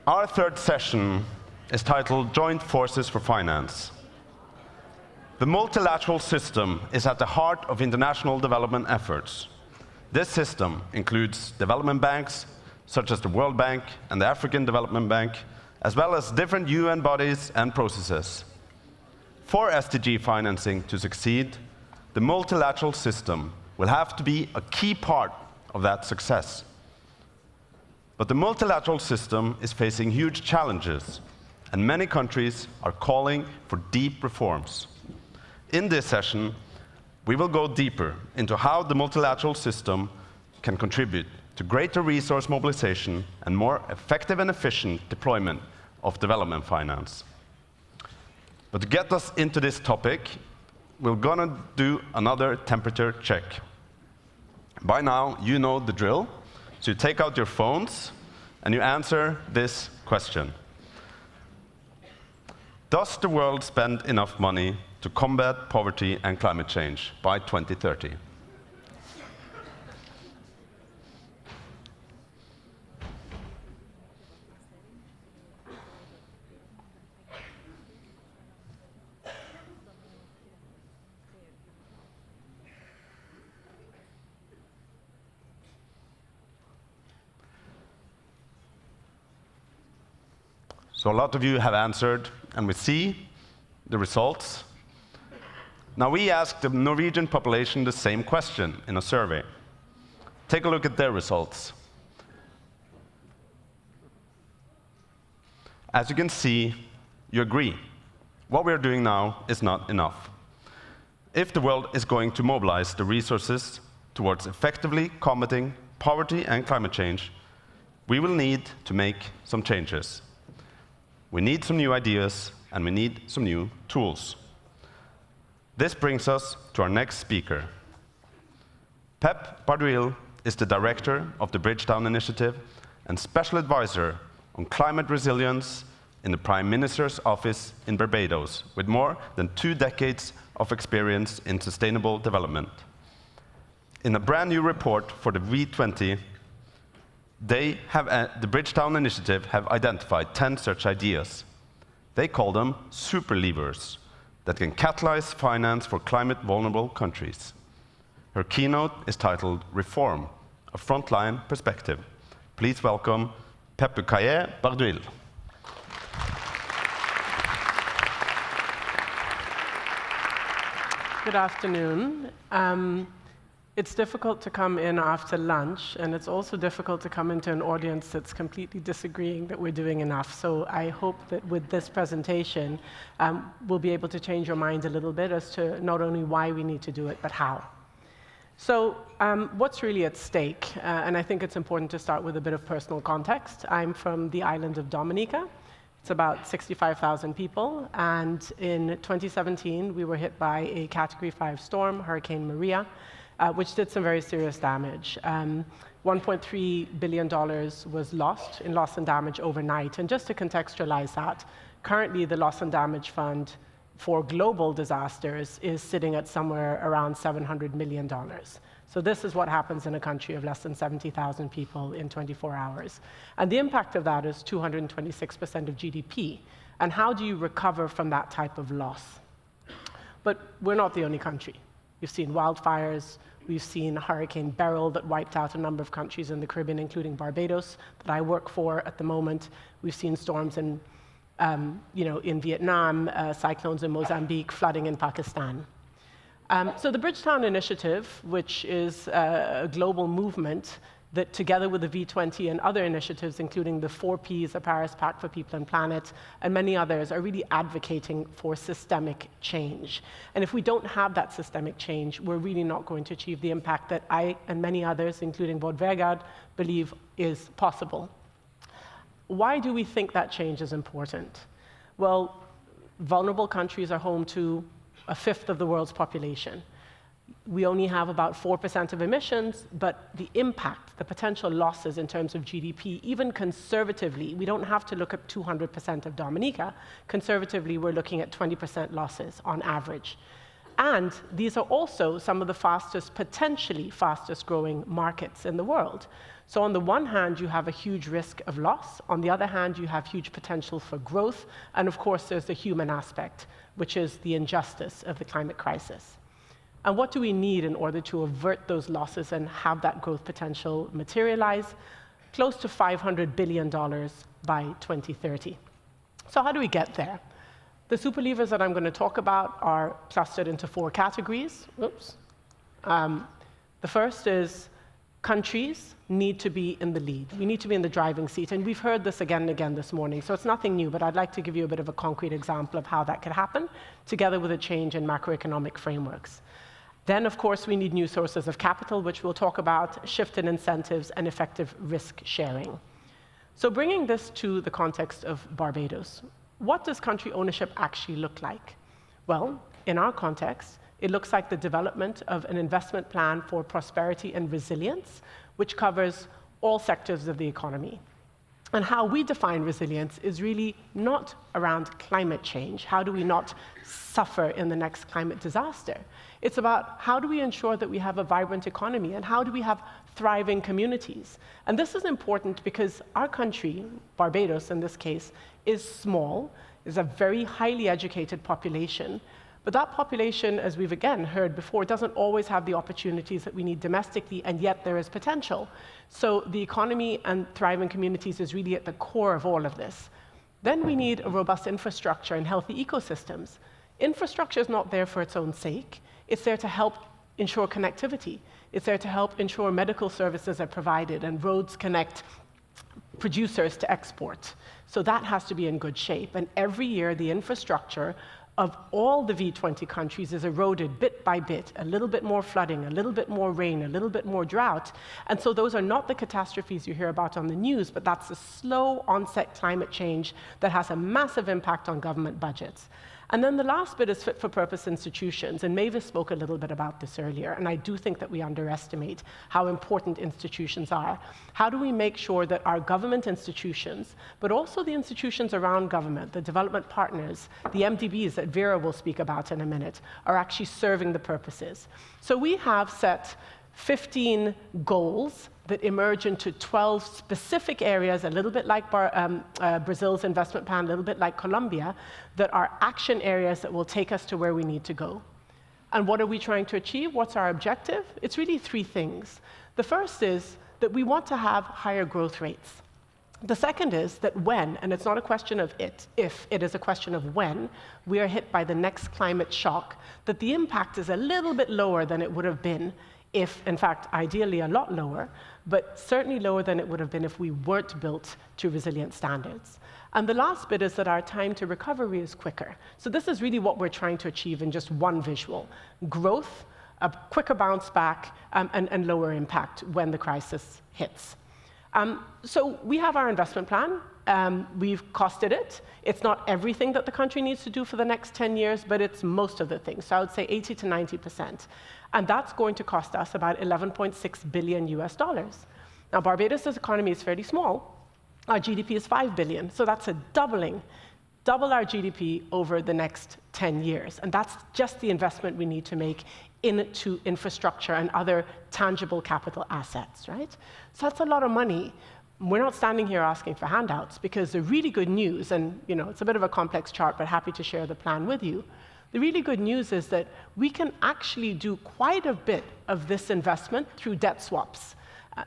Our third session is titled Joint Forces for Finance. The multilateral system is at the heart of international development efforts. This system includes development banks, such as the World Bank and the African Development Bank, as well as different UN bodies and processes. For SDG financing to succeed, the multilateral system will have to be a key part of that success. But But the multilateral system is facing huge challenges, and many countries are calling for deep reforms. In this session, we will go deeper into how the multilateral system can contribute to greater resource mobilization and more effective and efficient deployment of development finance. But to get us into this topic, we're gonna do another temperature check. By now, you know the drill. So you take out your phones and you answer this question. Does the world spend enough money to combat poverty and climate change by 2030? So a lot of you have answered, and we see the results. Now we asked the Norwegian population the same question in a survey. Take a look at their results. As you can see, you agree. What we are doing now is not enough. If the world is going to mobilize the resources towards effectively combating poverty and climate change, we will need to make some changes. We need some new ideas, and we need some new tools. This brings us to our next speaker. Pep Bardwil is the director of the Bridgetown Initiative and special advisor on climate resilience in the Prime Minister's office in Barbados, with more than 2 decades of experience in sustainable development. In a brand new report for the V20, the Bridgetown Initiative have identified 10 such ideas. They call them super levers that can catalyze finance for climate-vulnerable countries. Her keynote is titled Reform, a Frontline Perspective. Please welcome Pep-Bukaye Bardwil. Good afternoon. It's difficult to come in after lunch, and it's also difficult to come into an audience that's completely disagreeing that we're doing enough. So I hope that with this presentation, we'll be able to change your mind a little bit as to not only why we need to do it, but how. So what's really at stake? And I think it's important to start with a bit of personal context. I'm from the island of Dominica. It's about 65,000 people, and in 2017, we were hit by a Category 5 storm, Hurricane Maria, which did some very serious damage. $1.3 billion was lost in loss and damage overnight. And just to contextualize that, currently the loss and damage fund for global disasters is sitting at somewhere around $700 million. So this is what happens in a country of less than 70,000 people in 24 hours. And the impact of that is 226% of GDP. And how do you recover from that type of loss? But we're not the only country. We've seen wildfires, we've seen Hurricane Beryl that wiped out a number of countries in the Caribbean, including Barbados, that I work for at the moment. We've seen storms in, in Vietnam, cyclones in Mozambique, flooding in Pakistan. So the Bridgetown Initiative, which is a global movement that together with the V20 and other initiatives, including the 4 Ps, the Paris Pact for People and Planet, and many others, are really advocating for systemic change. And if we don't have that systemic change, we're really not going to achieve the impact that I and many others, including Bård Vegar, believe is possible. Why do we think that change is important? Well, vulnerable countries are home to 1/5 of the world's population. We only have about 4% of emissions, but the impact, the potential losses in terms of GDP, even conservatively, we don't have to look at 200% of Dominica. Conservatively, we're looking at 20% losses on average. And these are also some of the fastest, potentially fastest growing markets in the world. So on the one hand, you have a huge risk of loss. On the other hand, you have huge potential for growth. And of course, there's the human aspect, which is the injustice of the climate crisis. And what do we need in order to avert those losses and have that growth potential materialize? Close to $500 billion by 2030. So how do we get there? The super levers that I'm going to talk about are clustered into 4 categories. Oops. The first is countries need to be in the lead. We need to be in the driving seat, and we've heard this again and again this morning, so it's nothing new, but I'd like to give you a bit of a concrete example of how that could happen, together with a change in macroeconomic frameworks. Then, of course, we need new sources of capital, which we'll talk about, shifted incentives, and effective risk sharing. So bringing this to the context of Barbados, what does country ownership actually look like? Well, in our context, it looks like the development of an investment plan for prosperity and resilience, which covers all sectors of the economy. And how we define resilience is really not around climate change. How do we not suffer in the next climate disaster? It's about how do we ensure that we have a vibrant economy, and how do we have thriving communities? And this is important because our country, Barbados in this case, is small, is a very highly educated population. But that population, as we've again heard before, doesn't always have the opportunities that we need domestically, and yet there is potential. So the economy and thriving communities is really at the core of all of this. Then we need a robust infrastructure and healthy ecosystems. Infrastructure is not there for its own sake. It's there to help ensure connectivity. It's there to help ensure medical services are provided and roads connect producers to export. So that has to be in good shape. And every year, the infrastructure of all the V20 countries is eroded bit by bit, a little bit more flooding, a little bit more rain, a little bit more drought. And so those are not the catastrophes you hear about on the news, but that's the slow onset climate change that has a massive impact on government budgets. And then the last bit is fit-for-purpose institutions, and Mavis spoke a little bit about this earlier, and I do think that we underestimate how important institutions are. How do we make sure that our government institutions, but also the institutions around government, the development partners, the MDBs that Vera will speak about in a minute, are actually serving the purposes? So we have set 15 goals that emerge into 12 specific areas, a little bit like Brazil's investment plan, a little bit like Colombia, that are action areas that will take us to where we need to go. And what are we trying to achieve? What's our objective? It's really three things. The first is that we want to have higher growth rates. The second is that when, and it's not a question of if, it is a question of when, we are hit by the next climate shock, that the impact is a little bit lower than it would have been if, in fact, ideally a lot lower, but certainly lower than it would have been if we weren't built to resilient standards. And the last bit is that our time to recovery is quicker. So this is really what we're trying to achieve in just one visual: growth, a quicker bounce back, and lower impact when the crisis hits. So we have our investment plan. We've costed it. It's not everything that the country needs to do for the next 10 years, but it's most of the things. So I would say 80 to 90%. And that's going to cost us about $11.6 billion US. Now, Barbados' economy is fairly small. Our GDP is $5 billion, so that's a doubling. Double our GDP over the next 10 years. And that's just the investment we need to make into infrastructure and other tangible capital assets, right? So that's a lot of money. We're not standing here asking for handouts, because the really good news, and it's a bit of a complex chart, but happy to share the plan with you. The really good news is that we can actually do quite a bit of this investment through debt swaps,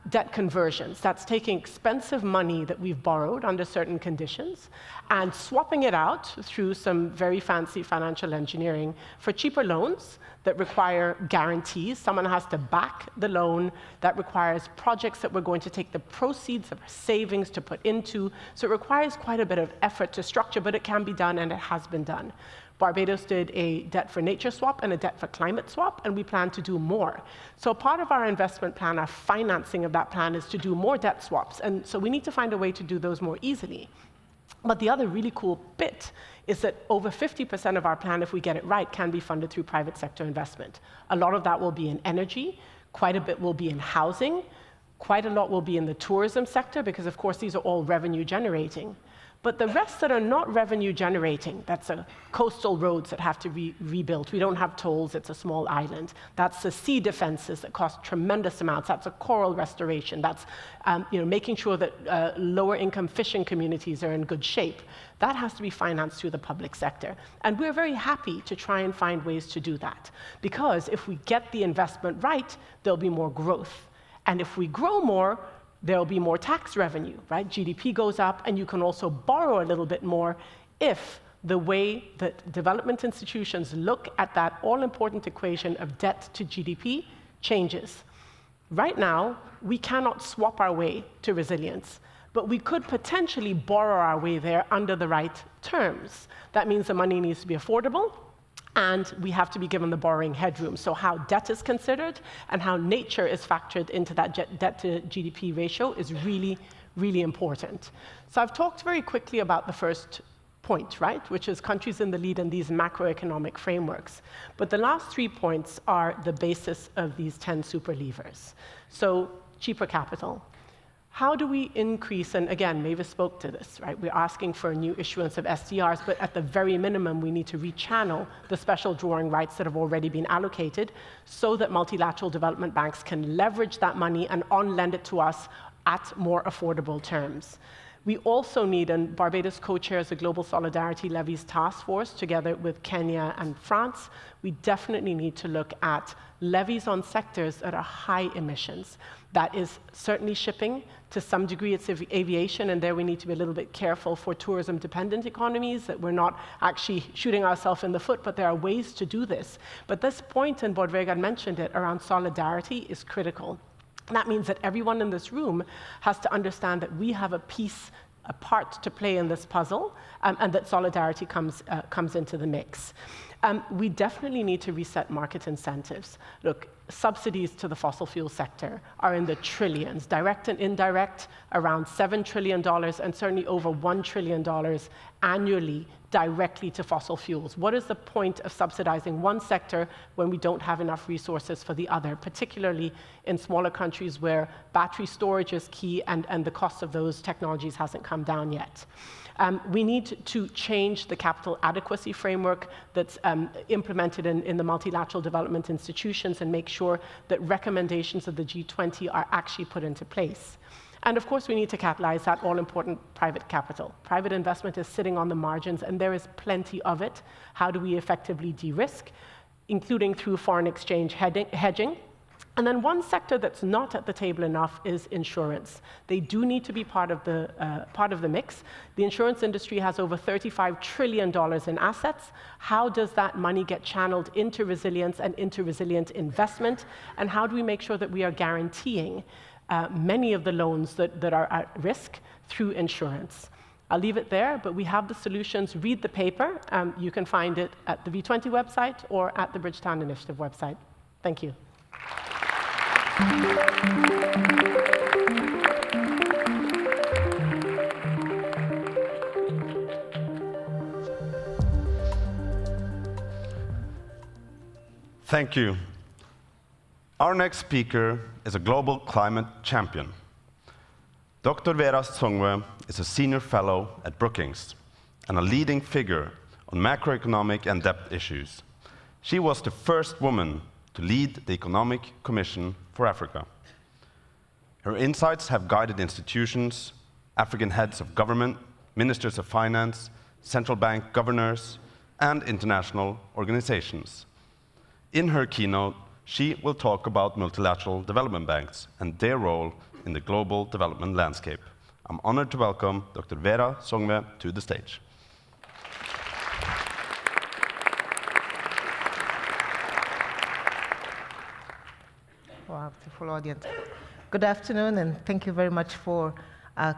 debt conversions. That's taking expensive money that we've borrowed under certain conditions and swapping it out through some very fancy financial engineering for cheaper loans that require guarantees. Someone has to back the loan. That requires projects that we're going to take the proceeds of our savings to put into. So it requires quite a bit of effort to structure, but it can be done, and it has been done. Barbados did a debt for nature swap and a debt for climate swap, and we plan to do more. So part of our investment plan, our financing of that plan, is to do more debt swaps. And so we need to find a way to do those more easily. But the other really cool bit is that over 50% of our plan, if we get it right, can be funded through private sector investment. A lot of that will be in energy, quite a bit will be in housing, quite a lot will be in the tourism sector, because of course these are all revenue generating. But the rest that are not revenue generating, that's coastal roads that have to be rebuilt. We don't have tolls, it's a small island. That's the sea defenses that cost tremendous amounts. That's a coral restoration. That's making sure that lower income fishing communities are in good shape. That has to be financed through the public sector. And we're very happy to try and find ways to do that. Because if we get the investment right, there'll be more growth. And if we grow more, there'll be more tax revenue, right? GDP goes up, and you can also borrow a little bit more if the way that development institutions look at that all-important equation of debt to GDP changes. Right now, we cannot swap our way to resilience, but we could potentially borrow our way there under the right terms. That means the money needs to be affordable, and we have to be given the borrowing headroom. So how debt is considered and how nature is factored into that debt to GDP ratio is really, really important. So I've talked very quickly about the first point, right, which is countries in the lead in these macroeconomic frameworks. But the last 3 points are the basis of these 10 super levers. So cheaper capital. How do we increase, and again, Mavis spoke to this, right? We're asking for a new issuance of SDRs, but at the very minimum, we need to rechannel the special drawing rights that have already been allocated so that multilateral development banks can leverage that money and on-lend it to us at more affordable terms. We also need, and Barbados co-chairs the Global Solidarity Levies Task Force together with Kenya and France, we definitely need to look at levies on sectors that are high emissions. That is certainly shipping, to some degree it's aviation, and there we need to be a little bit careful for tourism-dependent economies, that we're not actually shooting ourselves in the foot, but there are ways to do this. But this point, and Bodvega mentioned it, around solidarity is critical. That means that everyone in this room has to understand that we have a part to play in this puzzle, and that solidarity comes into the mix. We definitely need to reset market incentives. Look, subsidies to the fossil fuel sector are in the trillions, direct and indirect, around $7 trillion, and certainly over $1 trillion annually directly to fossil fuels. What is the point of subsidizing one sector when we don't have enough resources for the other, particularly in smaller countries where battery storage is key and the cost of those technologies hasn't come down yet? We need to change the capital adequacy framework that's implemented in the multilateral development institutions and make sure that recommendations of the G20 are actually put into place. And of course, we need to catalyze that all-important private capital. Private investment is sitting on the margins, and there is plenty of it. How do we effectively de-risk, including through foreign exchange hedging? And then one sector that's not at the table enough is insurance. They do need to be part of the mix. The insurance industry has over $35 trillion in assets. How does that money get channeled into resilience and into resilient investment? And how do we make sure that we are guaranteeing many of the loans that are at risk through insurance? I'll leave it there, but we have the solutions. Read the paper. You can find it at the V20 website or at the Bridgetown Initiative website. Thank you. Thank you. Our next speaker is a global climate champion. Dr. Vera Songwe is a senior fellow at Brookings and a leading figure on macroeconomic and debt issues. She was the first woman to lead the Economic Commission for Africa. Her insights have guided institutions, African heads of government, ministers of finance, central bank governors, and international organizations. In her keynote, she will talk about multilateral development banks and their role in the global development landscape. I'm honored to welcome Dr. Vera Songwe to the stage. Wow, beautiful audience. Good afternoon, and thank you very much for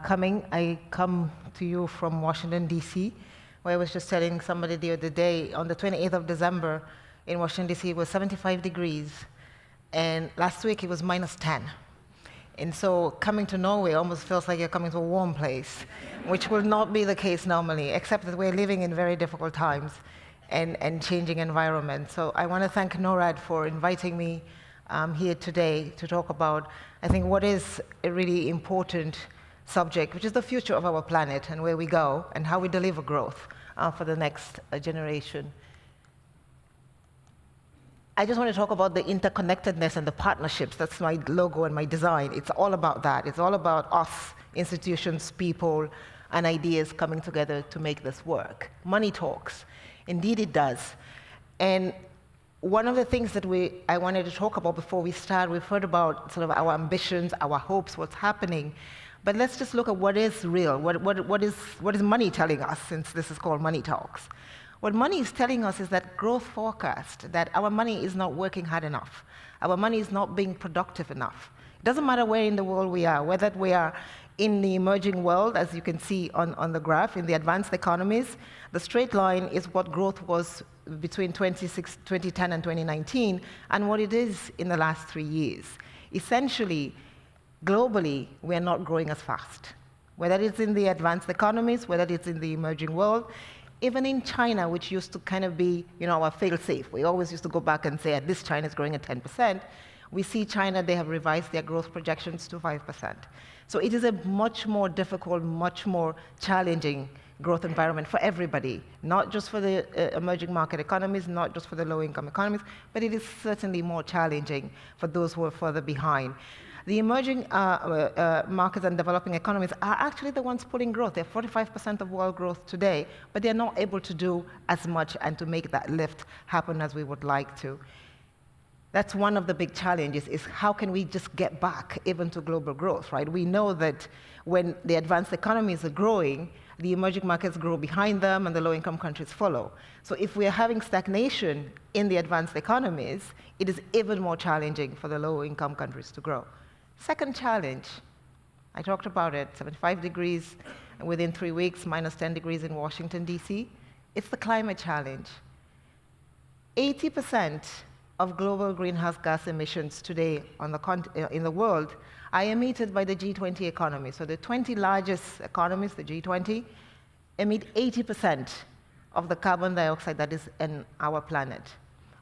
coming. I come to you from Washington, D.C., where I was just telling somebody the other day, on the 28th of December in Washington, D.C., it was 75 degrees, and last week it was -10. And so coming to Norway almost feels like you're coming to a warm place, which will not be the case normally, except that we're living in very difficult times and changing environments. So I want to thank Norad for inviting me here today to talk about, I think, what is a really important subject, which is the future of our planet and where we go and how we deliver growth for the next generation. I just want to talk about the interconnectedness and the partnerships. That's my logo and my design. It's all about that. It's all about us, institutions, people, and ideas coming together to make this work. Money talks. Indeed, it does. And one of the things that I wanted to talk about before we start, we've heard about sort of our ambitions, our hopes, what's happening. But let's just look at what is real. What is money telling us, since this is called Money Talks? What money is telling us is that growth forecast, that our money is not working hard enough. Our money is not being productive enough. It doesn't matter where in the world we are, whether we are in the emerging world, as you can see on the graph, in the advanced economies, the straight line is what growth was between 2010 and 2019, and what it is in the last 3 years. Essentially, globally, we're not growing as fast. Whether it's in the advanced economies, whether it's in the emerging world, even in China, which used to kind of be, our fail-safe. We always used to go back and say, at this China is growing at 10%. We see China, they have revised their growth projections to 5%. So it is a much more difficult, much more challenging growth environment for everybody, not just for the emerging market economies, not just for the low-income economies, but it is certainly more challenging for those who are further behind. The emerging markets and developing economies are actually the ones pulling growth. They're 45% of world growth today, but they're not able to do as much and to make that lift happen as we would like to. That's one of the big challenges, is how can we just get back even to global growth, right? We know that when the advanced economies are growing, the emerging markets grow behind them and the low-income countries follow. So if we are having stagnation in the advanced economies, it is even more challenging for the low-income countries to grow. Second challenge, I talked about it, 75 degrees within 3 weeks, minus 10 degrees in Washington, D.C. It's the climate challenge. 80% of global greenhouse gas emissions today in the world are emitted by the G20 economy. So the 20 largest economies, the G20, emit 80% of the carbon dioxide that is in our planet.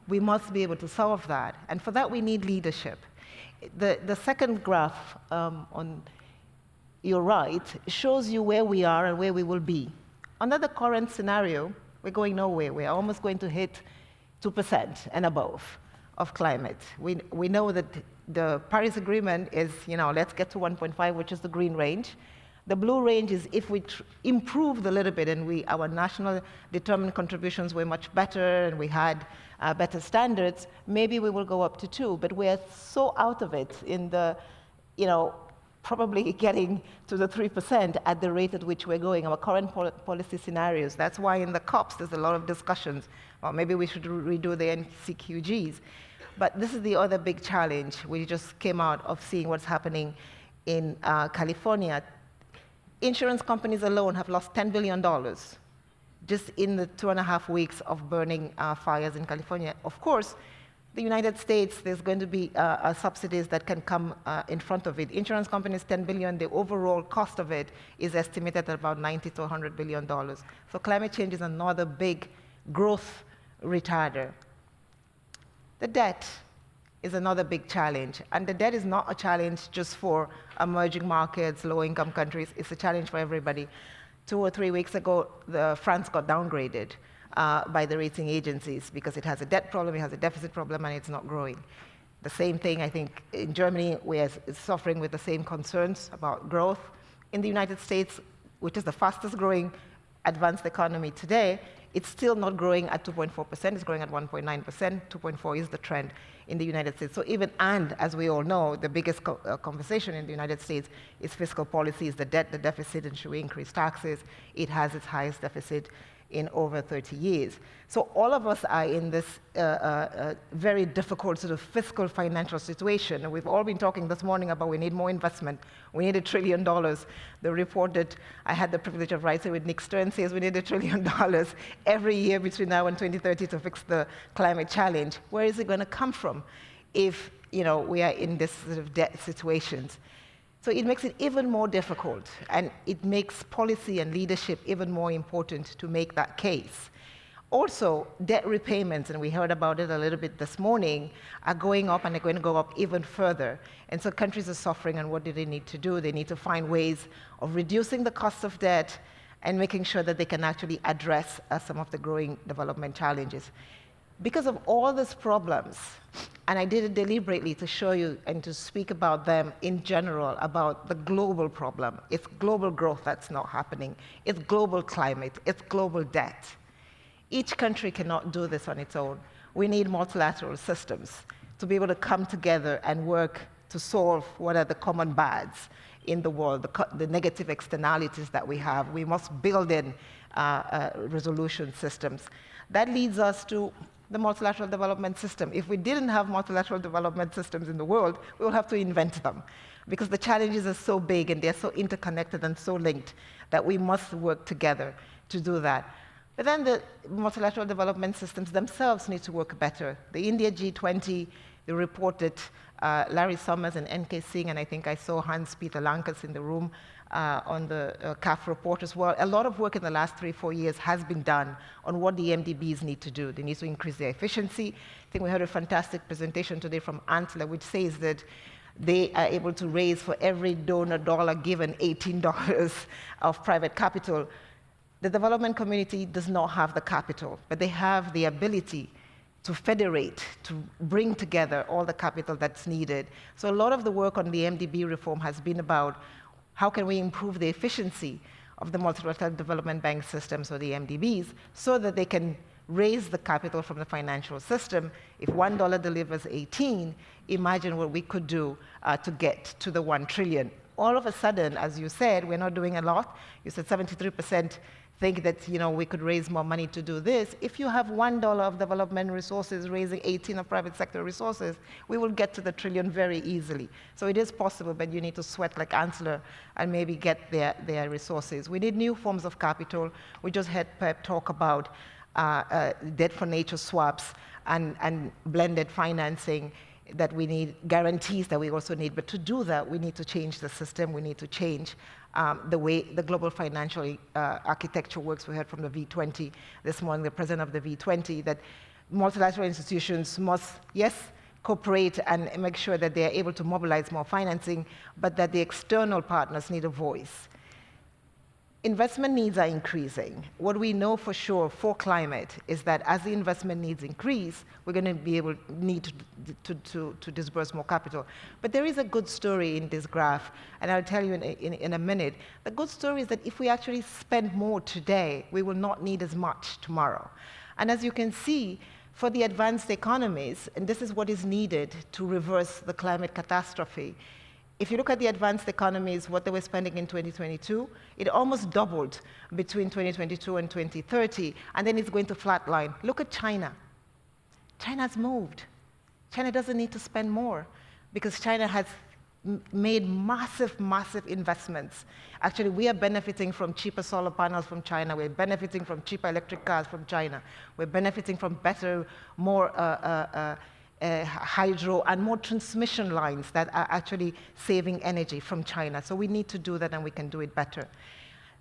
We must be able to solve that, and for that we need leadership. The second graph on your right shows you where we are and where we will be. Under the current scenario, we're going nowhere. We're almost going to hit 2% and above of climate. We know that the Paris Agreement is, let's get to 1.5, which is the green range. The blue range is if we improved a little bit and our national determined contributions were much better and we had better standards, maybe we will go up to 2. But we're so out of it in the, probably getting to the 3% at the rate at which we're going, our current policy scenarios. That's why in the COPs there's a lot of discussions. Well, maybe we should redo the NCQGs. But this is the other big challenge. We just came out of seeing what's happening in California. Insurance companies alone have lost $10 billion just in the 2.5 weeks of burning fires in California. Of course, the United States, there's going to be subsidies that can come in front of it. Insurance companies, $10 billion. The overall cost of it is estimated at about $90 to $100 billion. So climate change is another big growth retarder. The debt is another big challenge. And the debt is not a challenge just for emerging markets, low-income countries. It's a challenge for everybody. 2 or 3 weeks ago, France got downgraded by the rating agencies because it has a debt problem, it has a deficit problem, and it's not growing. The same thing, I think, in Germany, we are suffering with the same concerns about growth. In the United States, which is the fastest growing advanced economy today, it's still not growing at 2.4%, it's growing at 1.9%. 2.4 is the trend in the United States. So even, and as we all know, the biggest conversation in the United States is fiscal policy, is the debt, the deficit, and should we increase taxes? It has its highest deficit in over 30 years. So all of us are in this very difficult sort of fiscal financial situation. And we've all been talking this morning about we need more investment. We need $1 trillion. The report that I had the privilege of writing with Nick Stern says we need $1 trillion every year between now and 2030 to fix the climate challenge. Where is it going to come from if we are in this sort of debt situations? So it makes it even more difficult, and it makes policy and leadership even more important to make that case. Also, debt repayments, and we heard about it a little bit this morning, are going up, and they're going to go up even further. And so countries are suffering, and what do they need to do? They need to find ways of reducing the cost of debt and making sure that they can actually address some of the growing development challenges. Because of all these problems, and I did it deliberately to show you and to speak about them in general, about the global problem. It's global growth that's not happening. It's global climate. It's global debt. Each country cannot do this on its own. We need multilateral systems to be able to come together and work to solve what are the common bads in the world, the negative externalities that we have. We must build in resolution systems. That leads us to the multilateral development system. If we didn't have multilateral development systems in the world, we would have to invent them, because the challenges are so big and they're so interconnected and so linked that we must work together to do that. But then the multilateral development systems themselves need to work better. The India G20, the report that Larry Summers and N.K. Singh, and I think I saw Hans-Peter Lankas in the room on the CAF report as well. A lot of work in the last 3-4 years has been done on what the MDBs need to do. They need to increase their efficiency. I think we heard a fantastic presentation today from Antler, which says that they are able to raise for every donor dollar given $18 of private capital. The development community does not have the capital, but they have the ability to federate, to bring together all the capital that's needed. So a lot of the work on the MDB reform has been about how can we improve the efficiency of the multilateral development bank systems, or the MDBs, so that they can raise the capital from the financial system. If $1 delivers 18, imagine what we could do to get to the 1 trillion. All of a sudden, as you said, we're not doing a lot. You said 73% think that we could raise more money to do this. If you have $1 of development resources raising 18 of private sector resources, we will get to the trillion very easily. So it is possible, but you need to sweat like Ansler and maybe get their resources. We need new forms of capital. We just had Pep talk about debt for nature swaps and blended financing, that we need guarantees that we also need. But to do that, we need to change the system. We need to change the way the global financial architecture works. We heard from the V20 this morning, the president of the V20, that multilateral institutions must, yes, cooperate and make sure that they are able to mobilize more financing, but that the external partners need a voice. Investment needs are increasing. What we know for sure for climate is that as the investment needs increase, we're going to need to disburse more capital. But there is a good story in this graph, and I'll tell you in a minute. The good story is that if we actually spend more today, we will not need as much tomorrow. And as you can see, for the advanced economies, and this is what is needed to reverse the climate catastrophe, if you look at the advanced economies, what they were spending in 2022, it almost doubled between 2022 and 2030, and then it's going to flatline. Look at China. China's moved. China doesn't need to spend more because China has made massive, massive investments. Actually, we are benefiting from cheaper solar panels from China. We're benefiting from cheaper electric cars from China. We're benefiting from better, more hydro and more transmission lines that are actually saving energy from China. So we need to do that, and we can do it better.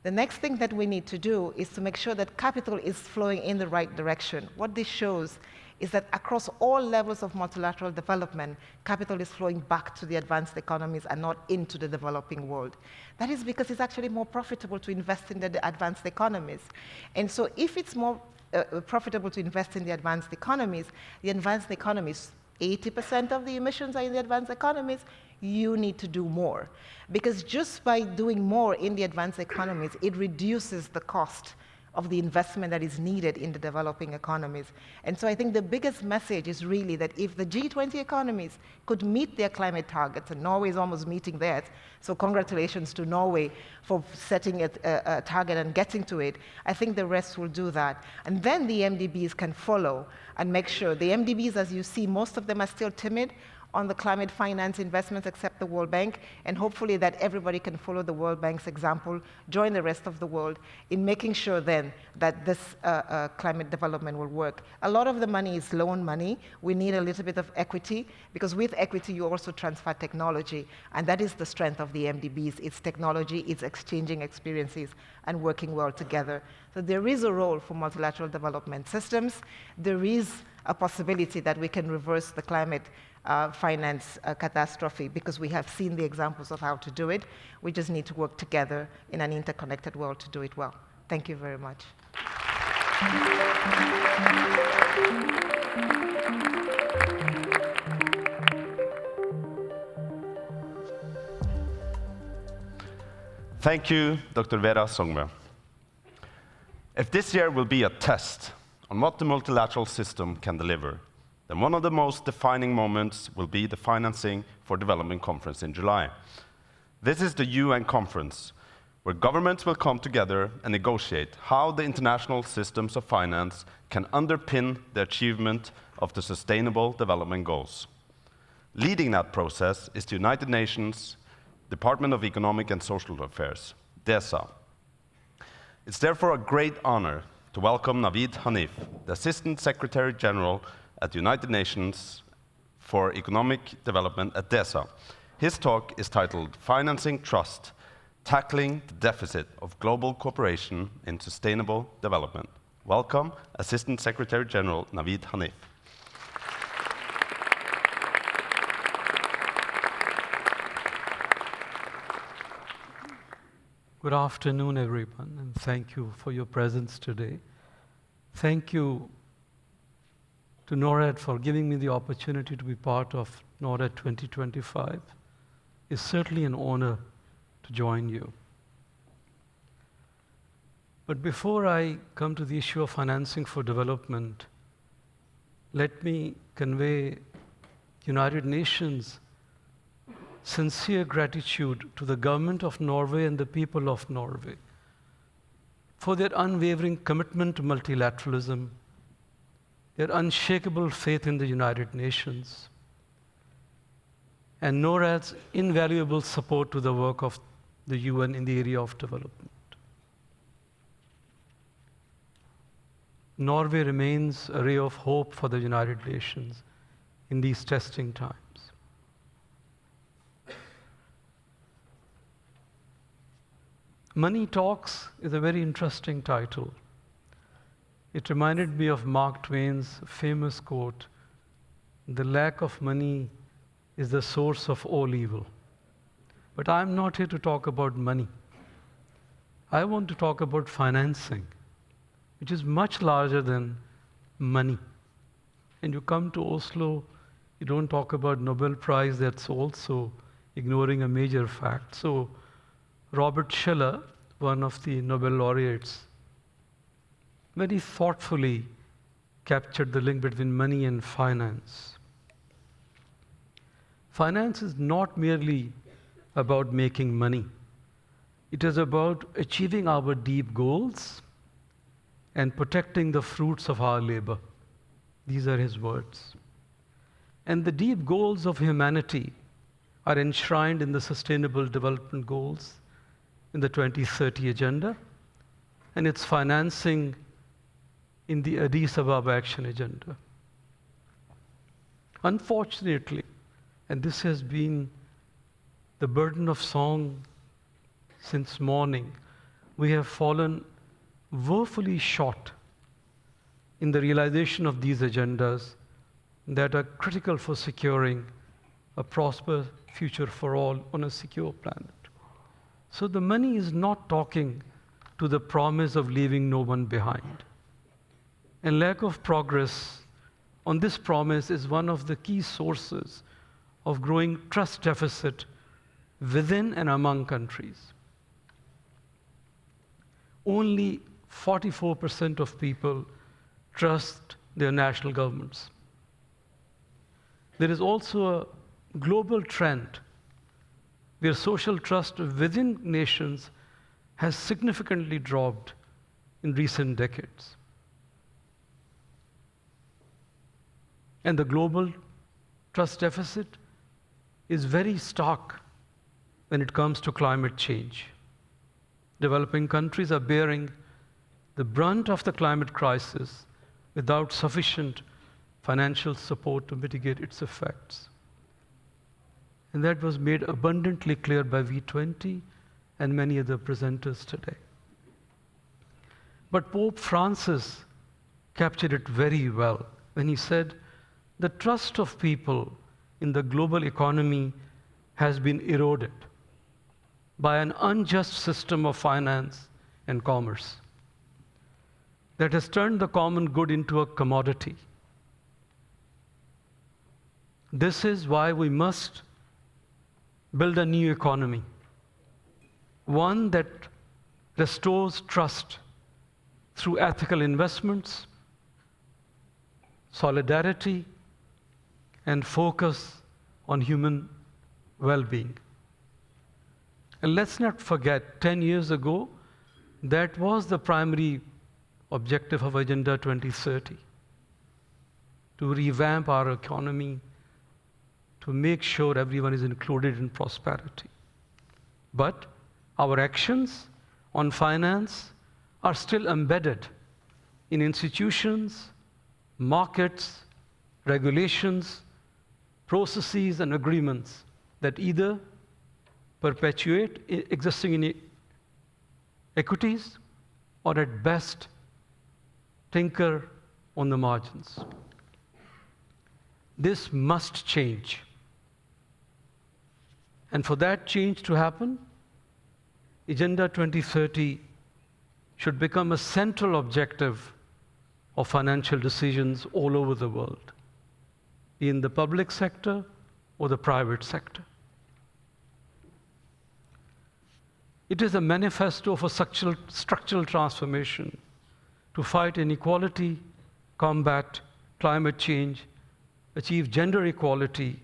The next thing that we need to do is to make sure that capital is flowing in the right direction. What this shows is that across all levels of multilateral development, capital is flowing back to the advanced economies and not into the developing world. That is because it's actually more profitable to invest in the advanced economies. And so if it's more profitable to invest in the advanced economies, 80% of the emissions are in the advanced economies, you need to do more. Because just by doing more in the advanced economies, it reduces the cost of the investment that is needed in the developing economies. And so I think the biggest message is really that if the G20 economies could meet their climate targets, and Norway is almost meeting theirs, so congratulations to Norway for setting a target and getting to it, I think the rest will do that. And then the MDBs can follow and make sure. The MDBs, as you see, most of them are still timid on the climate finance investments except the World Bank, and hopefully that everybody can follow the World Bank's example, join the rest of the world in making sure then that this climate development will work. A lot of the money is loan money. We need a little bit of equity, because with equity you also transfer technology, and that is the strength of the MDBs. It's technology, it's exchanging experiences and working well together. So there is a role for multilateral development systems. There is a possibility that we can reverse the climate finance catastrophe, because we have seen the examples of how to do it. We just need to work together in an interconnected world to do it well. Thank you very much. Thank you, Dr. Vera Songme. If this year will be a test on what the multilateral system can deliver, then one of the most defining moments will be the Financing for Development Conference in July. This is the UN conference where governments will come together and negotiate how the international systems of finance can underpin the achievement of the Sustainable Development Goals. Leading that process is the United Nations Department of Economic and Social Affairs, DESA. It's therefore a great honor to welcome Naveed Hanif, the Assistant Secretary General at the United Nations for Economic Development at DESA. His talk is titled Financing Trust, Tackling the Deficit of Global Cooperation in Sustainable Development. Welcome, Assistant Secretary General Naveed Hanif. Good afternoon, everyone, and thank you for your presence today. Thank you to Norad for giving me the opportunity to be part of Norad 2025. It's certainly an honor to join you. But before I come to the issue of financing for development, let me convey United Nations' sincere gratitude to the government of Norway and the people of Norway for their unwavering commitment to multilateralism, their unshakable faith in the United Nations, and NORAD's invaluable support to the work of the UN in the area of development. Norway remains a ray of hope for the United Nations in these testing times. Money Talks is a very interesting title. It reminded me of Mark Twain's famous quote, "The lack of money is the source of all evil." But I'm not here to talk about money. I want to talk about financing, which is much larger than money. And you come to Oslo, you don't talk about Nobel Prize, that's also ignoring a major fact. So Robert Schiller, one of the Nobel laureates, very thoughtfully captured the link between money and finance. Finance is not merely about making money. It is about achieving our deep goals and protecting the fruits of our labor. These are his words. And the deep goals of humanity are enshrined in the Sustainable Development Goals in the 2030 Agenda, and its financing in the Addis Ababa Action Agenda. Unfortunately, and this has been the burden of song since morning, we have fallen woefully short in the realization of these agendas that are critical for securing a prosperous future for all on a secure planet. So the money is not talking to the promise of leaving no one behind. And lack of progress on this promise is one of the key sources of growing trust deficit within and among countries. Only 44% of people trust their national governments. There is also a global trend where social trust within nations has significantly dropped in recent decades. And the global trust deficit is very stark when it comes to climate change. Developing countries are bearing the brunt of the climate crisis without sufficient financial support to mitigate its effects. And that was made abundantly clear by V20 and many other presenters today. But Pope Francis captured it very well when he said, "The trust of people in the global economy has been eroded by an unjust system of finance and commerce that has turned the common good into a commodity. This is why we must build a new economy, one that restores trust through ethical investments, solidarity, and focus on human well-being." And let's not forget, 10 years ago, that was the primary objective of Agenda 2030, to revamp our economy, to make sure everyone is included in prosperity. But our actions on finance are still embedded in institutions, markets, regulations, processes, and agreements that either perpetuate existing inequities or at best tinker on the margins. This must change. And for that change to happen, Agenda 2030 should become a central objective of financial decisions all over the world, be in the public sector or the private sector. It is a manifesto for structural transformation to fight inequality, combat climate change, achieve gender equality,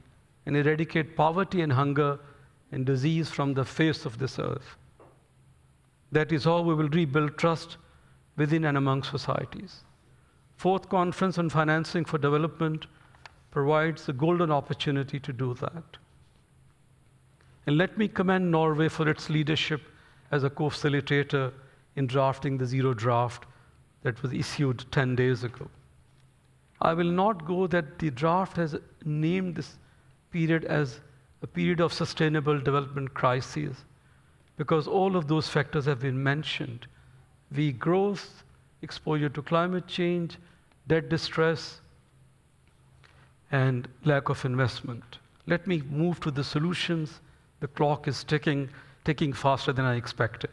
and eradicate poverty and hunger and disease from the face of this earth. That is how we will rebuild trust within and among societies. Fourth Conference on Financing for Development provides the golden opportunity to do that. And let me commend Norway for its leadership as a co-facilitator in drafting the Zero Draft that was issued 10 days ago. I will not go that the draft has named this period as a period of sustainable development crises, because all of those factors have been mentioned. Weak growth, exposure to climate change, debt distress, and lack of investment. Let me move to the solutions. The clock is ticking faster than I expected.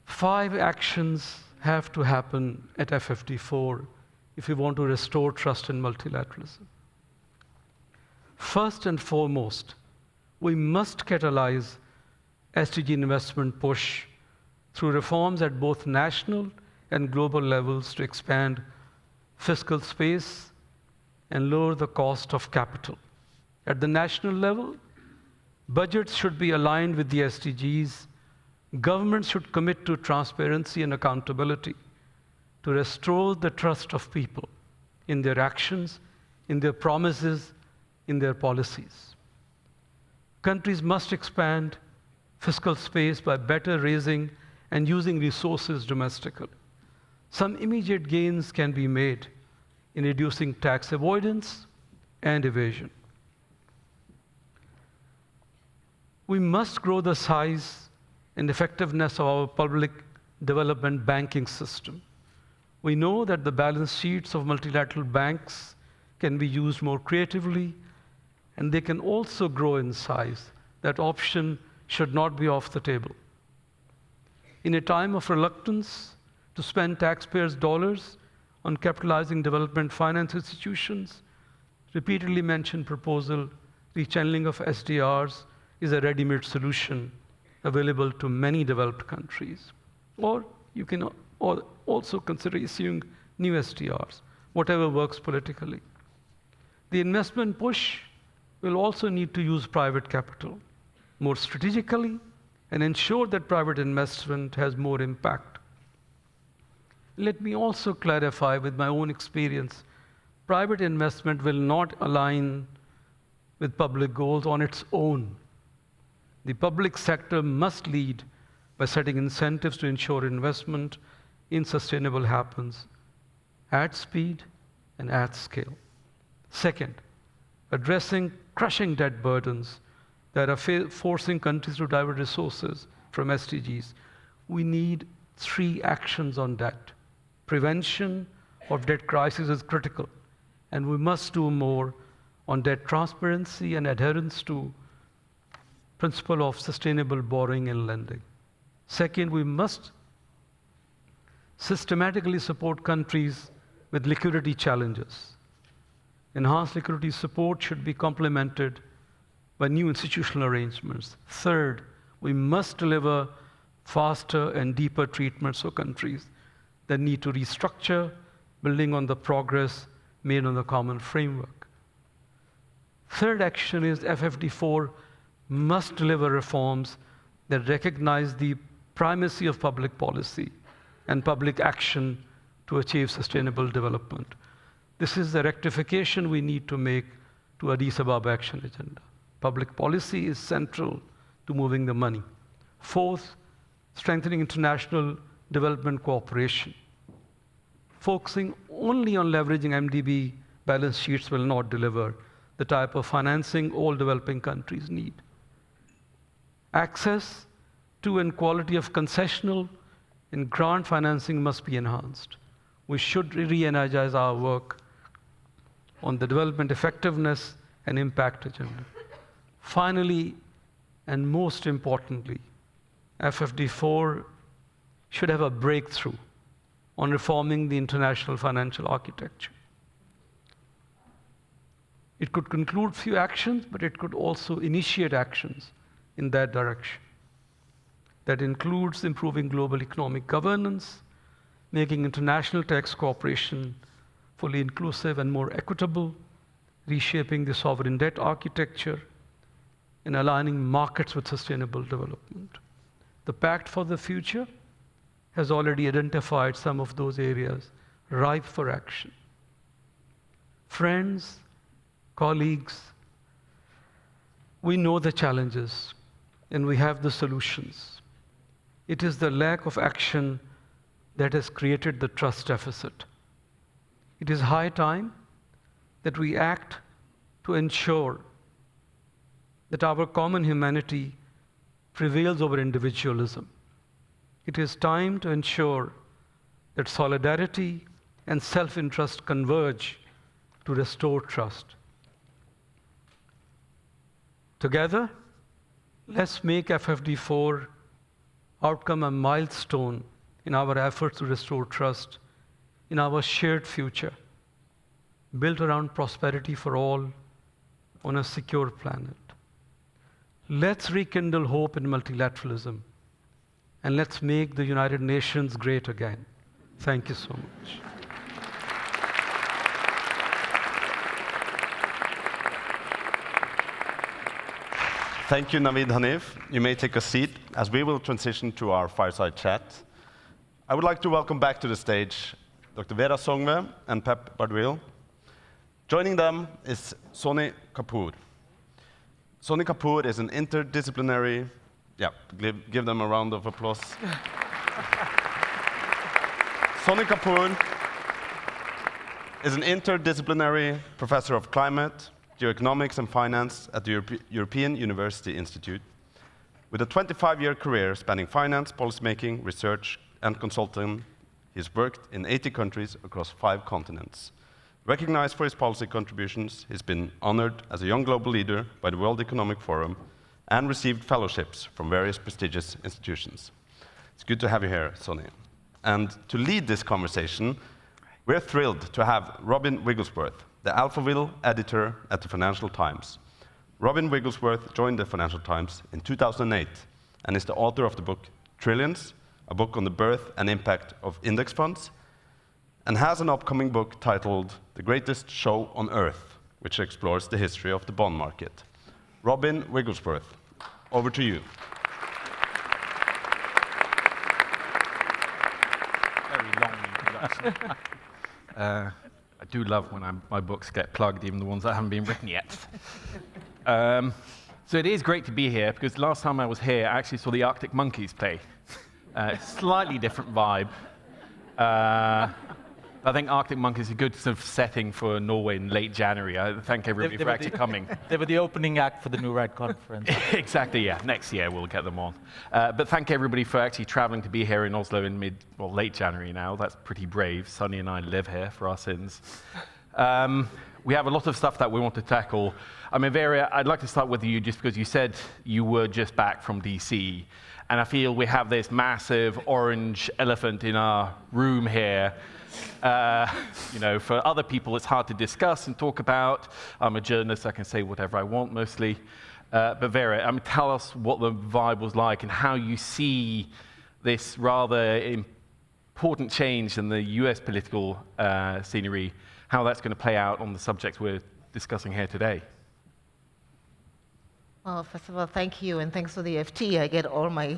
5 actions have to happen at FFD4 if we want to restore trust in multilateralism. First and foremost, we must catalyze SDG investment push through reforms at both national and global levels to expand fiscal space and lower the cost of capital. At the national level, budgets should be aligned with the SDGs. Governments should commit to transparency and accountability to restore the trust of people in their actions, in their promises, in their policies. Countries must expand fiscal space by better raising and using resources domestically. Some immediate gains can be made in reducing tax avoidance and evasion. We must grow the size and effectiveness of our public development banking system. We know that the balance sheets of multilateral banks can be used more creatively, and they can also grow in size. That option should not be off the table. In a time of reluctance to spend taxpayers' dollars on capitalizing development finance institutions, repeatedly mentioned proposal, rechanneling of SDRs is a ready-made solution available to many developed countries. Or you can also consider issuing new SDRs, whatever works politically. The investment push will also need to use private capital more strategically and ensure that private investment has more impact. Let me also clarify with my own experience, private investment will not align with public goals on its own. The public sector must lead by setting incentives to ensure investment in sustainable happens at speed and at scale. Second, addressing crushing debt burdens that are forcing countries to divert resources from SDGs. We need 3 actions on debt. Prevention of debt crisis is critical, and we must do more on debt transparency and adherence to principle of sustainable borrowing and lending. Second, we must systematically support countries with liquidity challenges. Enhanced liquidity support should be complemented by new institutional arrangements. Third, we must deliver faster and deeper treatments for countries that need to restructure, building on the progress made on the common framework. Third action is FFD4 must deliver reforms that recognize the primacy of public policy and public action to achieve sustainable development. This is the rectification we need to make to Addis Ababa Action Agenda. Public policy is central to moving the money. Fourth, strengthening international development cooperation. Focusing only on leveraging MDB balance sheets will not deliver the type of financing all developing countries need. Access to and quality of concessional and grant financing must be enhanced. We should re-energize our work on the development effectiveness and impact agenda. Finally, and most importantly, FFD4 should have a breakthrough on reforming the international financial architecture. It could conclude few actions, but it could also initiate actions in that direction. That includes improving global economic governance, making international tax cooperation fully inclusive and more equitable, reshaping the sovereign debt architecture, and aligning markets with sustainable development. The Pact for the Future has already identified some of those areas ripe for action. Friends, colleagues, we know the challenges and we have the solutions. It is the lack of action that has created the trust deficit. It is high time that we act to ensure that our common humanity prevails over individualism. It is time to ensure that solidarity and self-interest converge to restore trust. Together, let's make FFD4 outcome a milestone in our efforts to restore trust in our shared future, built around prosperity for all on a secure planet. Let's rekindle hope in multilateralism, and let's make the United Nations great again. Thank you so much. Thank you, Navid Hanif. You may take a seat as we will transition to our fireside chat. I would like to welcome back to the stage Dr. Vera Songve and Pep Bardwil. Joining them is Soni Kapoor. Soni Kapoor is an interdisciplinary, give them a round of applause. Soni Kapoor is an interdisciplinary professor of climate, geoeconomics and finance at the European University Institute. With a 25-year career spanning finance, policymaking, research, and consulting, he's worked in 80 countries across 5 continents. Recognized for his policy contributions, he's been honored as a young global leader by the World Economic Forum and received fellowships from various prestigious institutions. It's good to have you here, Soni. And to lead this conversation, we're thrilled to have Robin Wigglesworth, the Alphaville editor at the Financial Times. Robin Wigglesworth joined the Financial Times in 2008 and is the author of the book Trillions, a book on the birth and impact of index funds, and has an upcoming book titled The Greatest Show on Earth, which explores the history of the bond market. Robin Wigglesworth, over to you. Very long introduction. I do love when my books get plugged, even the ones that haven't been written yet. So it is great to be here, because last time I was here, I actually saw the Arctic Monkeys play. Slightly different vibe. I think Arctic Monkeys is a good sort of setting for Norway in late January. I thank everybody for actually coming. They were the opening act for the Norad Conference. Exactly, yeah. Next year we'll get them on. But thank everybody for actually traveling to be here in Oslo in late January now. That's pretty brave. Sunny and I live here for our sins. We have a lot of stuff that we want to tackle. I mean, Vera, I'd like to start with you just because you said you were just back from DC. And I feel we have this massive orange elephant in our room here. For other people, it's hard to discuss and talk about. I'm a journalist, I can say whatever I want mostly. But Vera, tell us what the vibe was like and how you see this rather important change in the US political scenery, how that's going to play out on the subjects we're discussing here today. Well, first of all, thank you, and thanks for the FT. I get all my,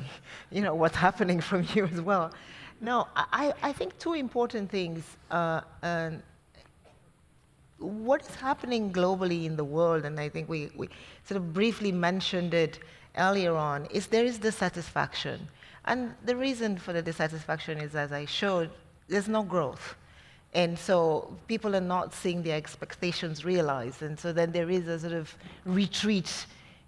what's happening from you as well. No, I think two important things. What is happening globally in the world, and I think we sort of briefly mentioned it earlier on, is there is dissatisfaction. And the reason for the dissatisfaction is, as I showed, there's no growth. And so people are not seeing their expectations realized. And so then there is a sort of retreat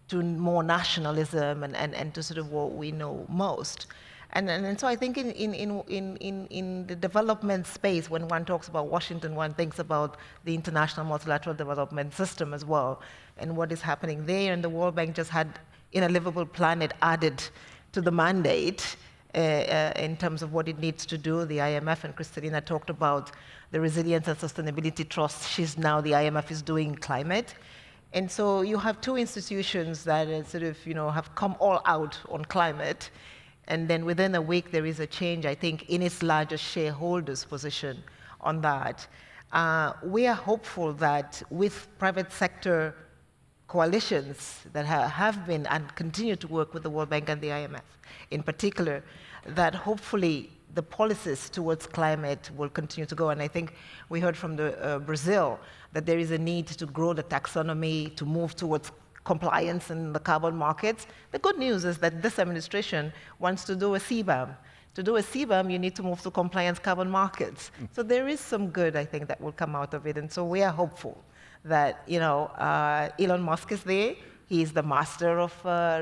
to more nationalism and to sort of what we know most. And so I think in the development space, when one talks about Washington, one thinks about the international multilateral development system as well, and what is happening there. And the World Bank just had In a Livable Planet added to the mandate in terms of what it needs to do. The IMF, and Kristalina talked about the Resilience and Sustainability Trust. She's now, the IMF is doing climate. And so you have two institutions that sort of, have come all out on climate. And then within a week, there is a change, I think, in its largest shareholders' position on that. We are hopeful that with private sector coalitions that have been and continue to work with the World Bank and the IMF in particular, that hopefully the policies towards climate will continue to go. And I think we heard from Brazil that there is a need to grow the taxonomy, to move towards compliance in the carbon markets. The good news is that this administration wants to do a CBAM. To do a CBAM, you need to move to compliance carbon markets. So there is some good, I think, that will come out of it. And so we are hopeful that, Elon Musk is there. He is the master of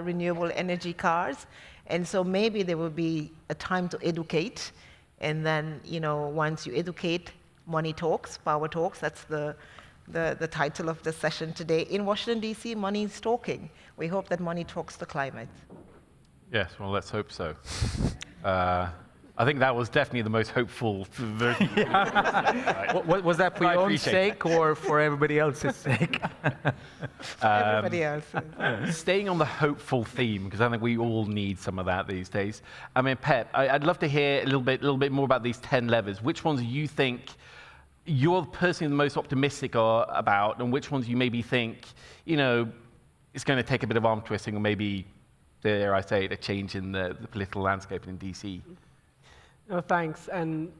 renewable energy cars. And so maybe there will be a time to educate. And then, once you educate, money talks, power talks. That's the title of the session today. In Washington, D.C., money is talking. We hope that money talks to climate. Yes, well, let's hope so. I think that was definitely the most hopeful version. Was that for your own sake or for everybody else's sake? Everybody else. Staying on the hopeful theme, because I think we all need some of that these days. I mean, Pep, I'd love to hear a little bit more about these 10 levers. Which ones you think you're personally the most optimistic about, and which ones you maybe think, it's going to take a bit of arm twisting, or maybe, dare I say it, a change in the political landscape in DC? No, thanks. And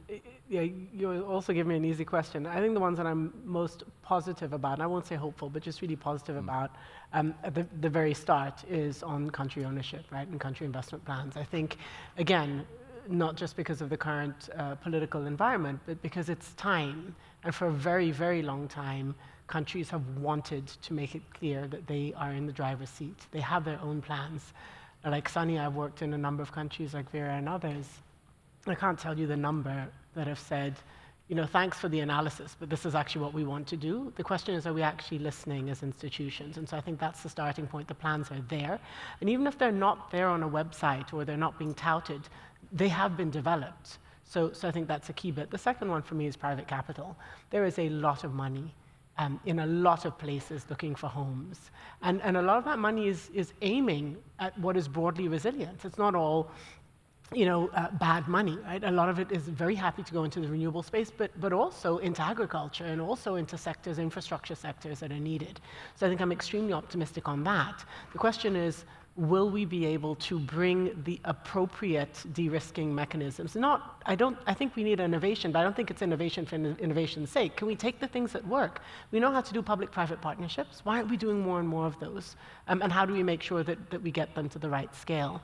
you also give me an easy question. I think the ones that I'm most positive about, and I won't say hopeful, but just really positive about at the very start, is on country ownership, right, and country investment plans. I think, again, not just because of the current political environment, but because it's time. And for a very, very long time, countries have wanted to make it clear that they are in the driver's seat. They have their own plans. Like Sunny, I've worked in a number of countries like Vera and others. I can't tell you the number that have said, thanks for the analysis, but this is actually what we want to do. The question is, are we actually listening as institutions? And so I think that's the starting point. The plans are there. And even if they're not there on a website or they're not being touted, they have been developed. So I think that's a key bit. The second one for me is private capital. There is a lot of money in a lot of places looking for homes. And a lot of that money is aiming at what is broadly resilient. It's not all bad money, right? A lot of it is very happy to go into the renewable space, but also into agriculture and also into sectors, infrastructure sectors that are needed. So I think I'm extremely optimistic on that. The question is, will we be able to bring the appropriate de-risking mechanisms? I think we need innovation, but I don't think it's innovation for innovation's sake. Can we take the things that work? We know how to do public-private partnerships. Why aren't we doing more and more of those? And how do we make sure that we get them to the right scale?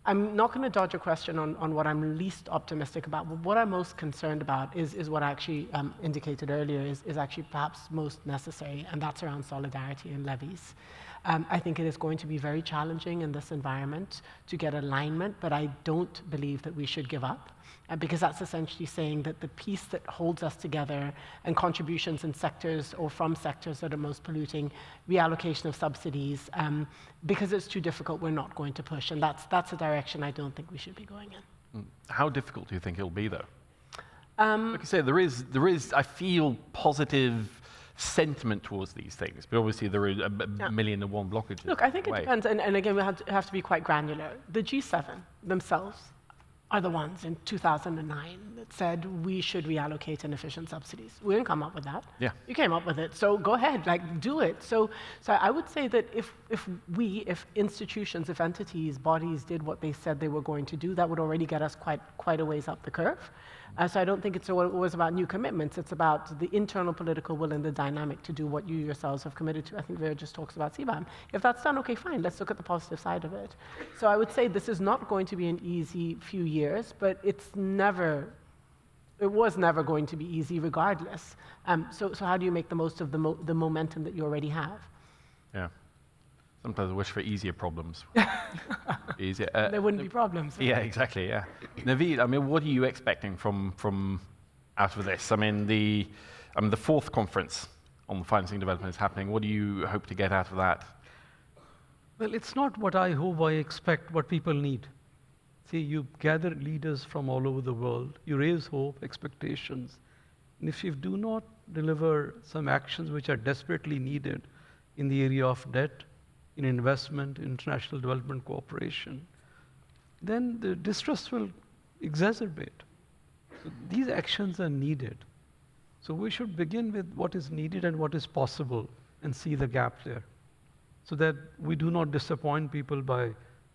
I'm not going to dodge a question on what I'm least optimistic about, but what I'm most concerned about is what I actually indicated earlier is actually perhaps most necessary, and that's around solidarity and levies. I think it is going to be very challenging in this environment to get alignment, but I don't believe that we should give up, because that's essentially saying that the piece that holds us together and contributions in sectors or from sectors that are most polluting, reallocation of subsidies, because it's too difficult, we're not going to push, and that's a direction I don't think we should be going in. How difficult do you think it'll be, though? Like I said, there is, I feel, positive sentiment towards these things, but obviously there are a million and one blockages. Look, I think it depends, and again, we have to be quite granular. The G7 themselves are the ones in 2009 that said we should reallocate inefficient subsidies. We didn't come up with that. Yeah. You came up with it, so go ahead, like, do it. So I would say that if institutions, if entities, bodies did what they said they were going to do, that would already get us quite a ways up the curve. So I don't think it's always about new commitments. It's about the internal political will and the dynamic to do what you yourselves have committed to. I think Vera just talks about CBAM. If that's done, okay, fine. Let's look at the positive side of it. So I would say this is not going to be an easy few years, but it was never going to be easy regardless. So how do you make the most of the momentum that you already have? Yeah. Sometimes I wish for easier problems. Easier. There wouldn't be problems. Yeah, exactly, yeah. Naveed, I mean, what are you expecting from out of this? I mean, the fourth conference on financing development is happening. What do you hope to get out of that? Well, it's not what I hope, I expect, what people need. See, you gather leaders from all over the world, you raise hope, expectations, and if you do not deliver some actions which are desperately needed in the area of debt, in investment, international development cooperation, then the distrust will exacerbate. So these actions are needed. So we should begin with what is needed and what is possible and see the gap there, so that we do not disappoint people by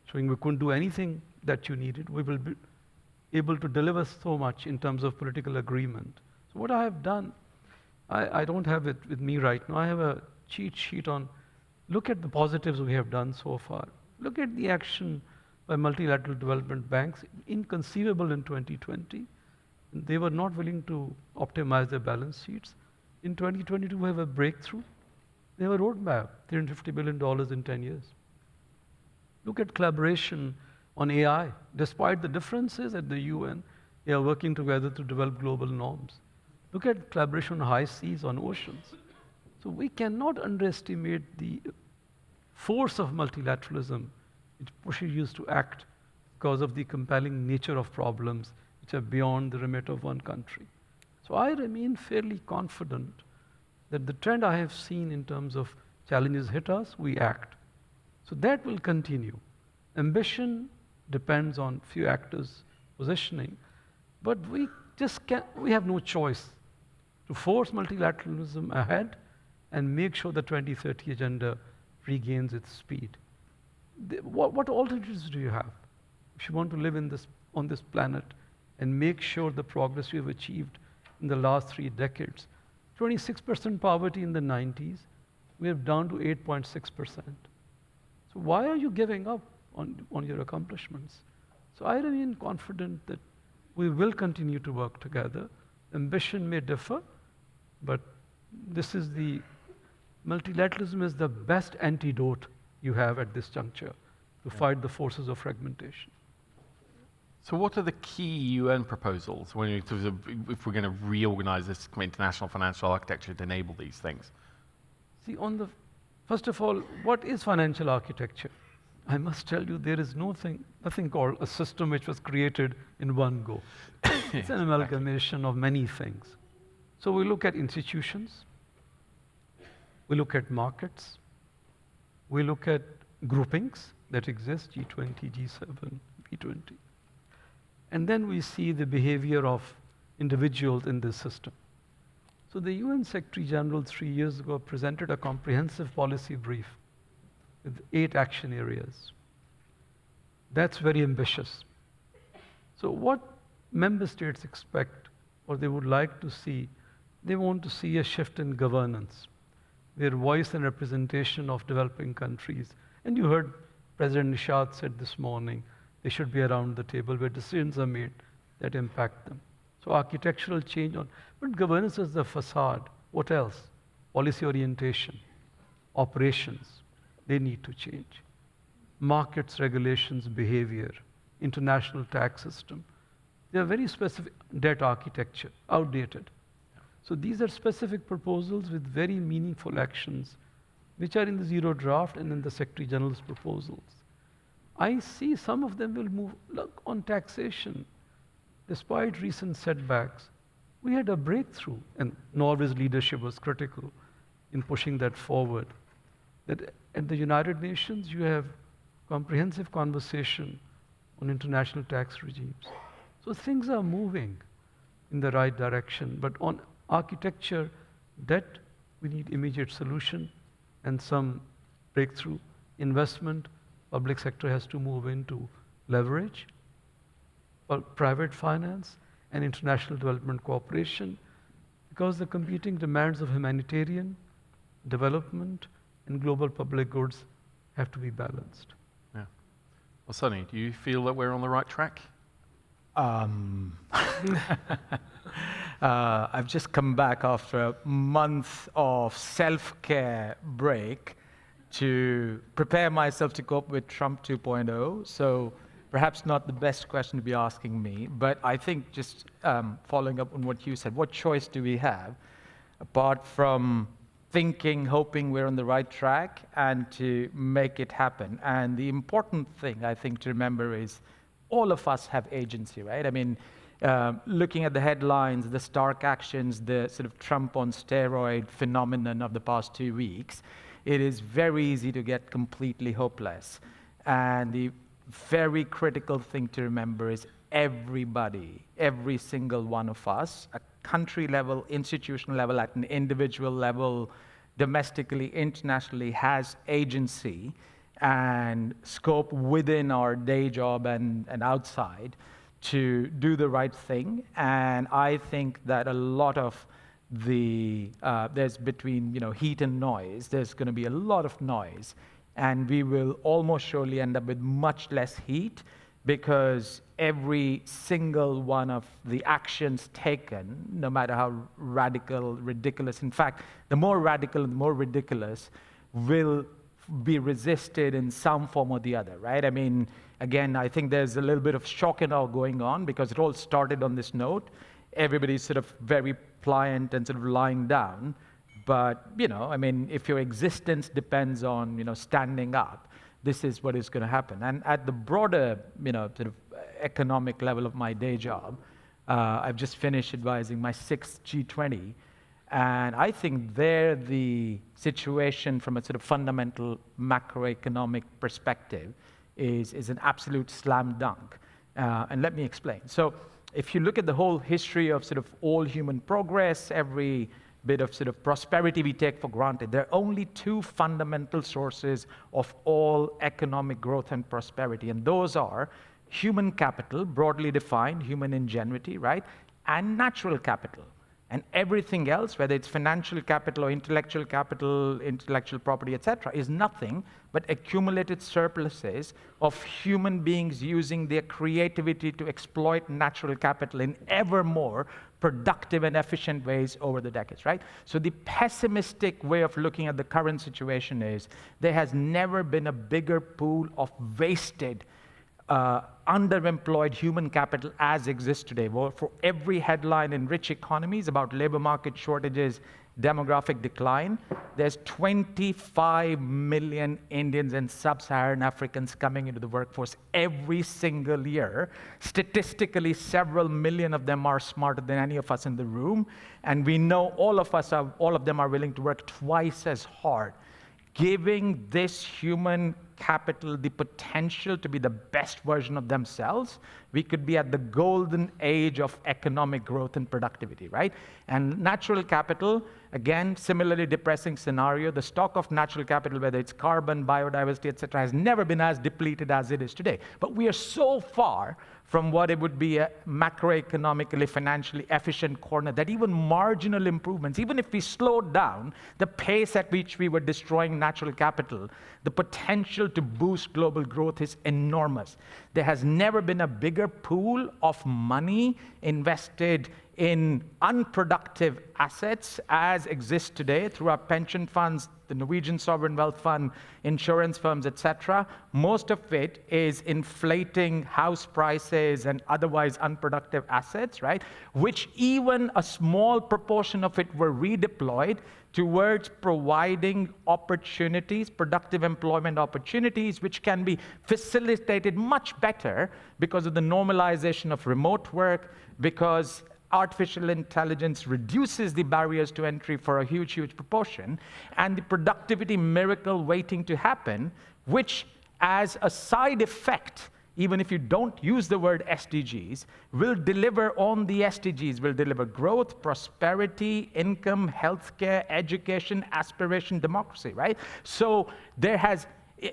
showing we couldn't do anything that you needed. We will be able to deliver so much in terms of political agreement. So what I have done, I don't have it with me right now. I have a cheat sheet on, look at the positives we have done so far. Look at the action by multilateral development banks, inconceivable in 2020. They were not willing to optimize their balance sheets. In 2022, we have a breakthrough. They have a roadmap, $350 billion in 10 years. Look at collaboration on AI. Despite the differences at the UN, they are working together to develop global norms. Look at collaboration on high seas, on oceans. So we cannot underestimate the force of multilateralism, which pushes you to act because of the compelling nature of problems which are beyond the remit of one country. So I remain fairly confident that the trend I have seen in terms of challenges hit us, we act. So that will continue. Ambition depends on few actors' positioning, but we have no choice to force multilateralism ahead and make sure the 2030 agenda regains its speed. What alternatives do you have if you want to live on this planet and make sure the progress we have achieved in the last 3 decades? 26% poverty in the 90s, we are down to 8.6%. So why are you giving up on your accomplishments? So I remain confident that we will continue to work together. Ambition may differ, but multilateralism is the best antidote you have at this juncture to fight the forces of fragmentation. So what are the key UN proposals if we're going to reorganize this international financial architecture to enable these things? See, first of all, what is financial architecture? I must tell you, there is nothing called a system which was created in one go. It's an amalgamation of many things. So we look at institutions, we look at markets, we look at groupings that exist, G20, G7, B20. And then we see the behavior of individuals in this system. So the UN Secretary General 3 years ago presented a comprehensive policy brief with 8 action areas. That's very ambitious. So what member states expect, or they would like to see, they want to see a shift in governance, where voice and representation of developing countries, and you heard President Nishad said this morning, they should be around the table where decisions are made that impact them. So architectural change but governance is the facade. What else? Policy orientation, operations, they need to change. Markets, regulations, behavior, international tax system. They are very specific. Debt architecture, outdated. So these are specific proposals with very meaningful actions, which are in the zero draft and in the Secretary General's proposals. I see some of them will move. Look, on taxation, despite recent setbacks, we had a breakthrough, and Norway's leadership was critical in pushing that forward. That at the United Nations, you have comprehensive conversation on international tax regimes. So things are moving in the right direction. But on architecture, debt, we need immediate solution and some breakthrough investment. Public sector has to move into leverage, private finance, and international development cooperation, because the competing demands of humanitarian development and global public goods have to be balanced. Yeah. Well, Sunny, do you feel that we're on the right track? I've just come back after a month of self-care break to prepare myself to cope with Trump 2.0. So perhaps not the best question to be asking me, but I think just following up on what you said, what choice do we have apart from thinking, hoping we're on the right track and to make it happen? And the important thing I think to remember is all of us have agency, right? I mean, looking at the headlines, the stark actions, the sort of Trump on steroid phenomenon of the past 2 weeks, it is very easy to get completely hopeless. And the very critical thing to remember is everybody, every single one of us, at country level, institutional level, at an individual level, domestically, internationally, has agency and scope within our day job and outside to do the right thing. And I think that a lot of there's between heat and noise, there's going to be a lot of noise, and we will almost surely end up with much less heat, because every single one of the actions taken, no matter how radical, ridiculous, in fact, the more radical and the more ridiculous, will be resisted in some form or the other, right? I mean, again, I think there's a little bit of shock and awe going on, because it all started on this note. Everybody's sort of very pliant and sort of lying down. But, I mean, if your existence depends on, standing up, this is what is going to happen. And at the broader, sort of economic level of my day job, I've just finished advising my 6th G20. And I think there the situation from a sort of fundamental macroeconomic perspective is an absolute slam dunk. And let me explain. So if you look at the whole history of sort of all human progress, every bit of sort of prosperity we take for granted, there are only two fundamental sources of all economic growth and prosperity. And those are human capital, broadly defined, human ingenuity, right? And natural capital. And everything else, whether it's financial capital or intellectual capital, intellectual property, etc., is nothing but accumulated surpluses of human beings using their creativity to exploit natural capital in ever more productive and efficient ways over the decades, right? So the pessimistic way of looking at the current situation is there has never been a bigger pool of wasted underemployed human capital as exists today. Well, for every headline in rich economies about labor market shortages, demographic decline, there's 25 million Indians and sub-Saharan Africans coming into the workforce every single year. Statistically, several million of them are smarter than any of us in the room, and we know all of them are willing to work twice as hard. Giving this human capital the potential to be the best version of themselves, we could be at the golden age of economic growth and productivity, right? And natural capital, again, similarly depressing scenario. The stock of natural capital, whether it's carbon, biodiversity, etc., has never been as depleted as it is today. But we are so far from what it would be a macroeconomically, financially efficient corner that even marginal improvements, even if we slowed down the pace at which we were destroying natural capital, the potential to boost global growth is enormous. There has never been a bigger pool of money invested in unproductive assets as exists today through our pension funds, the Norwegian Sovereign Wealth Fund, insurance firms, etc. Most of it is inflating house prices and otherwise unproductive assets, right? Which even a small proportion of it were redeployed towards providing opportunities, productive employment opportunities, which can be facilitated much better because of the normalization of remote work, because artificial intelligence reduces the barriers to entry for a huge, huge proportion, and the productivity miracle waiting to happen, which as a side effect even if you don't use the word SDGs, will deliver on the SDGs, will deliver growth, prosperity, income, healthcare, education, aspiration, democracy, right? So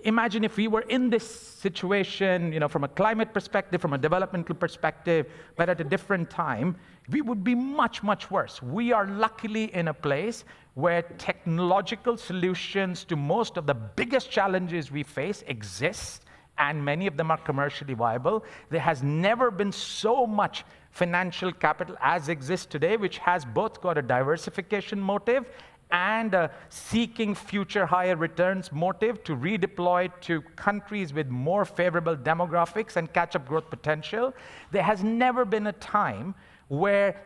imagine if we were in this situation, from a climate perspective, from a developmental perspective, but at a different time, we would be much, much worse. We are luckily in a place where technological solutions to most of the biggest challenges we face exist, and many of them are commercially viable. There has never been so much financial capital as exists today, which has both got a diversification motive and a seeking future higher returns motive to redeploy to countries with more favorable demographics and catch-up growth potential. There has never been a time where,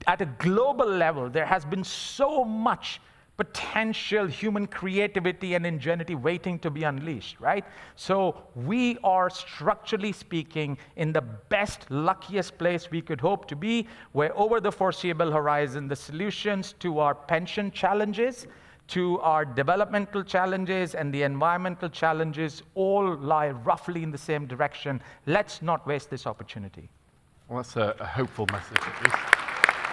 at a global level, there has been so much potential human creativity and ingenuity waiting to be unleashed, right? So we are, structurally speaking, in the best, luckiest place we could hope to be, where over the foreseeable horizon, the solutions to our pension challenges, to our developmental challenges and the environmental challenges all lie roughly in the same direction. Let's not waste this opportunity. Well, that's a hopeful message, at least.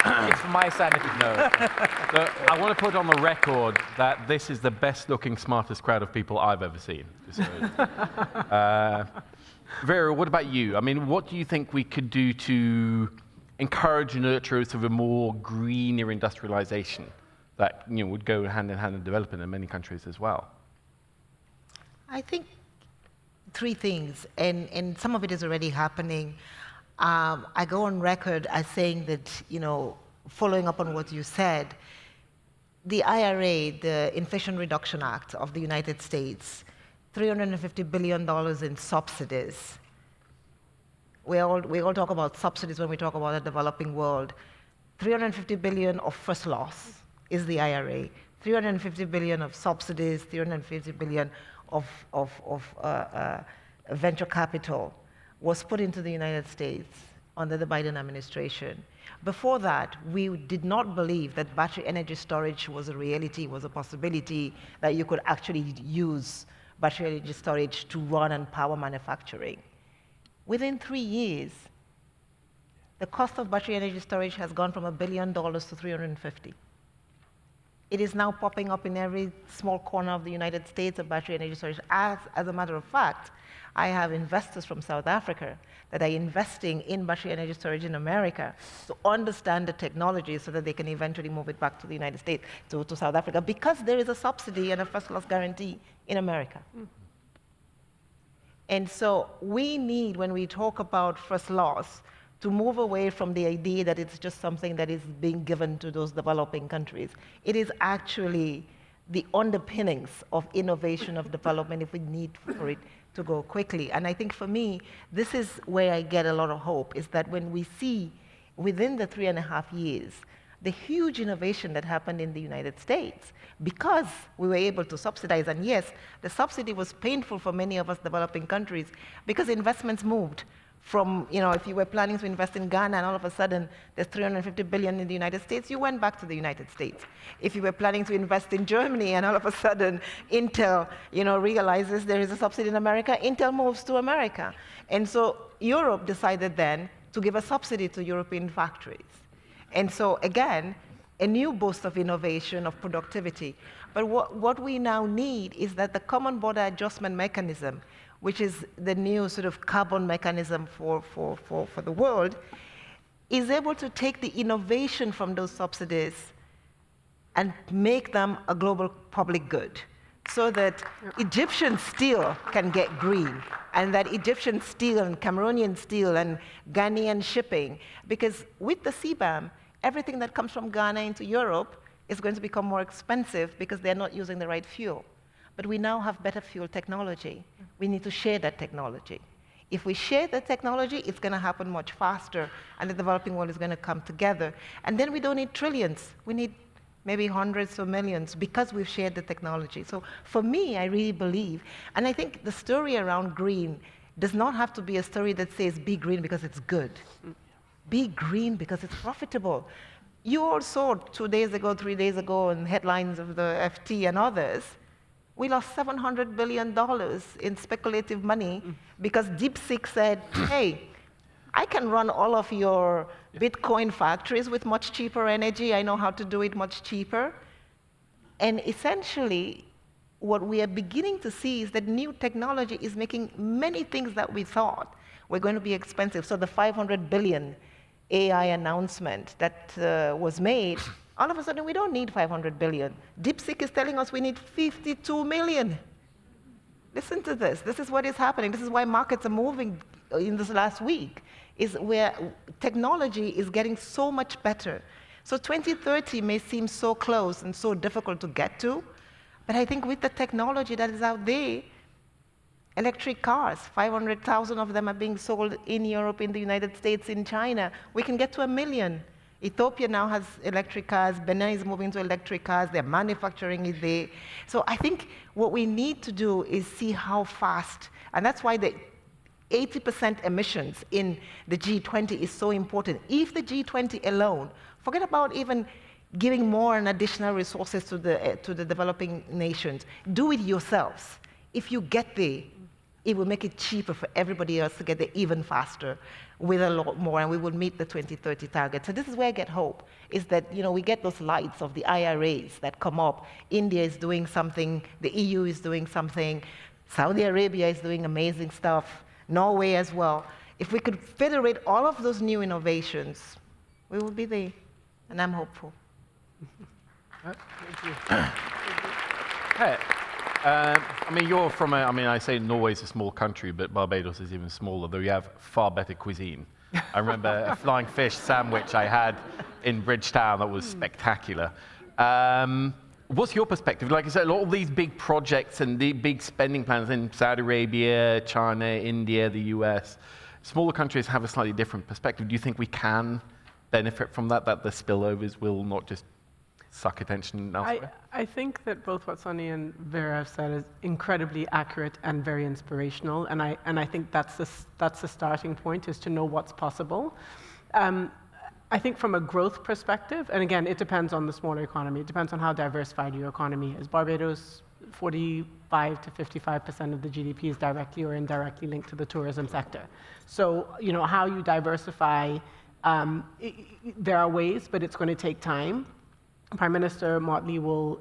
It's for my sanity. No. So I want to put on the record that this is the best-looking, smartest crowd of people I've ever seen. Vera, what about you? I mean, what do you think we could do to encourage and nurture sort of a more greener industrialization that would go hand in hand in development in many countries as well? I think three things, and some of it is already happening. I go on record as saying that, following up on what you said, the IRA, the Inflation Reduction Act of the United States, $350 billion in subsidies. We all talk about subsidies when we talk about the developing world. $350 billion of first loss is the IRA. $350 billion of subsidies, $350 billion of venture capital was put into the United States under the Biden administration. Before that, we did not believe that battery energy storage was a reality, was a possibility, that you could actually use battery energy storage to run and power manufacturing. Within 3 years, the cost of battery energy storage has gone from $1 billion to $350. It is now popping up in every small corner of the United States of battery energy storage. As a matter of fact, I have investors from South Africa that are investing in battery energy storage in America to understand the technology so that they can eventually move it back to the United States, to South Africa, because there is a subsidy and a first loss guarantee in America. Mm-hmm. And so we need, when we talk about first loss, to move away from the idea that it's just something that is being given to those developing countries. It is actually the underpinnings of innovation, of development, if we need for it to go quickly. And I think for me, this is where I get a lot of hope, is that when we see within the 3.5 years, the huge innovation that happened in the United States, because we were able to subsidize, and yes, the subsidy was painful for many of us developing countries, because investments moved from, if you were planning to invest in Ghana and all of a sudden there's $350 billion in the United States, you went back to the United States. If you were planning to invest in Germany and all of a sudden Intel, realizes there is a subsidy in America, Intel moves to America. And so Europe decided then to give a subsidy to European factories. And so again, a new boost of innovation, of productivity. But what we now need is that the Common Border Adjustment Mechanism, which is the new sort of carbon mechanism for the world, is able to take the innovation from those subsidies and make them a global public good, so that Egyptian steel can get green, and that Egyptian steel and Cameroonian steel and Ghanaian shipping, because with the CBAM, everything that comes from Ghana into Europe is going to become more expensive because they're not using the right fuel. But we now have better fuel technology. We need to share that technology. If we share the technology, it's going to happen much faster, and the developing world is going to come together. And then we don't need trillions. We need maybe hundreds of millions, because we've shared the technology. So for me, I really believe, and I think the story around green does not have to be a story that says be green because it's good. Be green because it's profitable. You all saw 2 days ago, 3 days ago, in headlines of the FT and others, We lost $700 billion in speculative money because DeepSeek said, hey, I can run all of your Bitcoin factories with much cheaper energy. I know how to do it much cheaper. And essentially, what we are beginning to see is that new technology is making many things that we thought were going to be expensive. So the 500 billion AI announcement that was made, all of a sudden we don't need 500 billion. DeepSeek is telling us we need 52 million. Listen to this. This is what is happening. This is why markets are moving in this last week, is where technology is getting so much better. So 2030 may seem so close and so difficult to get to, but I think with the technology that is out there, electric cars, 500,000 of them are being sold in Europe, in the United States, in China. We can get to 1 million. Ethiopia now has electric cars. Benin is moving to electric cars. They're manufacturing it there. So I think what we need to do is see how fast, and that's why the 80% emissions in the G20 is so important. If the G20 alone, forget about even giving more and additional resources to the developing nations, do it yourselves. If you get there, it will make it cheaper for everybody else to get there even faster with a lot more, and we will meet the 2030 target. So this is where I get hope, is that we get those lights of the IRAs that come up. India is doing something, the EU is doing something, Saudi Arabia is doing amazing stuff, Norway as well. If we could federate all of those new innovations, we will be there, and I'm hopeful. Thank you. Hey. I mean, you're from I say Norway's a small country, but Barbados is even smaller, though you have far better cuisine. I remember a flying fish sandwich I had in Bridgetown that was spectacular. What's your perspective? Like I said, all these big projects and the big spending plans in Saudi Arabia, China, India, the US, smaller countries have a slightly different perspective. Do you think we can benefit from that the spillovers will not just suck attention elsewhere? I think that both what Sonny and Vera have said is incredibly accurate and very inspirational, and I think that's the starting point, is to know what's possible. I think from a growth perspective, and again, it depends on the smaller economy, it depends on how diversified your economy is. Barbados, 45 to 55% of the GDP is directly or indirectly linked to the tourism sector. So, how you diversify, there are ways, but it's going to take time. Prime Minister Motley will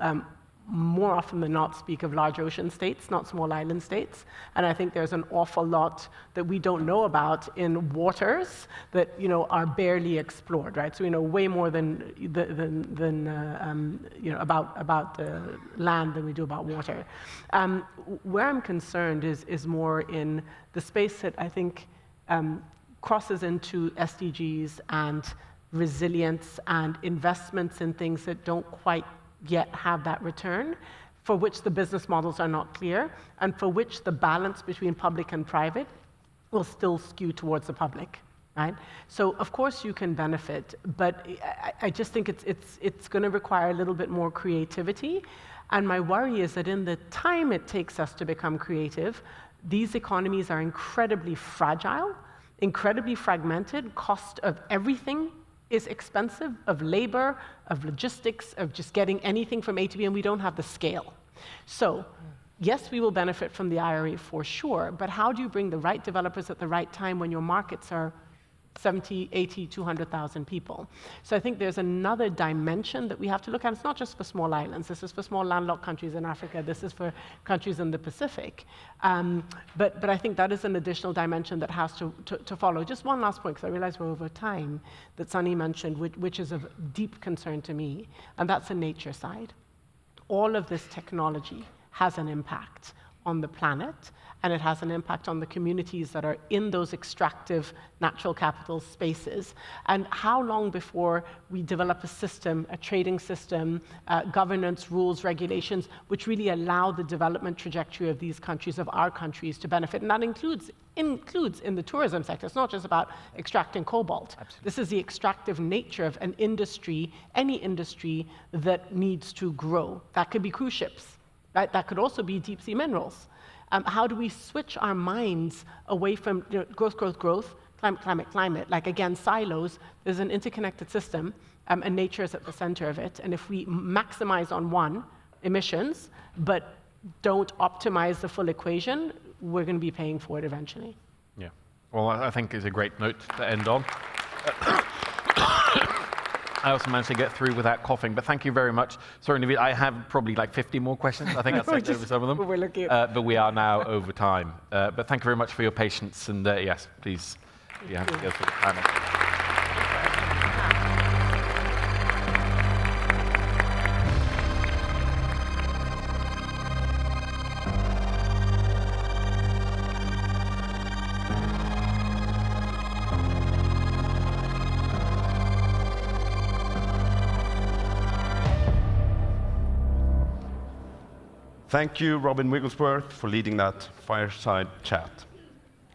more often than not speak of large ocean states, not small island states. And I think there's an awful lot that we don't know about in waters that are barely explored, right? So we know way more than about land than we do about water. Where I'm concerned is more in the space that I think crosses into SDGs and resilience and investments in things that don't quite yet have that return, for which the business models are not clear, and for which the balance between public and private will still skew towards the public, right? So of course you can benefit, but I just think it's going to require a little bit more creativity. And my worry is that in the time it takes us to become creative, these economies are incredibly fragile, incredibly fragmented, cost of everything is expensive, of labor, of logistics, of just getting anything from A to B, and we don't have the scale. So, yes, we will benefit from the IRA for sure, but how do you bring the right developers at the right time when your markets are 70, 80, 200,000 people? So I think there's another dimension that we have to look at. It's not just for small islands. This is for small landlocked countries in Africa. This is for countries in the Pacific. But I think that is an additional dimension that has to follow. Just one last point, because I realize we're over time, that Sunny mentioned, which is of deep concern to me, and that's the nature side. All of this technology has an impact on the planet, and it has an impact on the communities that are in those extractive natural capital spaces. And how long before we develop a system, a trading system, governance, rules, regulations, which really allow the development trajectory of these countries, of our countries, to benefit? And that includes in the tourism sector. It's not just about extracting cobalt. Absolutely. This is the extractive nature of an industry, any industry that needs to grow. That could be cruise ships, right? That could also be deep sea minerals. How do we switch our minds away from growth, climate, like again, silos? There's an interconnected system, and nature is at the center of it. And if we maximize on one, emissions, but don't optimize the full equation, we're going to be paying for it eventually. Yeah. Well, I think it's a great note to end on. I also managed to get through without coughing, but thank you very much. Sorry, Naveed, I have probably like 50 more questions. I think I sent over some of them. We're looking at but we are now over time. But thank you very much for your patience, and yes, please, you have to go through the panel. Thank you, Robin Wigglesworth, for leading that fireside chat.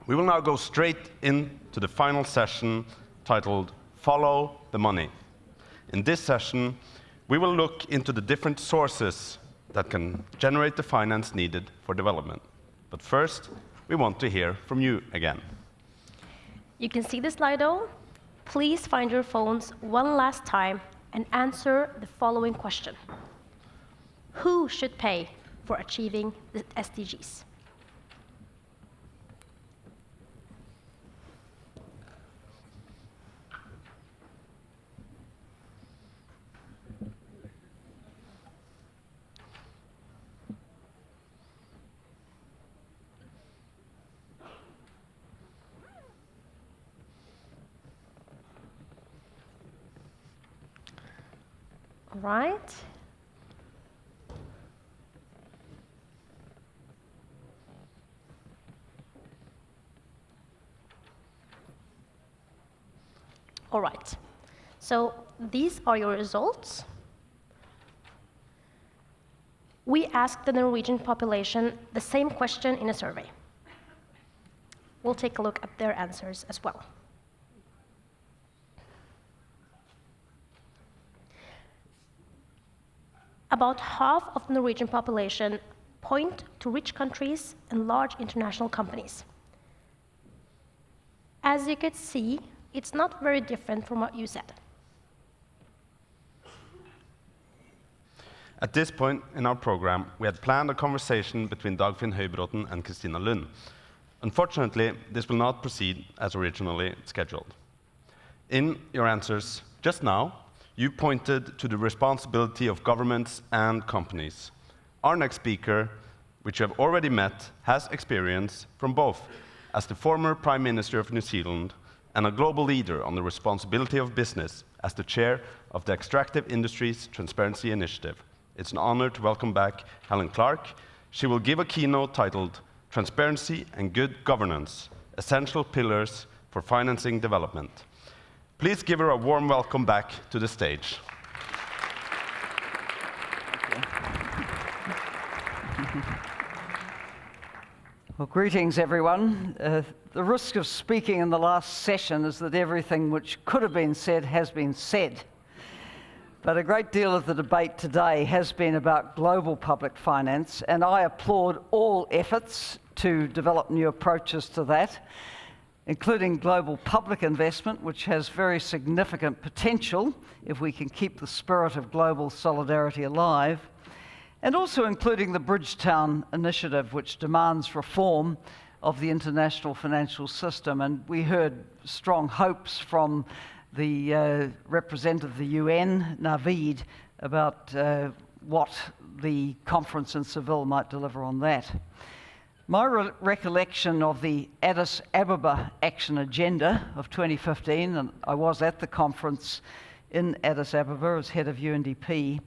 We will now go straight into the final session titled Follow the Money. In this session, we will look into the different sources that can generate the finance needed for development. But first, we want to hear from you again. You can see the Slido. Please find your phones one last time and answer the following question. Who should pay for achieving the SDGs? All right. All right, so these are your results. We asked the Norwegian population the same question in a survey. We'll take a look at their answers as well. About half of the Norwegian population point to rich countries and large international companies. As you could see, it's not very different from what you said. At this point in our program, we had planned a conversation between Dagfinn Høybråten and Christina Lund. Unfortunately, this will not proceed as originally scheduled. In your answers just now, you pointed to the responsibility of governments and companies. Our next speaker, which you have already met, has experience from both as the former Prime Minister of New Zealand and a global leader on the responsibility of business as the chair of the Extractive Industries Transparency Initiative. It's an honor to welcome back Helen Clark. She will give a keynote titled Transparency and Good Governance, Essential Pillars for Financing Development. Please give her a warm welcome back to the stage. Well, greetings, everyone. The risk of speaking in the last session is that everything which could have been said has been said. But a great deal of the debate today has been about global public finance, and I applaud all efforts to develop new approaches to that, including global public investment, which has very significant potential if we can keep the spirit of global solidarity alive, and also including the Bridgetown Initiative, which demands reform of the international financial system. And we heard strong hopes from the representative of the UN, Naveed, about what the conference in Seville might deliver on that. My recollection of the Addis Ababa Action Agenda of 2015, and I was at the conference in Addis Ababa as head of UNDP,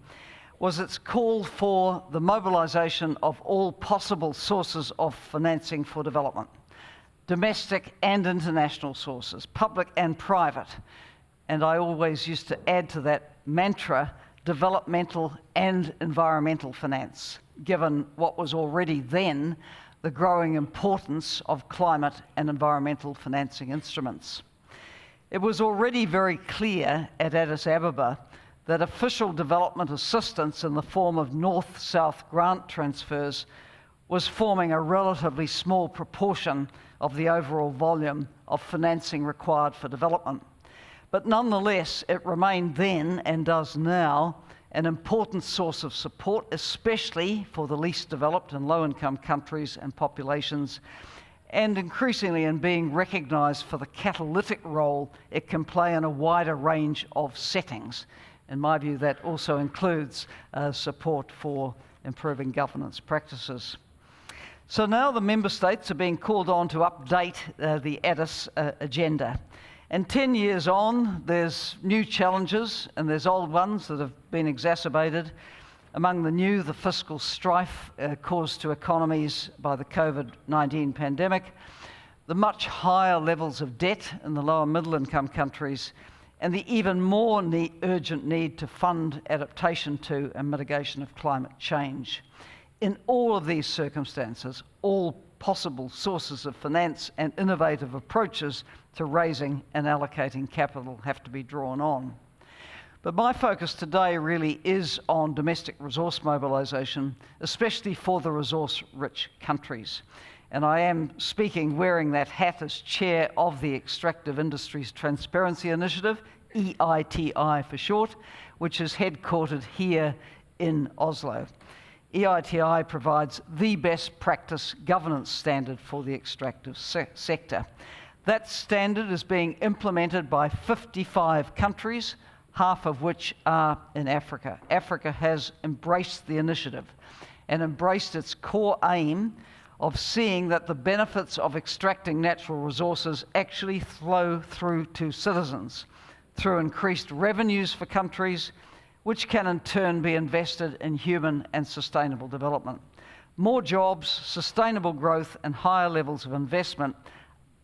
was its call for the mobilization of all possible sources of financing for development, domestic and international sources, public and private. And I always used to add to that mantra, developmental and environmental finance, given what was already then the growing importance of climate and environmental financing instruments. It was already very clear at Addis Ababa that official development assistance in the form of north-south grant transfers was forming a relatively small proportion of the overall volume of financing required for development. But nonetheless, it remained then, and does now, an important source of support, especially for the least developed and low-income countries and populations, and increasingly in being recognised for the catalytic role it can play in a wider range of settings. In my view, that also includes support for improving governance practices. So now the member states are being called on to update the Addis agenda. And 10 years on, there's new challenges and there's old ones that have been exacerbated. Among the new, the fiscal strife caused to economies by the COVID-19 pandemic, the much higher levels of debt in the lower middle income countries, and the even more urgent need to fund adaptation to and mitigation of climate change. In all of these circumstances, all possible sources of finance and innovative approaches to raising and allocating capital have to be drawn on. But my focus today really is on domestic resource mobilisation, especially for the resource-rich countries. And I am speaking wearing that hat as chair of the Extractive Industries Transparency Initiative, EITI for short, which is headquartered here in Oslo. EITI provides the best practice governance standard for the extractive sector. That standard is being implemented by 55 countries, half of which are in Africa. Africa has embraced the initiative and embraced its core aim of seeing that the benefits of extracting natural resources actually flow through to citizens through increased revenues for countries, which can in turn be invested in human and sustainable development. More jobs, sustainable growth, and higher levels of investment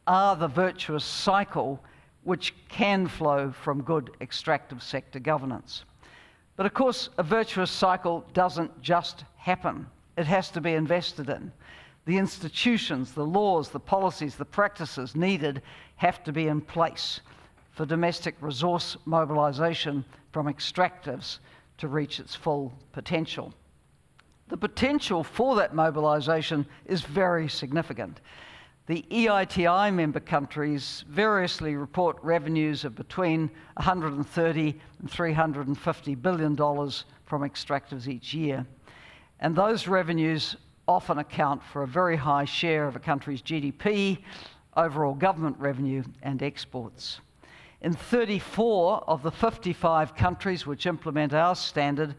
are the virtuous cycle which can flow from good extractive sector governance. But of course, a virtuous cycle doesn't just happen. It has to be invested in. The institutions, the laws, the policies, the practices needed have to be in place for domestic resource mobilisation from extractives to reach its full potential. The potential for that mobilisation is very significant. The EITI member countries variously report revenues of between $130 and $350 billion from extractives each year. And those revenues often account for a very high share of a country's GDP, overall government revenue, and exports. In 34 of the 55 countries which implement our standard,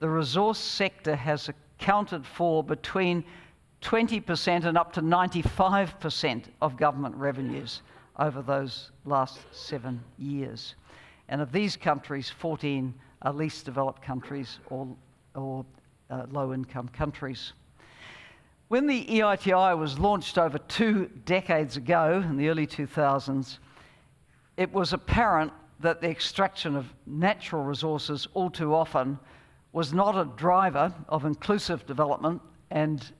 the resource sector has accounted for between 20% and up to 95% of government revenues over those last 7 years. And of these countries, 14 are least developed countries or low-income countries. When the EITI was launched over 2 decades ago, in the early 2000s, it was apparent that the extraction of natural resources all too often was not a driver of inclusive development and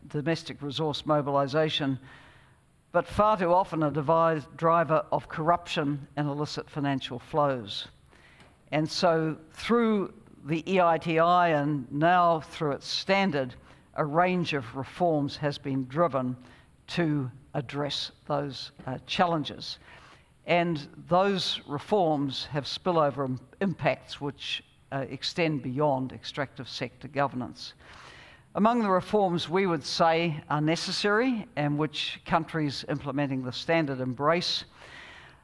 domestic resource mobilisation, but far too often a driver of corruption and illicit financial flows. And so through the EITI and now through its standard, a range of reforms has been driven to address those challenges. And those reforms have spillover impacts which extend beyond extractive sector governance. Among the reforms we would say are necessary and which countries implementing the standard embrace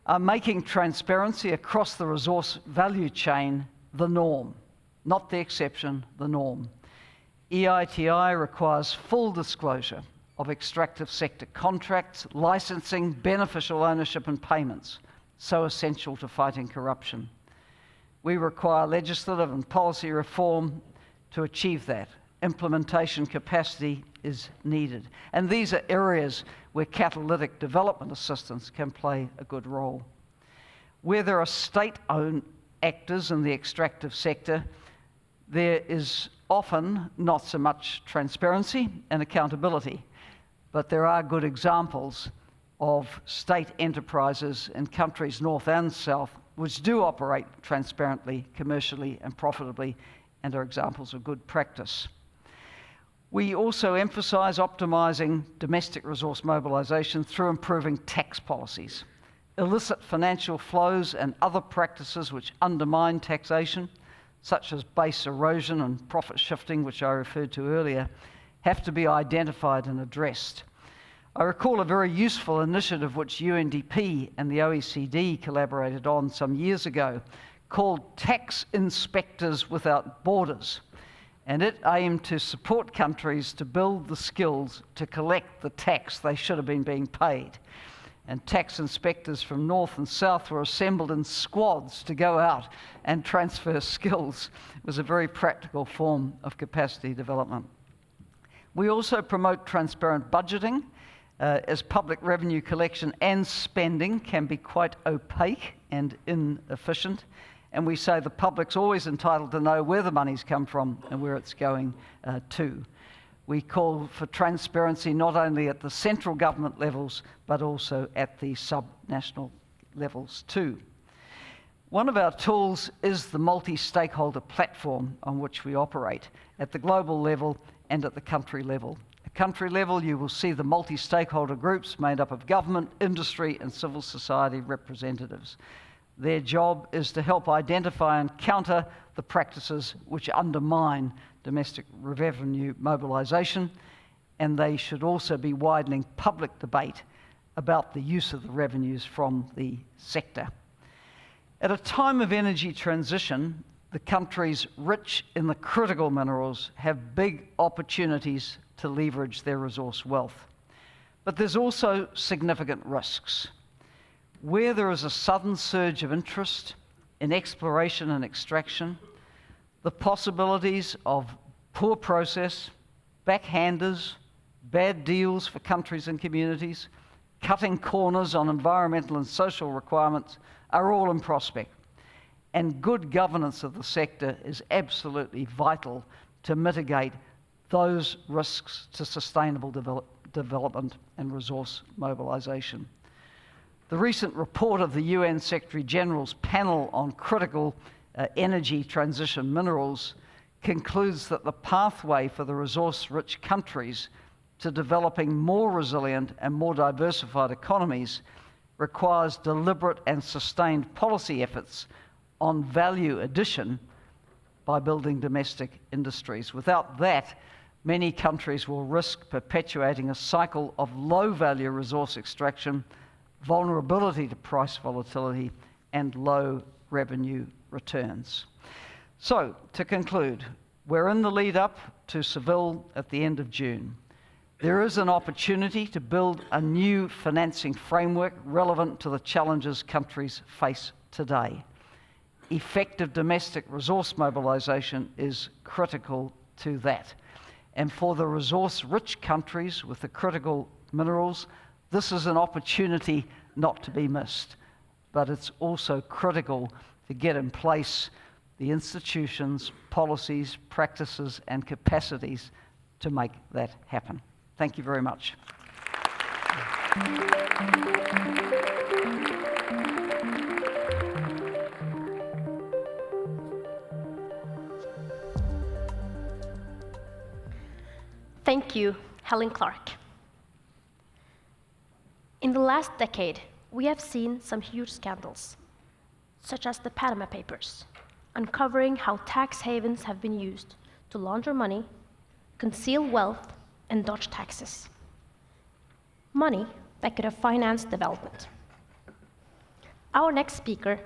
are making transparency across the resource value chain the norm, not the exception, the norm. EITI requires full disclosure of extractive sector contracts, licensing, beneficial ownership and payments, so essential to fighting corruption. We require legislative and policy reform to achieve that. Implementation capacity is needed. And these are areas where catalytic development assistance can play a good role. Where there are state-owned actors in the extractive sector, there is often not so much transparency and accountability, but there are good examples of state enterprises in countries north and south which do operate transparently, commercially and profitably, and are examples of good practice. We also emphasise optimising domestic resource mobilisation through improving tax policies. Illicit financial flows and other practices which undermine taxation, such as base erosion and profit shifting, which I referred to earlier, have to be identified and addressed. I recall a very useful initiative which UNDP and the OECD collaborated on some years ago, called Tax Inspectors Without Borders. And it aimed to support countries to build the skills to collect the tax they should have been being paid. And tax inspectors from north and south were assembled in squads to go out and transfer skills. It was a very practical form of capacity development. We also promote transparent budgeting, as public revenue collection and spending can be quite opaque and inefficient. And we say the public's always entitled to know where the money's come from and where it's going to. We call for transparency not only at the central government levels, but also at the sub-national levels too. One of our tools is the multi-stakeholder platform on which we operate at the global level and at the country level. At country level, you will see the multi-stakeholder groups made up of government, industry, and civil society representatives. Their job is to help identify and counter the practices which undermine domestic revenue mobilisation, and they should also be widening public debate about the use of the revenues from the sector. At a time of energy transition, the countries rich in the critical minerals have big opportunities to leverage their resource wealth. But there's also significant risks. Where there is a sudden surge of interest in exploration and extraction, the possibilities of poor process, backhanders, bad deals for countries and communities, cutting corners on environmental and social requirements are all in prospect. And good governance of the sector is absolutely vital to mitigate those risks to sustainable development and resource mobilisation. The recent report of the UN Secretary-General's panel on critical energy transition minerals concludes that the pathway for the resource-rich countries to developing more resilient and more diversified economies requires deliberate and sustained policy efforts on value addition by building domestic industries. Without that, many countries will risk perpetuating a cycle of low-value resource extraction, vulnerability to price volatility, and low revenue returns. So, to conclude, we're in the lead up to Seville at the end of June. There is an opportunity to build a new financing framework relevant to the challenges countries face today. Effective domestic resource mobilisation is critical to that. And for the resource-rich countries with the critical minerals, this is an opportunity not to be missed. But it's also critical to get in place the institutions, policies, practices, and capacities to make that happen. Thank you very much. Thank you, Helen Clark. In the last decade, we have seen some huge scandals, such as the Panama Papers, uncovering how tax havens have been used to launder money, conceal wealth, and dodge taxes. Money that could have financed development. Our next speaker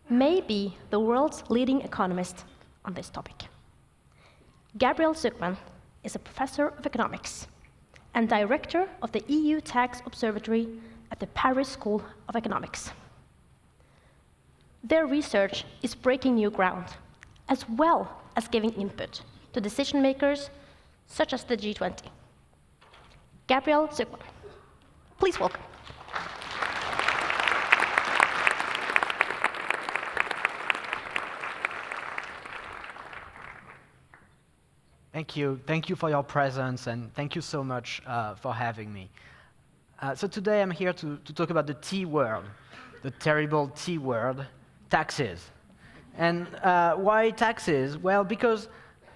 may be the world's leading economist on this topic. Gabriel Zucman is a professor of economics and director of the EU Tax Observatory at the Paris School of Economics. Their research is breaking new ground, as well as giving input to decision makers such as the G20. Gabriel Zucman, please welcome. Thank you. Thank you for your presence, and thank you so much for having me. So today I'm here to talk about the T word, the terrible T word, taxes. And why taxes? Well, because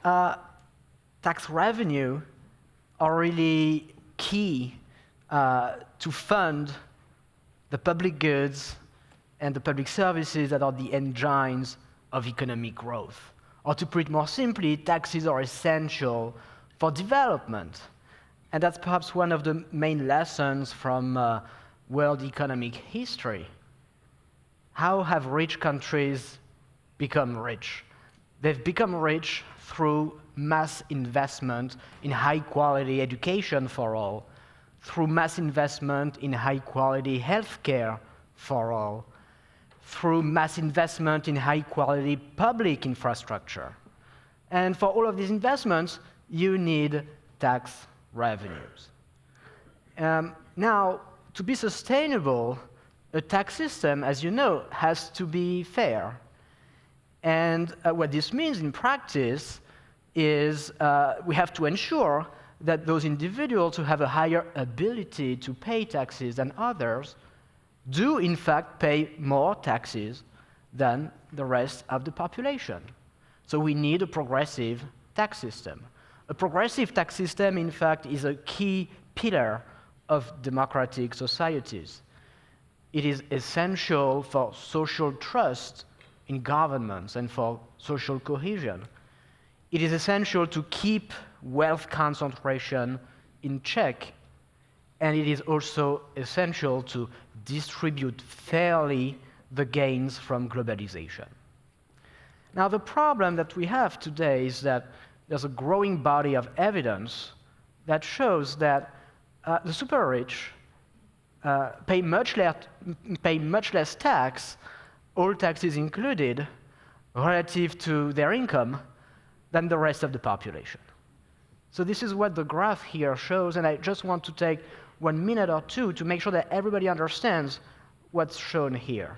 tax revenue are really key to fund the public goods and the public services that are the engines of economic growth. Or to put it more simply, taxes are essential for development. And that's perhaps one of the main lessons from world economic history. How have rich countries become rich? They've become rich through mass investment in high-quality education for all, through mass investment in high-quality healthcare for all, through mass investment in high-quality public infrastructure. And for all of these investments, you need tax revenues. Now, to be sustainable, a tax system, as you know, has to be fair. And what this means in practice is we have to ensure that those individuals who have a higher ability to pay taxes than others do in fact pay more taxes than the rest of the population. So we need a progressive tax system. A progressive tax system, in fact, is a key pillar of democratic societies. It is essential for social trust in governments and for social cohesion. It is essential to keep wealth concentration in check, and it is also essential to distribute fairly the gains from globalization. Now, the problem that we have today is that there's a growing body of evidence that shows that the super rich pay much less tax, all taxes included, relative to their income than the rest of the population. So this is what the graph here shows, and I just want to take 1 minute or two to make sure that everybody understands what's shown here.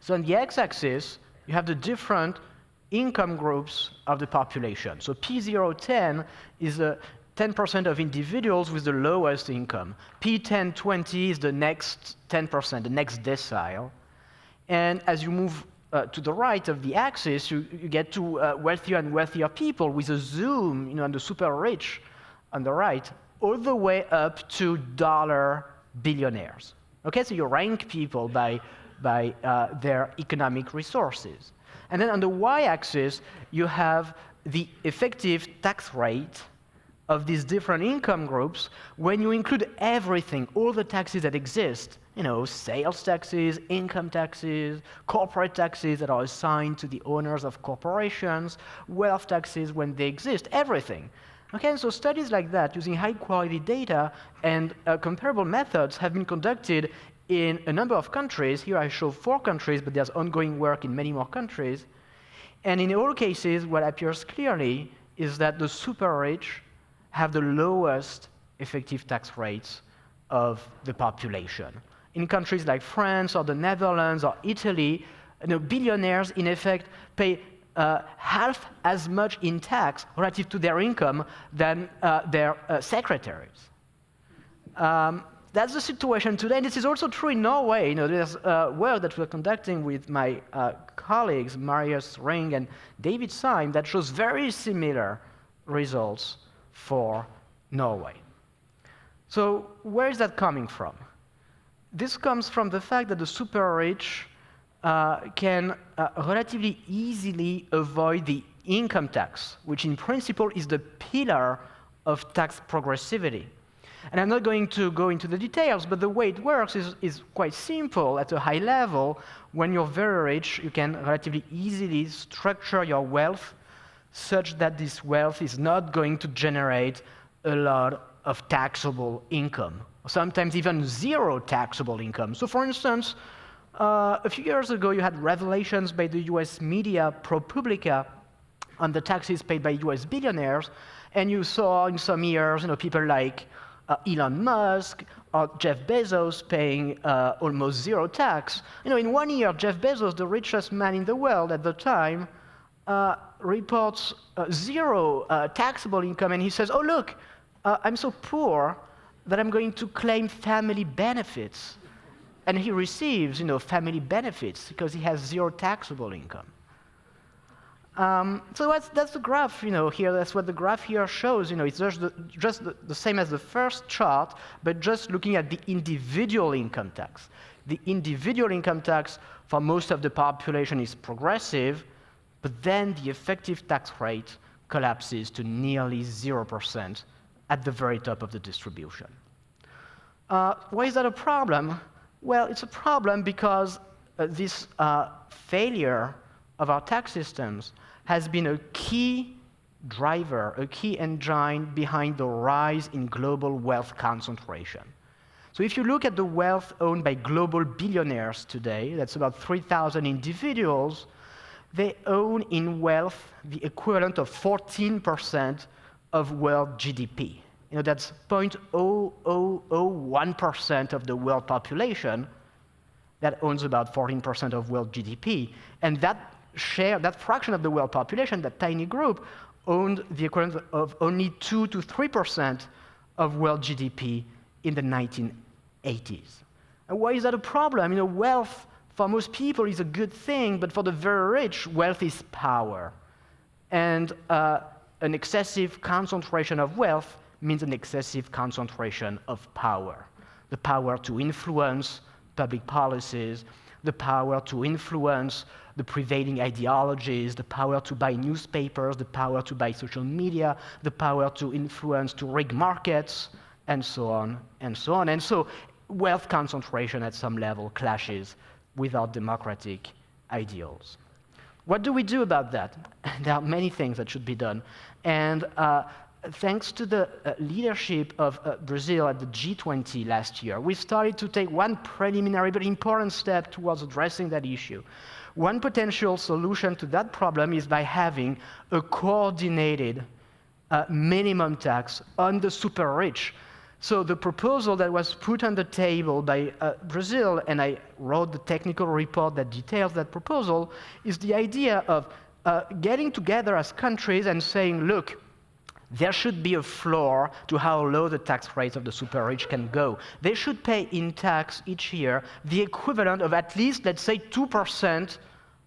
So on the x-axis, you have the different income groups of the population. So P010 is the 10% of individuals with the lowest income. P1020 is the next 10%, the next decile. And as you move to the right of the axis, you get to wealthier and wealthier people with a zoom on the super rich on the right, all the way up to dollar billionaires. Okay, so you rank people by their economic resources. And then on the y-axis, you have the effective tax rate of these different income groups when you include everything, all the taxes that exist, sales taxes, income taxes, corporate taxes that are assigned to the owners of corporations, wealth taxes when they exist, everything. Okay, so studies like that using high-quality data and comparable methods have been conducted in a number of countries. Here I show 4 countries, but there's ongoing work in many more countries. And in all cases, what appears clearly is that the super rich have the lowest effective tax rates of the population. In countries like France or the Netherlands or Italy, billionaires in effect pay half as much in tax relative to their income than their secretaries. That's the situation today, and this is also true in Norway. There's work that we're conducting with my colleagues, Marius Ring and David Syme, that shows very similar results for Norway. So where is that coming from? This comes from the fact that the super rich can relatively easily avoid the income tax, which in principle is the pillar of tax progressivity. And I'm not going to go into the details, but the way it works is quite simple at a high level. When you're very rich, you can relatively easily structure your wealth such that this wealth is not going to generate a lot of taxable income, sometimes even zero taxable income. So for instance, a few years ago, you had revelations by the US media ProPublica on the taxes paid by US billionaires, and you saw in some years, people like Elon Musk or Jeff Bezos paying almost zero tax. In 1 year, Jeff Bezos, the richest man in the world at the time, reports zero taxable income, and he says, "Oh, look, I'm so poor that I'm going to claim family benefits." And he receives, family benefits because he has zero taxable income. So that's the graph, here. That's what the graph here shows. It's just the same as the first chart, but just looking at the individual income tax. The individual income tax for most of the population is progressive. but then the effective tax rate collapses to nearly 0% at the very top of the distribution. Why is that a problem? Well, it's a problem because this failure of our tax systems has been a key driver, a key engine behind the rise in global wealth concentration. So if you look at the wealth owned by global billionaires today, that's about 3,000 individuals, they own in wealth the equivalent of 14% of world GDP. You know, that's 0.0001% of the world population that owns about 14% of world GDP. And that share, that fraction of the world population, that tiny group, owned the equivalent of only 2 to 3% of world GDP in the 1980s. And why is that a problem? You know, wealth for most people is a good thing, but for the very rich, wealth is power. And an excessive concentration of wealth means an excessive concentration of power. The power to influence public policies, the power to influence the prevailing ideologies, the power to buy newspapers, the power to buy social media, the power to influence, to rig markets, and so on, and so on. And so wealth concentration at some level clashes with our democratic ideals. What do we do about that? There are many things that should be done. And thanks to the leadership of Brazil at the G20 last year, we started to take one preliminary but important step towards addressing that issue. One potential solution to that problem is by having a coordinated minimum tax on the super rich. So the proposal that was put on the table by Brazil, and I wrote the technical report that details that proposal, is the idea of getting together as countries and saying, look, there should be a floor to how low the tax rates of the super rich can go. They should pay in tax each year the equivalent of at least, let's say, 2%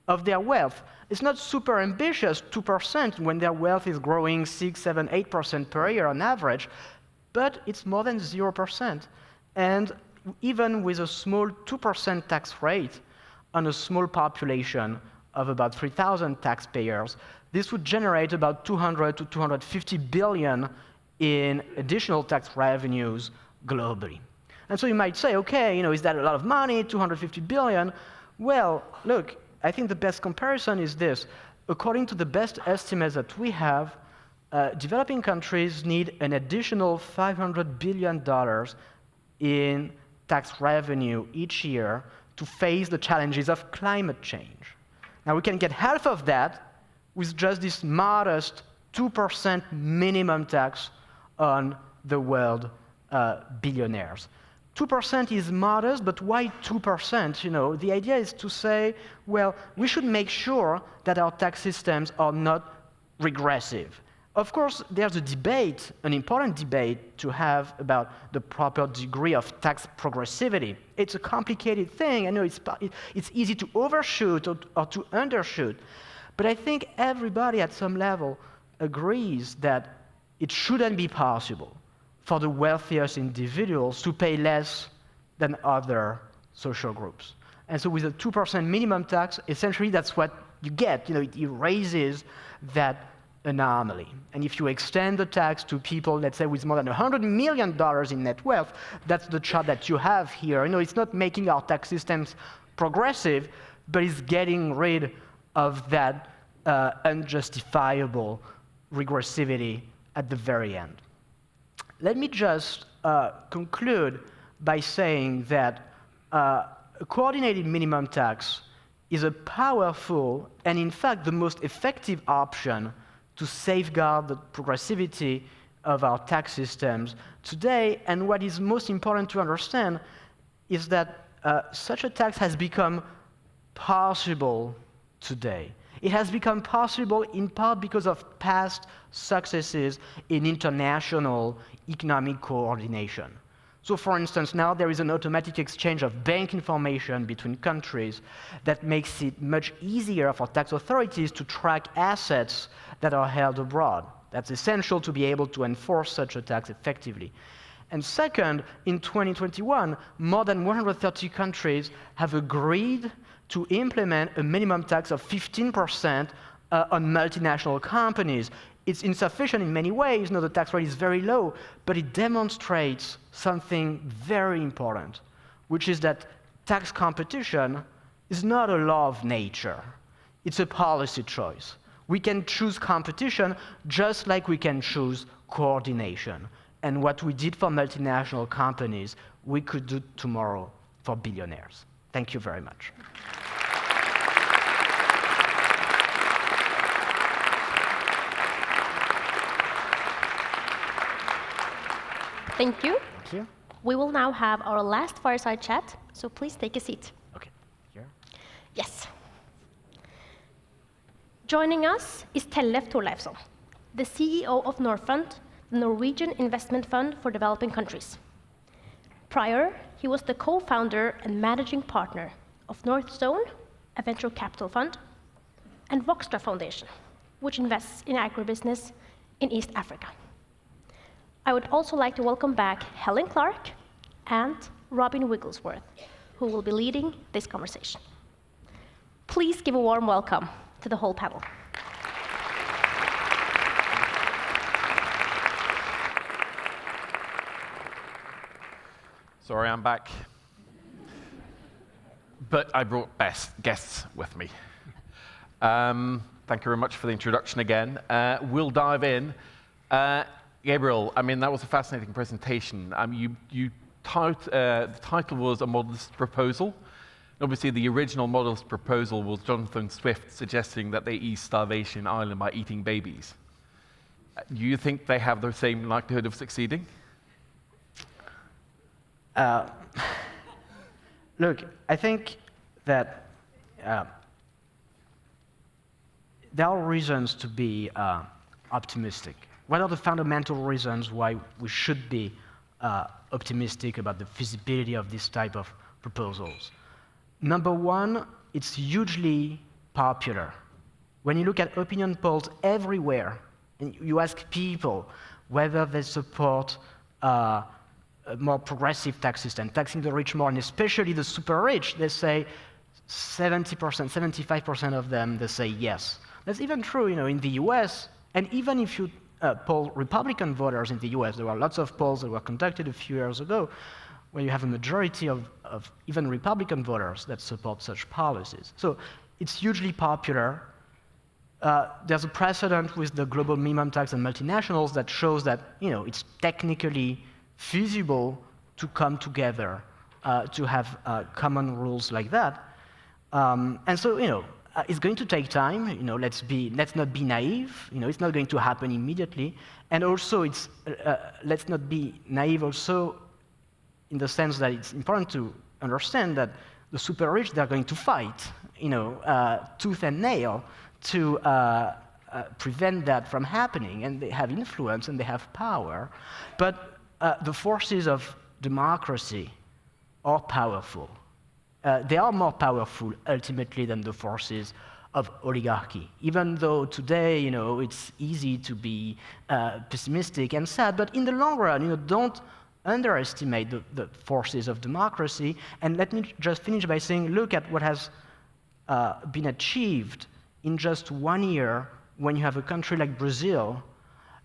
of their wealth. It's not super ambitious, 2%, when their wealth is growing 6, 7, 8% per year on average, but it's more than 0%. And even with a small 2% tax rate on a small population of about 3,000 taxpayers, this would generate about 200 to 250 billion in additional tax revenues globally. And so you might say, okay, you know, is that a lot of money, 250 billion? Well, look, I think the best comparison is this. According to the best estimates that we have, developing countries need an additional $500 billion in tax revenue each year to face the challenges of climate change. Now, we can get half of that with just this modest 2% minimum tax on the world billionaires. 2% is modest, but why 2%? You know, the idea is to say, well, we should make sure that our tax systems are not regressive. Of course, there's a debate, an important debate to have about the proper degree of tax progressivity. It's a complicated thing. I know it's easy to overshoot or to undershoot. But I think everybody at some level agrees that it shouldn't be possible for the wealthiest individuals to pay less than other social groups. And so with a 2% minimum tax, essentially that's what you get. You know, it erases that anomaly. And if you extend the tax to people, let's say, with more than $100 million in net wealth, that's the chart that you have here. You know, it's not making our tax systems progressive, but it's getting rid of that unjustifiable regressivity at the very end. Let me just conclude by saying that a coordinated minimum tax is a powerful and, in fact, the most effective option to safeguard the progressivity of our tax systems today. And what is most important to understand is that such a tax has become possible today. It has become possible in part because of past successes in international economic coordination. So for instance, now there is an automatic exchange of bank information between countries that makes it much easier for tax authorities to track assets that are held abroad. That's essential to be able to enforce such a tax effectively. And second, in 2021, more than 130 countries have agreed to implement a minimum tax of 15% on multinational companies. It's insufficient in many ways. The tax rate is very low, but it demonstrates something very important, which is that tax competition is not a law of nature. It's a policy choice. We can choose competition just like we can choose coordination. And what we did for multinational companies, we could do tomorrow for billionaires. Thank you very much. Thank you. Thank you. We will now have our last fireside chat, so please take a seat. Okay. Here. Yes. Joining us is Tellef Thorleifsson, the CEO of Norfund, the Norwegian investment fund for developing countries. Prior, he was the co-founder and managing partner of Northstone, a venture capital fund, and Voxtra Foundation, which invests in agribusiness in East Africa. I would also like to welcome back Helen Clark and Robin Wigglesworth, who will be leading this conversation. Please give a warm welcome to the whole panel. Sorry, I'm back. But I brought guests with me. Thank you very much for the introduction again. We'll dive in. Gabriel, I mean, that was a fascinating presentation. The title was A Modest Proposal. Obviously, the original modest proposal was Jonathan Swift suggesting that they ease starvation in Ireland by eating babies. Do you think they have the same likelihood of succeeding? Look, I think that there are reasons to be optimistic. What are the fundamental reasons why we should be optimistic about the feasibility of this type of proposals? Number one, it's hugely popular. When you look at opinion polls everywhere, and you ask people whether they support a more progressive tax system, taxing the rich more, and especially the super rich, they say 70%, 75% of them, they say yes. That's even true, in the US, and even if you poll Republican voters in the US, there were lots of polls that were conducted a few years ago where you have a majority of even Republican voters that support such policies. So it's hugely popular. There's a precedent with the global minimum tax and multinationals that shows that it's technically feasible to come together to have common rules like that. And so it's going to take time. Let's not be naive. It's not going to happen immediately. And also, let's not be naive also in the sense that it's important to understand that the super rich, they're going to fight, tooth and nail to prevent that from happening. And they have influence and they have power. But the forces of democracy are powerful. They are more powerful, ultimately, than the forces of oligarchy. Even though today, it's easy to be pessimistic and sad, but in the long run, don't underestimate the forces of democracy. And let me just finish by saying, look at what has been achieved in just 1 year when you have a country like Brazil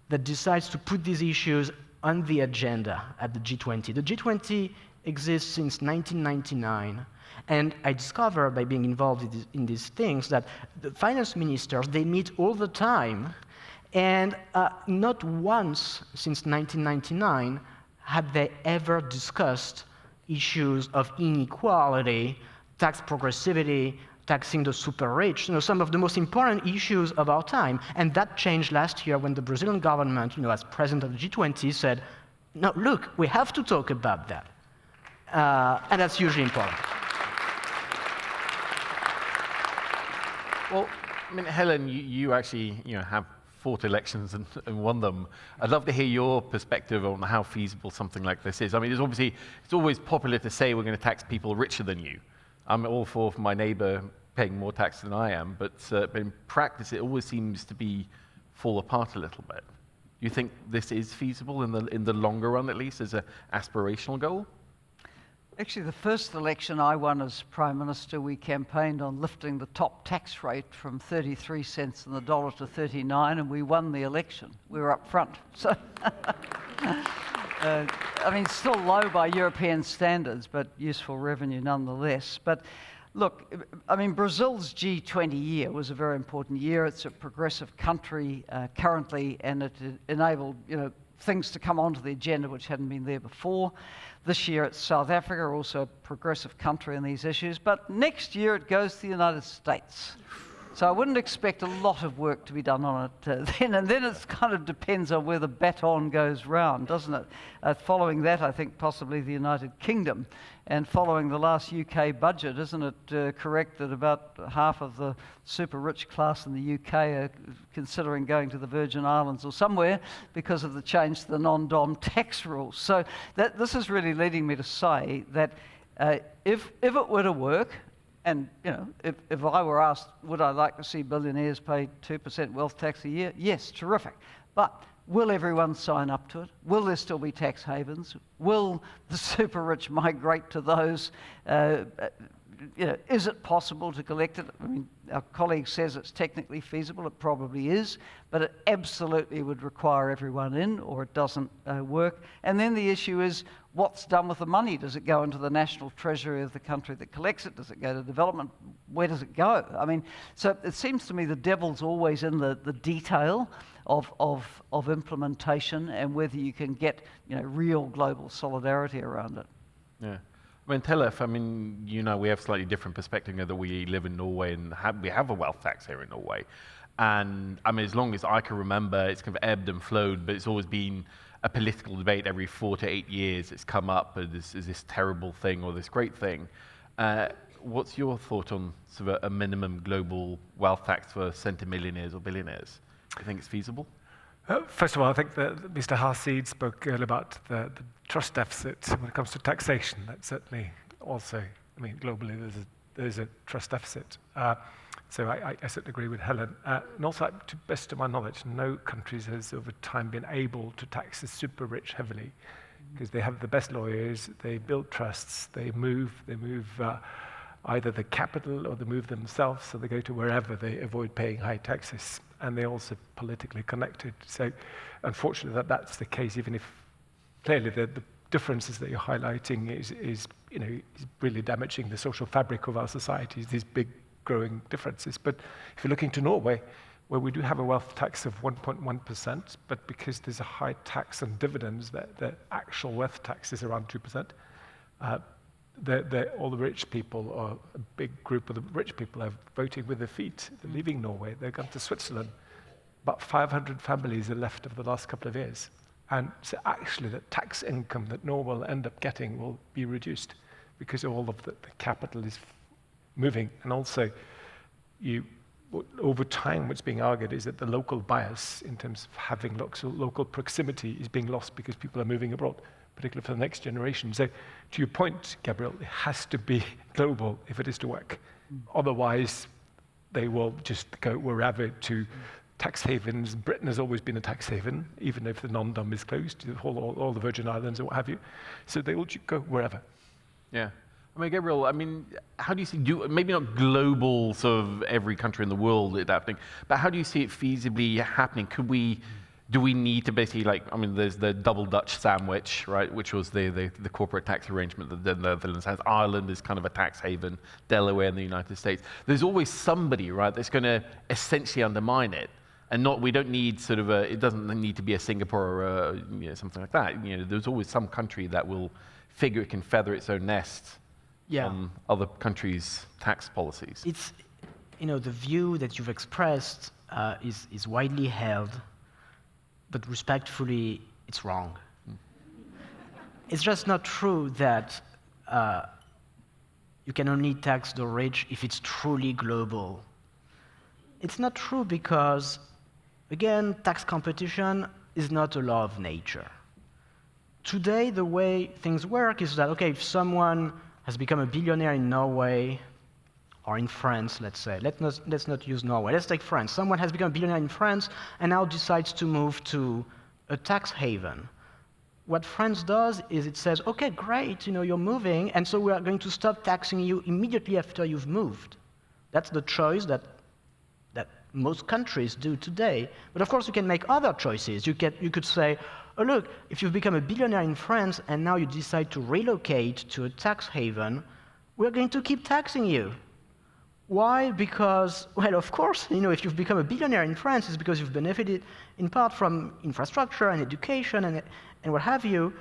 that decides to put these issues on the agenda at the G20. The G20 exists since 1999. And I discovered by being involved in these things that the finance ministers, they meet all the time. And not once since 1999 had they ever discussed issues of inequality, tax progressivity, taxing the super rich, some of the most important issues of our time. And that changed last year when the Brazilian government, as president of the G20, said, no, look, we have to talk about that. And that's hugely important. Well, I mean, Helen, you actually have fought elections and won them. I'd love to hear your perspective on how feasible something like this is. I mean, it's always popular to say we're going to tax people richer than you. I'm all for my neighbor paying more tax than I am, but in practice, it always seems to fall apart a little bit. Do you think this is feasible in the longer run, at least, as an aspirational goal? Actually, the first election I won as Prime Minister, we campaigned on lifting the top tax rate from 33 cents on the dollar to 39, and we won the election. We were up front. So, I mean, still low by European standards, but useful revenue nonetheless. But look, I mean, Brazil's G20 year was a very important year. It's a progressive country currently, and it enabled, things to come onto the agenda which hadn't been there before. This year it's South Africa, also a progressive country in these issues, but next year it goes to the United States. So I wouldn't expect a lot of work to be done on it then, and then it kind of depends on where the baton goes round, doesn't it? Following that, I think possibly the United Kingdom, and following the last UK budget, isn't it correct that about half of the super rich class in the UK are considering going to the Virgin Islands or somewhere because of the change to the non-dom tax rules? So this is really leading me to say that if it were to work, and if I were asked, would I like to see billionaires pay 2% wealth tax a year? Yes, terrific. But will everyone sign up to it? Will there still be tax havens? Will the super rich migrate to those? Is it possible to collect it? I mean, our colleague says it's technically feasible. It probably is, but it absolutely would require everyone in, or it doesn't work. And then the issue is, what's done with the money? Does it go into the national treasury of the country that collects it? Does it go to development? Where does it go? I mean, so it seems to me the devil's always in the detail of implementation and whether you can get real global solidarity around it. Yeah. I mean, Tellef, I mean, we have slightly different perspective that we live in Norway and we have a wealth tax here in Norway. And I mean, as long as I can remember, it's kind of ebbed and flowed, but it's always been a political debate every 4 to 8 years. It's come up as this terrible thing or this great thing. What's your thought on sort of a minimum global wealth tax for centimillionaires or billionaires? Do you think it's feasible? First of all, I think that Mr. Hasid spoke earlier about the trust deficit when it comes to taxation. That's certainly also, I mean, globally there's a trust deficit. So I certainly agree with Helen. And also, to best of my knowledge, no countries has over time been able to tax the super rich heavily because they have the best lawyers, they build trusts, they move either the capital or they move themselves, so they go to wherever they avoid paying high taxes. And they're also politically connected. So unfortunately that's the case, even if clearly the differences that you're highlighting is really damaging the social fabric of our societies, these big growing differences. But if you're looking to Norway, where we do have a wealth tax of 1.1%, but because there's a high tax on dividends, the actual wealth tax is around 2%. All the rich people, or a big group of the rich people, are voting with their feet. They're leaving Norway. They're going to Switzerland. About 500 families are left over the last couple of years. And so actually the tax income that Norway will end up getting will be reduced because all of the capital is moving. And also, over time, what's being argued is that the local bias in terms of having local proximity is being lost because people are moving abroad, particularly for the next generation. So to your point, Gabriel, it has to be global if it is to work. Otherwise, they will just go wherever to tax havens. Britain has always been a tax haven, even if the non-dom is closed, all the Virgin Islands and what have you. So they will go wherever. Yeah. I mean, Gabriel, how do you see, maybe not global, sort of every country in the world adapting, but how do you see it feasibly happening? Do we need to basically, there's the double Dutch sandwich, right, which was the corporate tax arrangement that the Netherlands has. Ireland is kind of a tax haven, Delaware in the United States. There's always somebody, right, that's going to essentially undermine it. And we don't need sort of it doesn't need to be a Singapore or something like that. There's always some country that will figure it can feather its own nest on other countries' tax policies. It's, the view that you've expressed is widely held, but respectfully, it's wrong. It's just not true that you can only tax the rich if it's truly global. It's not true because, again, tax competition is not a law of nature. Today, the way things work is that, okay, if someone has become a billionaire in Norway, or in France, let's say. Let's not use Norway. Let's take France. Someone has become a billionaire in France and now decides to move to a tax haven. what France does is it says, okay, great, you're moving, and so we are going to stop taxing you immediately after you've moved. That's the choice that most countries do today. But of course, you can make other choices. You could say, oh, look, if you've become a billionaire in France and now you decide to relocate to a tax haven, we're going to keep taxing you. Why? Because, well, of course, if you've become a billionaire in France, it's because you've benefited in part from infrastructure and education and what have you.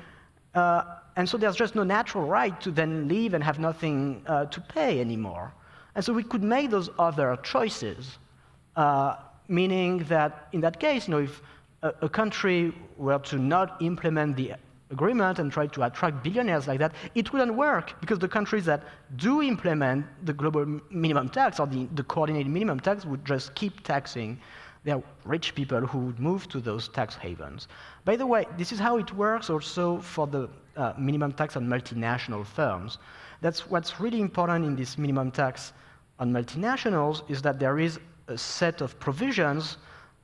And so there's just no natural right to then leave and have nothing to pay anymore. And so we could make those other choices. Meaning that in that case, if a country were to not implement the agreement and try to attract billionaires like that, it wouldn't work because the countries that do implement the global minimum tax or the coordinated minimum tax would just keep taxing their rich people who would move to those tax havens. By the way, this is how it works also for the minimum tax on multinational firms. That's what's really important in this minimum tax on multinationals is that there is a set of provisions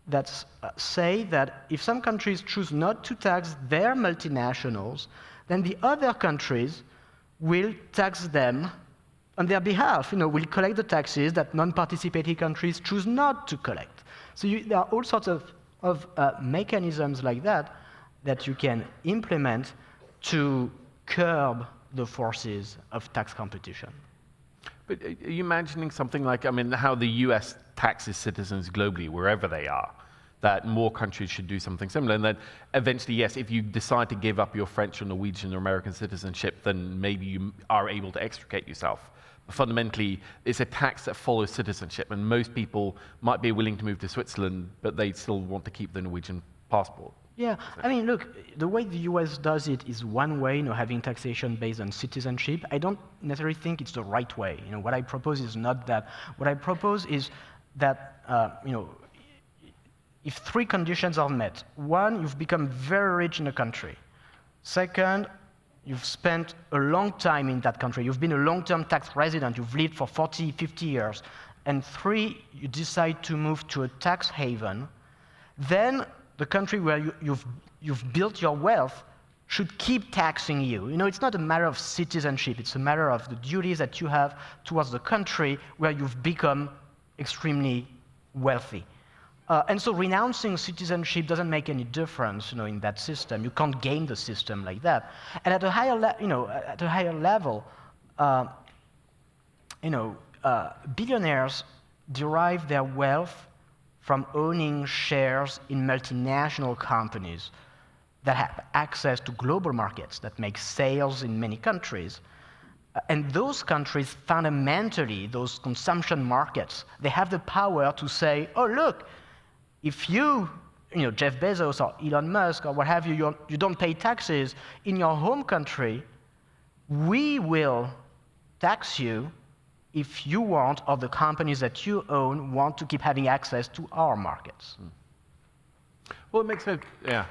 that say that if some countries choose not to tax their multinationals, then the other countries will tax them on their behalf, will collect the taxes that non-participating countries choose not to collect. So there are all sorts of mechanisms like that that you can implement to curb the forces of tax competition. But are you imagining something like, how the US taxes citizens globally, wherever they are, that more countries should do something similar, and that eventually, yes, if you decide to give up your French or Norwegian or American citizenship, then maybe you are able to extricate yourself. But fundamentally, it's a tax that follows citizenship, and most people might be willing to move to Switzerland, but they still want to keep the Norwegian passport. Yeah, look, the way the US does it is one way, having taxation based on citizenship. I don't necessarily think it's the right way. What I propose is not that. What I propose is that, if three conditions are met. One, you've become very rich in a country. Second, you've spent a long time in that country. You've been a long-term tax resident. You've lived for 40, 50 years. And three, you decide to move to a tax haven. Then the country where you've built your wealth should keep taxing you. It's not a matter of citizenship. It's a matter of the duties that you have towards the country where you've become extremely wealthy. And so renouncing citizenship doesn't make any difference, in that system. You can't game the system like that. And at a higher, level, billionaires derive their wealth from owning shares in multinational companies that have access to global markets, that make sales in many countries. And those countries, fundamentally, those consumption markets, they have the power to say, oh, look, if you, Jeff Bezos or Elon Musk or what have you, you don't pay taxes in your home country, we will tax you if you want, or the companies that you own want to keep having access to our markets. Well, it makes sense, yeah.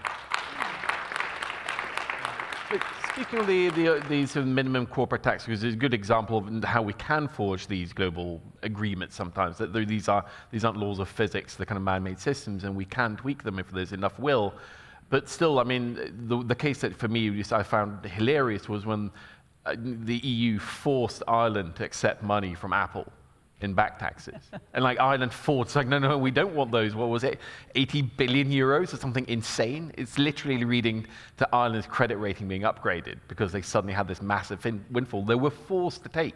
Speaking of the sort of minimum corporate tax, because it's a good example of how we can forge these global agreements sometimes, that these aren't laws of physics, they're kind of man-made systems, and we can tweak them if there's enough will. But still, the case that for me I found hilarious was when the EU forced Ireland to accept money from Apple in back taxes. And Ireland fought, it's no, we don't want those. What was it, 80 billion euros or something insane? It's literally leading to Ireland's credit rating being upgraded because they suddenly had this massive windfall they were forced to take.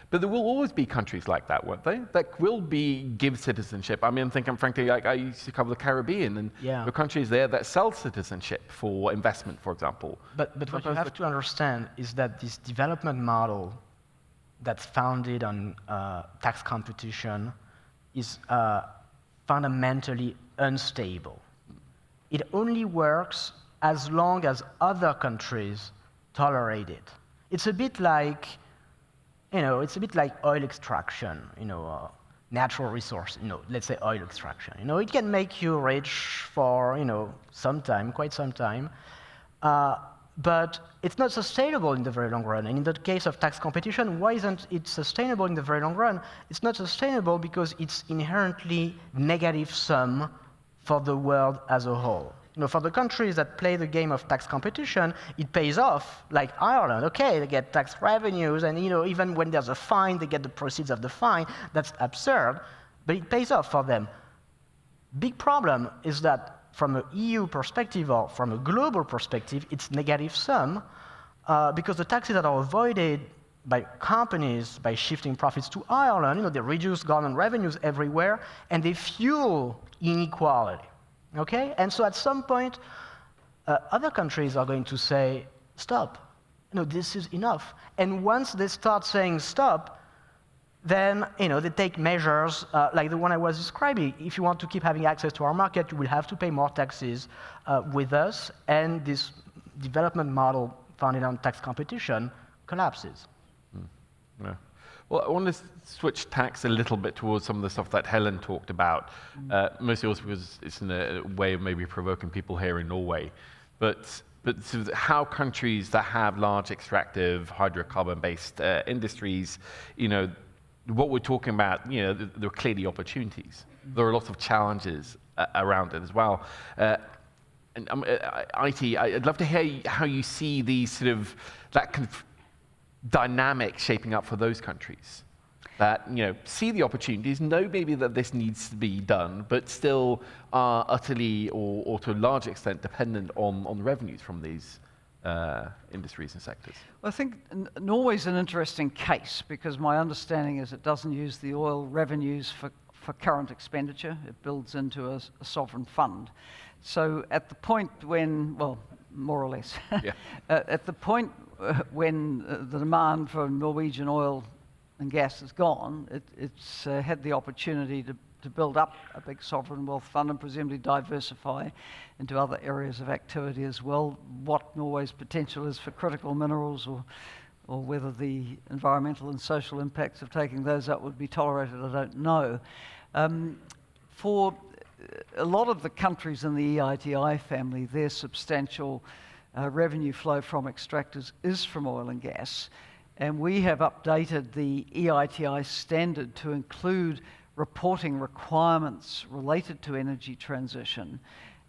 But there will always be countries like that, won't they? That will give citizenship. I'm thinking, frankly, I used to cover the Caribbean, and there are countries there that sell citizenship for investment, for example. But what you have to understand is that this development model that's founded on tax competition is fundamentally unstable. It only works as long as other countries tolerate it. It's a bit like, oil extraction, natural resource, let's say oil extraction. It can make you rich for, quite some time, but it's not sustainable in the very long run. And in the case of tax competition, why isn't it sustainable in the very long run? It's not sustainable because it's inherently negative sum for the world as a whole. for the countries that play the game of tax competition, it pays off, like Ireland. Okay, they get tax revenues, and even when there's a fine, they get the proceeds of the fine. That's absurd, but it pays off for them. Big problem is that from an EU perspective or from a global perspective, it's negative sum because the taxes that are avoided by companies by shifting profits to Ireland, they reduce government revenues everywhere, and they fuel inequality. Okay? And so at some point, other countries are going to say, stop. This is enough. And once they start saying stop, then they take measures like the one I was describing. If you want to keep having access to our market, you will have to pay more taxes with us, and this development model founded on tax competition collapses. Yeah. Well, I want to switch tacks a little bit towards some of the stuff that Helen talked about, mostly also because it's in a way of maybe provoking people here in Norway. But sort of how countries that have large extractive hydrocarbon-based industries, what we're talking about, there are clearly opportunities. There are lots of challenges around it as well. And IT, I'd love to hear how you see these sort of that kind of dynamic shaping up for those countries that see the opportunities, know maybe that this needs to be done, but still are utterly or to a large extent dependent on revenues from these industries and sectors. Well, I think Norway's an interesting case because my understanding is it doesn't use the oil revenues for current expenditure. It builds into a sovereign fund. So at the point when, well, more or less, at the point when the demand for Norwegian oil and gas is gone, it's had the opportunity to build up a big sovereign wealth fund and presumably diversify into other areas of activity as well. What Norway's potential is for critical minerals or whether the environmental and social impacts of taking those up would be tolerated, I don't know. For a lot of the countries in the EITI family, their substantial revenue flow from extractors is from oil and gas. And we have updated the EITI standard to include reporting requirements related to energy transition.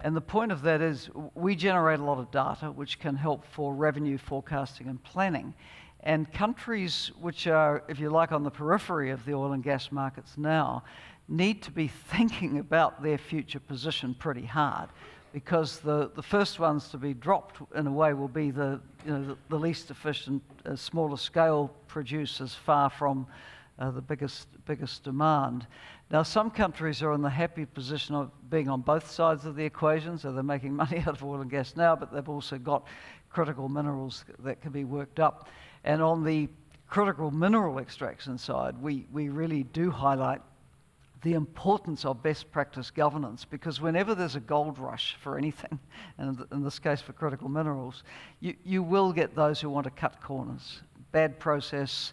And the point of that is we generate a lot of data which can help for revenue forecasting and planning. And countries which are, if you like, on the periphery of the oil and gas markets now need to be thinking about their future position pretty hard, because the first ones to be dropped in a way will be the least efficient, smaller scale producers far from the biggest demand. Now, some countries are in the happy position of being on both sides of the equation, so they're making money out of oil and gas now, but they've also got critical minerals that can be worked up. And on the critical mineral extraction side, we really do highlight the importance of best practice governance, because whenever there's a gold rush for anything, and in this case for critical minerals, you will get those who want to cut corners. Bad process,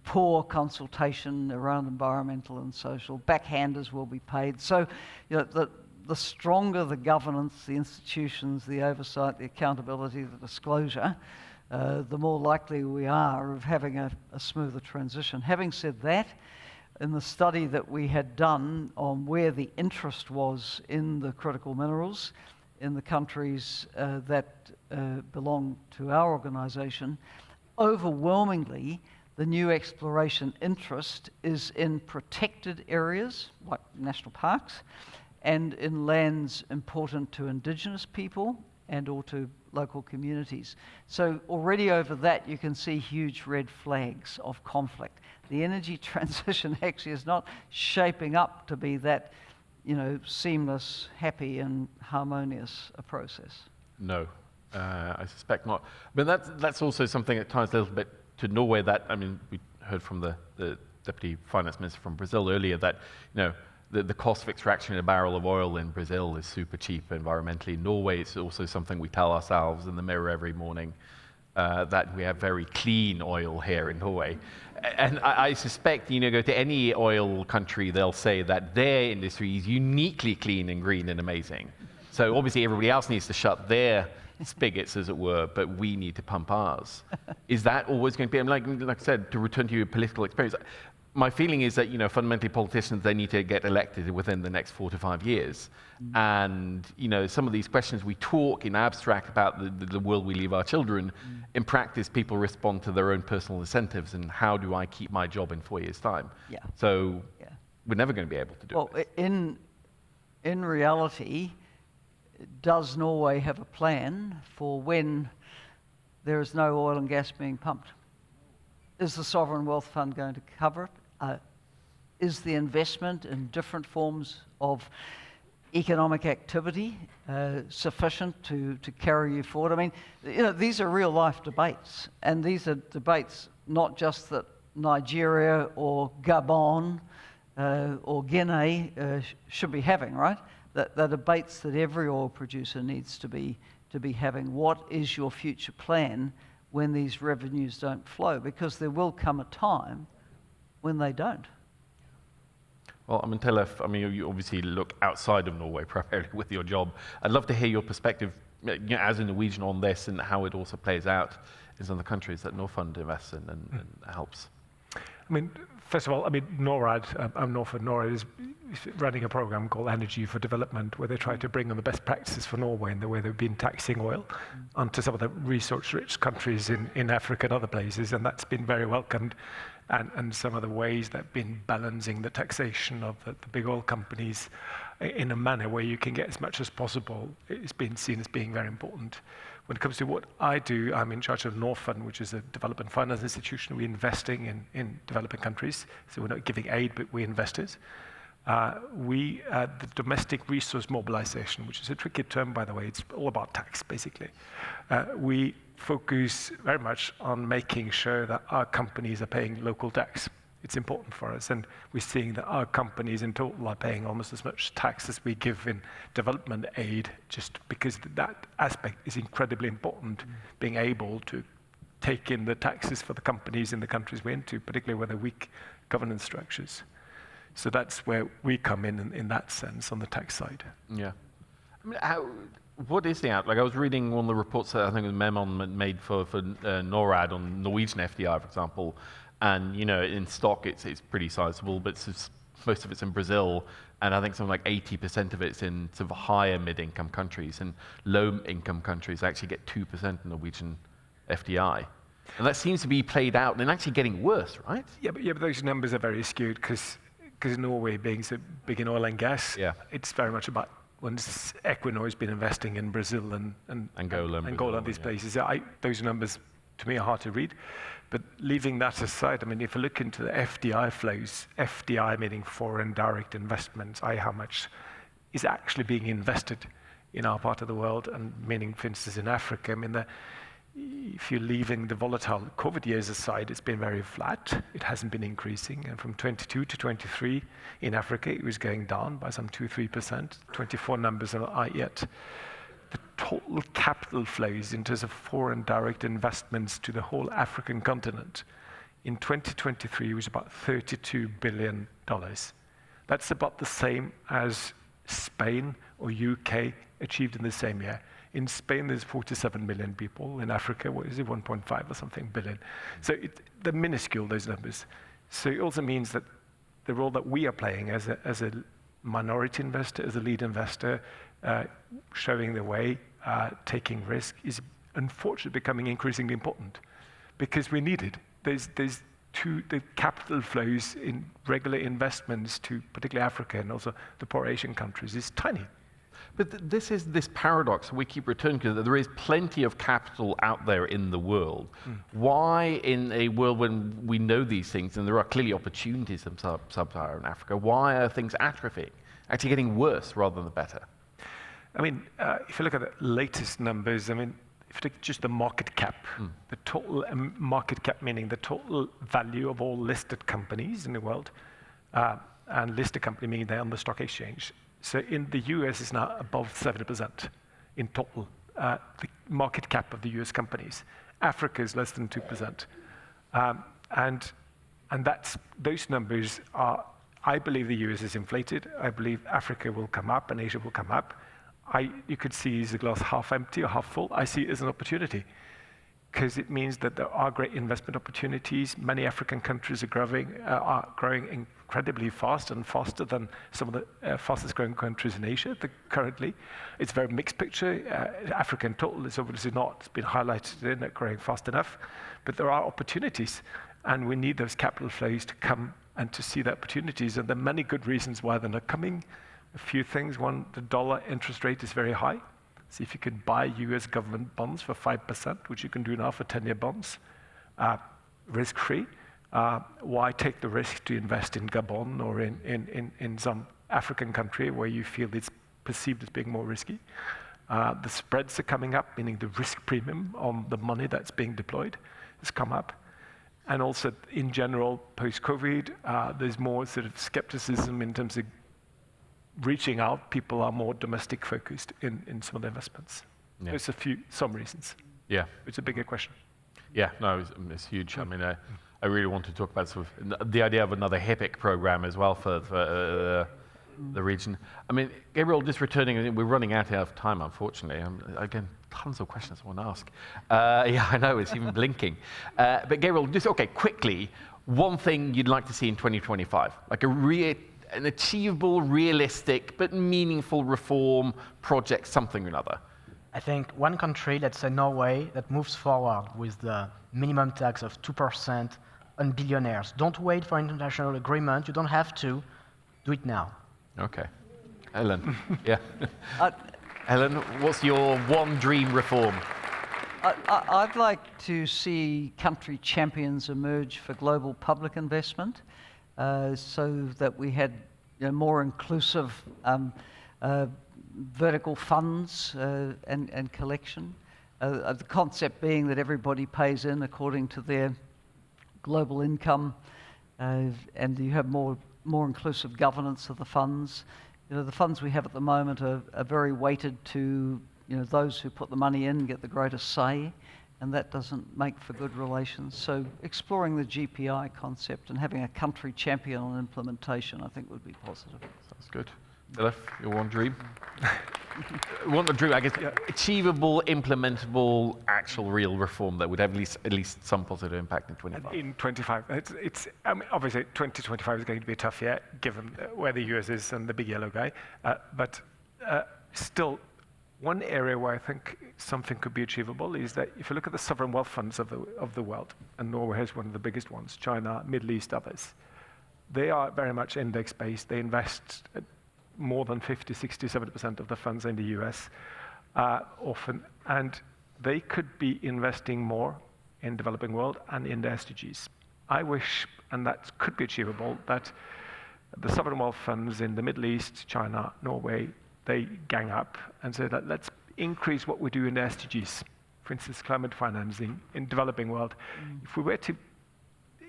poor consultation around environmental and social, backhanders will be paid. So the stronger the governance, the institutions, the oversight, the accountability, the disclosure, the more likely we are of having a smoother transition. Having said that, in the study that we had done on where the interest was in the critical minerals in the countries that belong to our organization, overwhelmingly, the new exploration interest is in protected areas, like national parks, and in lands important to indigenous people and or to local communities. So already over that, you can see huge red flags of conflict. The energy transition actually is not shaping up to be that, seamless, happy, and harmonious a process. No, I suspect not. But that's also something that ties a little bit to Norway. That we heard from the Deputy Finance Minister from Brazil earlier that the cost of extraction in a barrel of oil in Brazil is super cheap environmentally. Norway is also something we tell ourselves in the mirror every morning, that we have very clean oil here in Norway. And I suspect, go to any oil country, they'll say that their industry is uniquely clean and green and amazing. So obviously everybody else needs to shut their spigots, as it were, but we need to pump ours. Is that always going to be, like I said, to return to your political experience, my feeling is that, fundamentally politicians, they need to get elected within the next 4 to 5 years. And, some of these questions we talk in abstract about the world we leave our children. In practice, people respond to their own personal incentives and how do I keep my job in 4 years' time? Yeah. So we're never going to be able to do it. Well, in reality, does Norway have a plan for when there is no oil and gas being pumped? Is the Sovereign Wealth Fund going to cover it? Is the investment in different forms of economic activity sufficient to carry you forward? I mean, these are real life debates, and these are debates not just that Nigeria or Gabon or Guinea should be having, right? The debates that every oil producer needs to be having. What is your future plan when these revenues don't flow? Because there will come a time when they don't. Well, Tellef, you obviously look outside of Norway primarily with your job. I'd love to hear your perspective, as a Norwegian, on this and how it also plays out in some of the countries that Norfund invests in and helps. First of all, Norad, I'm Norfund. Norad is running a program called Energy for Development, where they try to bring on the best practices for Norway and the way they've been taxing oil onto some of the resource-rich countries in Africa and other places, and that's been very welcomed. And some of the ways they've been balancing the taxation of the big oil companies in a manner where you can get as much as possible, it's been seen as being very important. When it comes to what I do, I'm in charge of Norfund, which is a development finance institution. We're investing in developing countries, so we're not giving aid, but we're investors. The domestic resource mobilization, which is a tricky term, by the way, it's all about tax, basically. We focus very much on making sure that our companies are paying local tax. It's important for us, and we're seeing that our companies in total are paying almost as much tax as we give in development aid, just because that aspect is incredibly important, being able to take in the taxes for the companies in the countries we're into, particularly where they're weak governance structures. So that's where we come in that sense, on the tax side. Yeah. What is the outlook? I was reading one of the reports that I think Memon made for NORAD on Norwegian FDI, for example, and in stock it's pretty sizable, but most of it's in Brazil, and I think something like 80% of it's in sort of higher mid-income countries, and low-income countries actually get 2% in Norwegian FDI. And that seems to be played out and actually getting worse, right? Yeah, but those numbers are very skewed because Norway being so big in oil and gas, it's very much about once Equinor has been investing in Brazil and Angola and these places. Those numbers, to me, are hard to read. But leaving that aside, if you look into the FDI flows, FDI meaning foreign direct investments, how much is actually being invested in our part of the world, and meaning, for instance, in Africa, if you're leaving the volatile COVID years aside, it's been very flat. It hasn't been increasing. And from 22 to 23 in Africa, it was going down by some 2-3%. 24 numbers are not out yet. The total capital flows in terms of foreign direct investments to the whole African continent in 2023 was about $32 billion. That's about the same as Spain or UK achieved in the same year. In Spain, there's 47 million people. In Africa, what is it, 1.5 or something billion? So they're minuscule, those numbers. So it also means that the role that we are playing as a minority investor, as a lead investor, showing the way, taking risk, is unfortunately becoming increasingly important because we need it. There's the capital flows in regular investments to particularly Africa and also the poor Asian countries is tiny. But this is this paradox we keep returning to, that there is plenty of capital out there in the world. Why, in a world when we know these things, and there are clearly opportunities in sub-Saharan Africa, why are things atrophying, actually getting worse rather than better? If you look at the latest numbers, if you take just the market cap, the total market cap, meaning the total value of all listed companies in the world, and listed company meaning they're on the stock exchange. So in the US, it's now above 70% in total, the market cap of the US companies. Africa is less than 2%. And those numbers are, I believe the US is inflated. I believe Africa will come up and Asia will come up. You could see is the glass half empty or half full. I see it as an opportunity. because it means that there are great investment opportunities. Many African countries are growing incredibly fast and faster than some of the fastest growing countries in Asia currently. It's a very mixed picture. Africa in total is obviously not been highlighted in it growing fast enough, but there are opportunities, and we need those capital flows to come and to see the opportunities. And there are many good reasons why they're not coming. A few things. One, the dollar interest rate is very high. See if you could buy US government bonds for 5%, which you can do now for 10-year bonds, risk-free. Why take the risk to invest in Gabon or in some African country where you feel it's perceived as being more risky? The spreads are coming up, meaning the risk premium on the money that's being deployed has come up. And also, in general, post-COVID, there's more sort of skepticism in terms of reaching out. People are more domestic focused in some of the investments. Yeah. There's some reasons. Yeah. It's a bigger question. Yeah, no, it's huge. I mean, I really want to talk about sort of the idea of another HIPIC program as well for the region. I mean, Gabriel, just returning, we're running out of time, unfortunately. Again, tons of questions I want to ask. Yeah, I know, it's even blinking. But Gabriel, just, okay, quickly, one thing you'd like to see in 2025, like an achievable, realistic, but meaningful reform project, something or another. I think one country, let's say Norway, that moves forward with the minimum tax of 2% on billionaires. Don't wait for international agreement. You don't have to. Do it now. Okay. Ellen, yeah. Ellen, what's your one dream reform? I'd like to see country champions emerge for global public investment, so that we had more inclusive vertical funds and collection. The concept being that everybody pays in according to their global income, and you have more inclusive governance of the funds. The funds we have at the moment are very weighted to those who put the money in get the greatest say, and that doesn't make for good relations. So exploring the GPI concept and having a country champion on implementation, I think, would be positive. Sounds good. Dilif, your one dream? One dream, I guess, achievable, implementable, actual real reform that would have at least some positive impact in 25. In 25, I mean, obviously 2025 is going to be a tough year, given where the US is and the big yellow guy. But still, one area where I think something could be achievable is that if you look at the sovereign wealth funds of the world, and Norway has one of the biggest ones, China, Middle East, others, they are very much index-based. They invest more than 50, 60, 70% of the funds in the US often, and they could be investing more in developing world and in the SDGs. I wish, and that could be achievable, that the sovereign wealth funds in the Middle East, China, Norway, they gang up and say that let's increase what we do in the SDGs. For instance, climate financing in developing world. If we were to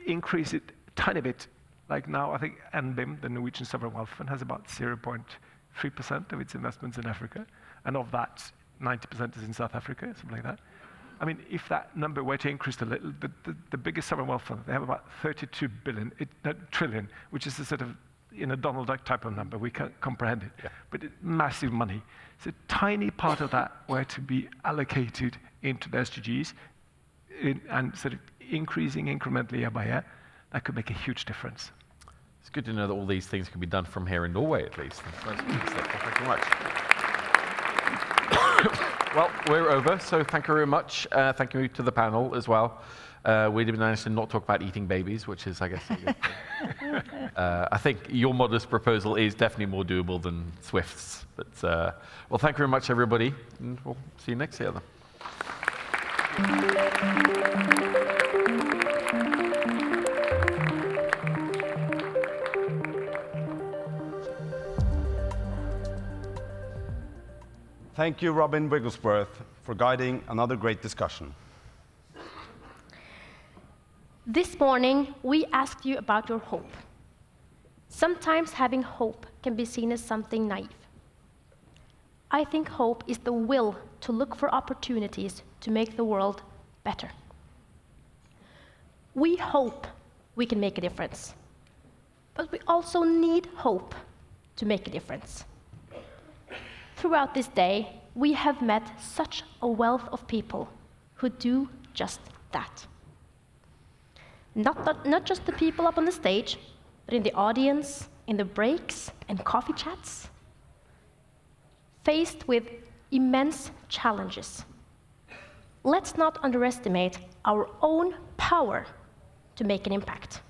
increase it a tiny bit, like now, I think NBIM, the Norwegian Sovereign Wealth Fund, has about 0.3% of its investments in Africa, and of that, 90% is in South Africa, something like that. I mean, if that number were to increase a little, the biggest sovereign wealth fund, they have about 32 trillion, which is a sort of, in a Donald Duck type of number, we can't comprehend it, but it's massive money. So a tiny part of that were to be allocated into the SDGs and sort of increasing incrementally year by year, that could make a huge difference. It's good to know that all these things can be done from here in Norway, at least. Thank you much. Well, we're over, so thank you very much. Thank you to the panel as well. We did manage to not talk about eating babies, which is, I guess, a good thing. I think your modest proposal is definitely more doable than Swift's. But, well, thank you very much, everybody, and we'll see you next year then. Thank you, Robin Wigglesworth, for guiding another great discussion. This morning, we asked you about your hope. Sometimes having hope can be seen as something naive. I think hope is the will to look for opportunities to make the world better. We hope we can make a difference, but we also need hope to make a difference. Throughout this day, we have met such a wealth of people who do just that. Not just the people up on the stage, but in the audience, in the breaks and coffee chats. Faced with immense challenges, let's not underestimate our own power to make an impact.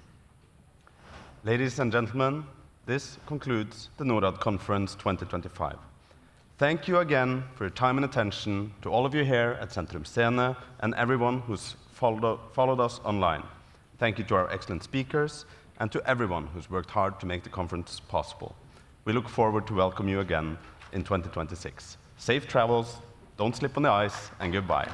Ladies and gentlemen, this concludes the Norad Conference 2025. Thank you again for your time and attention to all of you here at Sentrum Scene and everyone who's followed us online. Thank you to our excellent speakers and to everyone who's worked hard to make the conference possible. We look forward to welcome you again in 2026. Safe travels, don't slip on the ice, and goodbye.